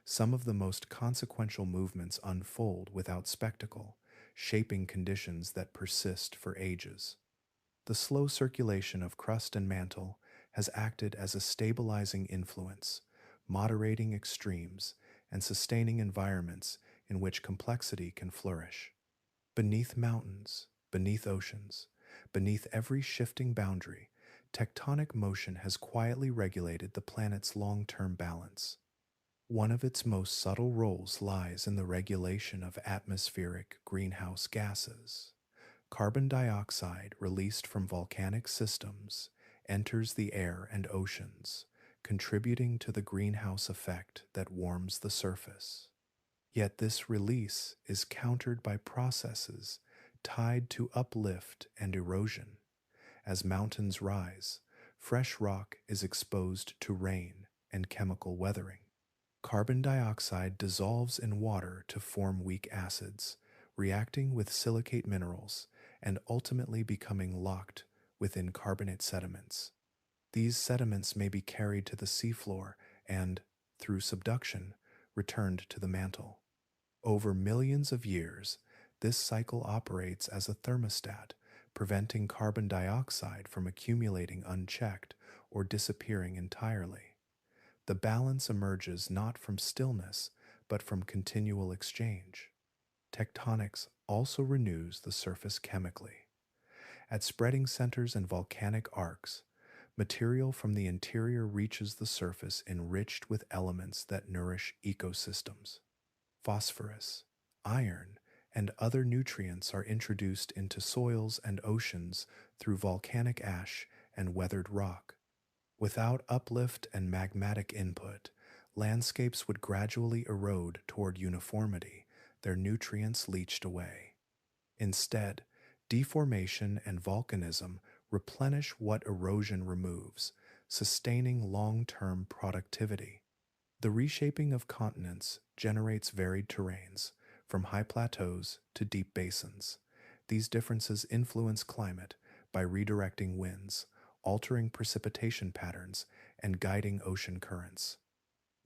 Some of the most consequential movements unfold without spectacle, shaping conditions that persist for ages. The slow circulation of crust and mantle has acted as a stabilizing influence, moderating extremes and sustaining environments in which complexity can flourish. Beneath mountains, beneath oceans, beneath every shifting boundary, tectonic motion has quietly regulated the planet's long-term balance. One of its most subtle roles lies in the regulation of atmospheric greenhouse gases. Carbon dioxide released from volcanic systems enters the air and oceans, contributing to the greenhouse effect that warms the surface. Yet this release is countered by processes tied to uplift and erosion. As mountains rise, fresh rock is exposed to rain and chemical weathering. Carbon dioxide dissolves in water to form weak acids, reacting with silicate minerals and ultimately becoming locked within carbonate sediments. These sediments may be carried to the seafloor and, through subduction, returned to the mantle. Over millions of years, this cycle operates as a thermostat, preventing carbon dioxide from accumulating unchecked or disappearing entirely. The balance emerges not from stillness, but from continual exchange. Tectonics also renews the surface chemically. At spreading centers and volcanic arcs, material from the interior reaches the surface enriched with elements that nourish ecosystems. Phosphorus, iron, and other nutrients are introduced into soils and oceans through volcanic ash and weathered rock. Without uplift and magmatic input, landscapes would gradually erode toward uniformity, their nutrients leached away. Instead, deformation and volcanism replenish what erosion removes, sustaining long-term productivity. The reshaping of continents generates varied terrains, from high plateaus to deep basins. These differences influence climate by redirecting winds, altering precipitation patterns, and guiding ocean currents.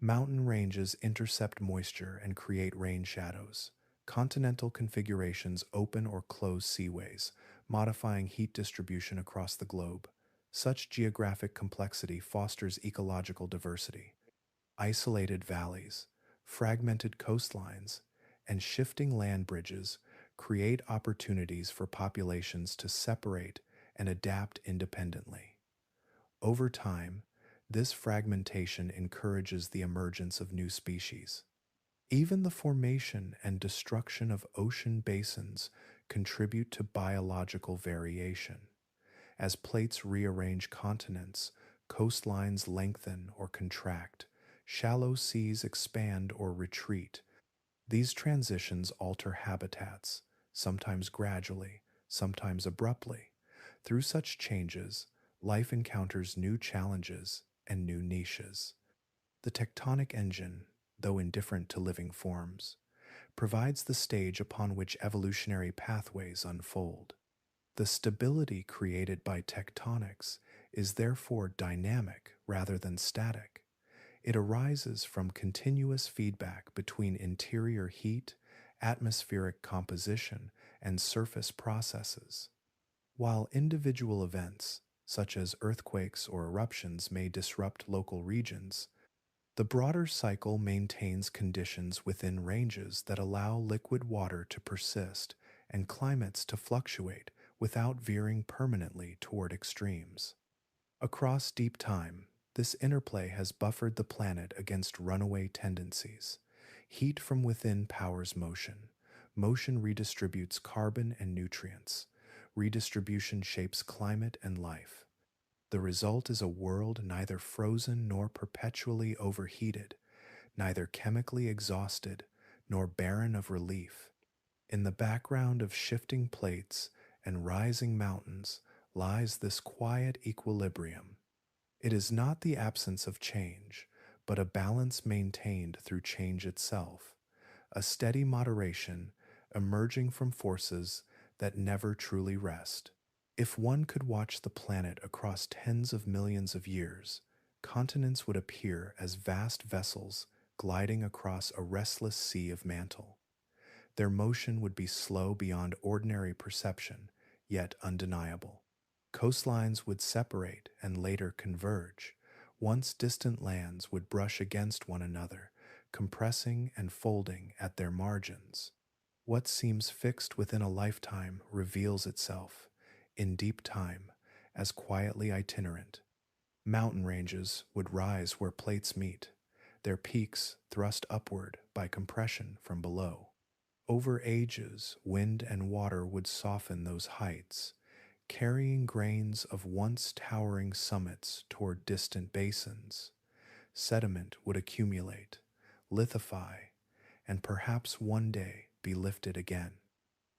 Mountain ranges intercept moisture and create rain shadows. Continental configurations open or close seaways, modifying heat distribution across the globe. Such geographic complexity fosters ecological diversity. Isolated valleys, fragmented coastlines, and shifting land bridges create opportunities for populations to separate and adapt independently. Over time, this fragmentation encourages the emergence of new species. Even the formation and destruction of ocean basins contribute to biological variation. As plates rearrange continents, coastlines lengthen or contract, shallow seas expand or retreat. These transitions alter habitats, sometimes gradually, sometimes abruptly. Through such changes, life encounters new challenges and new niches. The tectonic engine, though indifferent to living forms, provides the stage upon which evolutionary pathways unfold. The stability created by tectonics is therefore dynamic rather than static. It arises from continuous feedback between interior heat, atmospheric composition, and surface processes. While individual events, such as earthquakes or eruptions, may disrupt local regions, the broader cycle maintains conditions within ranges that allow liquid water to persist and climates to fluctuate without veering permanently toward extremes. Across deep time, this interplay has buffered the planet against runaway tendencies. Heat from within powers motion. Motion redistributes carbon and nutrients. Redistribution shapes climate and life. The result is a world neither frozen nor perpetually overheated, neither chemically exhausted nor barren of relief. In the background of shifting plates and rising mountains lies this quiet equilibrium. It is not the absence of change, but a balance maintained through change itself, a steady moderation emerging from forces that never truly rest. If one could watch the planet across tens of millions of years, continents would appear as vast vessels gliding across a restless sea of mantle. Their motion would be slow beyond ordinary perception, yet undeniable. Coastlines would separate and later converge. Once distant lands would brush against one another, compressing and folding at their margins. What seems fixed within a lifetime reveals itself, in deep time, as quietly itinerant. Mountain ranges would rise where plates meet, their peaks thrust upward by compression from below. Over ages, wind and water would soften those heights, carrying grains of once towering summits toward distant basins. Sediment would accumulate, lithify, and perhaps one day be lifted again.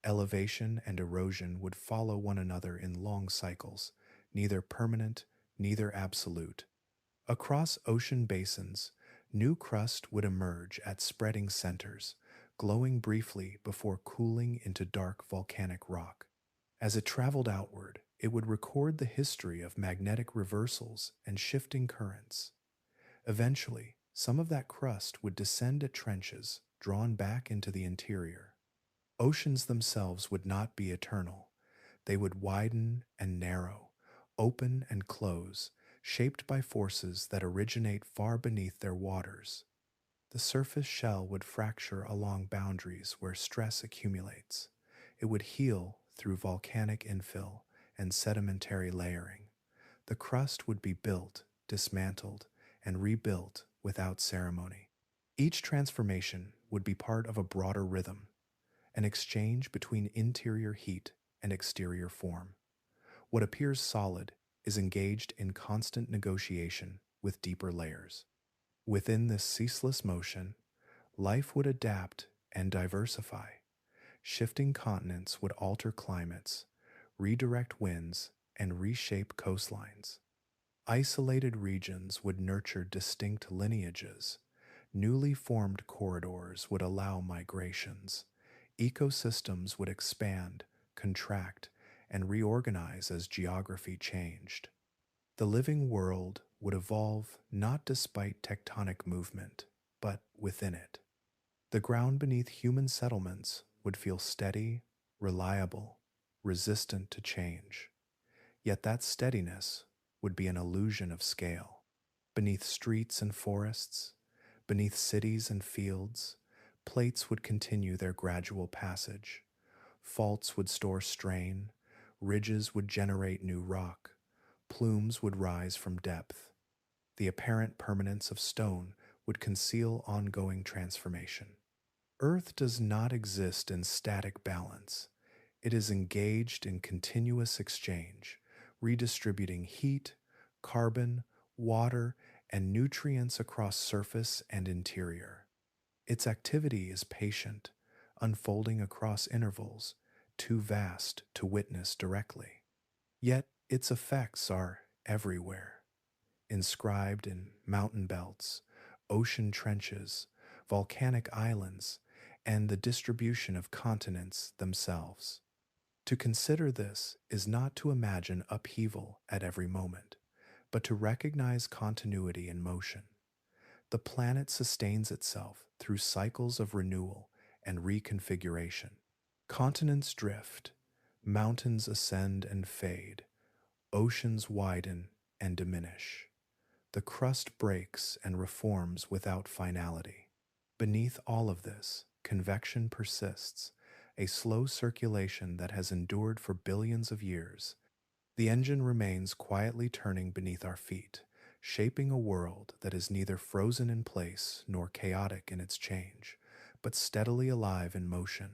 Elevation and erosion would follow one another in long cycles, neither permanent, neither absolute. Across ocean basins, new crust would emerge at spreading centers, glowing briefly before cooling into dark volcanic rock. As it traveled outward, it would record the history of magnetic reversals and shifting currents. Eventually, some of that crust would descend at trenches, drawn back into the interior. Oceans themselves would not be eternal. They would widen and narrow, open and close, shaped by forces that originate far beneath their waters. The surface shell would fracture along boundaries where stress accumulates. It would heal through volcanic infill and sedimentary layering. The crust would be built, dismantled, and rebuilt without ceremony. Each transformation would be part of a broader rhythm, an exchange between interior heat and exterior form. What appears solid is engaged in constant negotiation with deeper layers. Within this ceaseless motion, life would adapt and diversify. Shifting continents would alter climates, redirect winds, and reshape coastlines. Isolated regions would nurture distinct lineages. Newly formed corridors would allow migrations. Ecosystems would expand, contract, and reorganize as geography changed. The living world would evolve not despite tectonic movement, but within it. The ground beneath human settlements would feel steady, reliable, resistant to change. Yet that steadiness would be an illusion of scale. Beneath streets and forests, beneath cities and fields, plates would continue their gradual passage. Faults would store strain, ridges would generate new rock, plumes would rise from depth. The apparent permanence of stone would conceal ongoing transformation. Earth does not exist in static balance. It is engaged in continuous exchange, redistributing heat, carbon, water, and nutrients across surface and interior. Its activity is patient, unfolding across intervals, too vast to witness directly. Yet its effects are everywhere, inscribed in mountain belts, ocean trenches, volcanic islands, and the distribution of continents themselves. To consider this is not to imagine upheaval at every moment, but to recognize continuity in motion. The planet sustains itself through cycles of renewal and reconfiguration. Continents drift, mountains ascend and fade, oceans widen and diminish. The crust breaks and reforms without finality. Beneath all of this, convection persists, a slow circulation that has endured for billions of years. The engine remains quietly turning beneath our feet, shaping a world that is neither frozen in place nor chaotic in its change, but steadily alive in motion.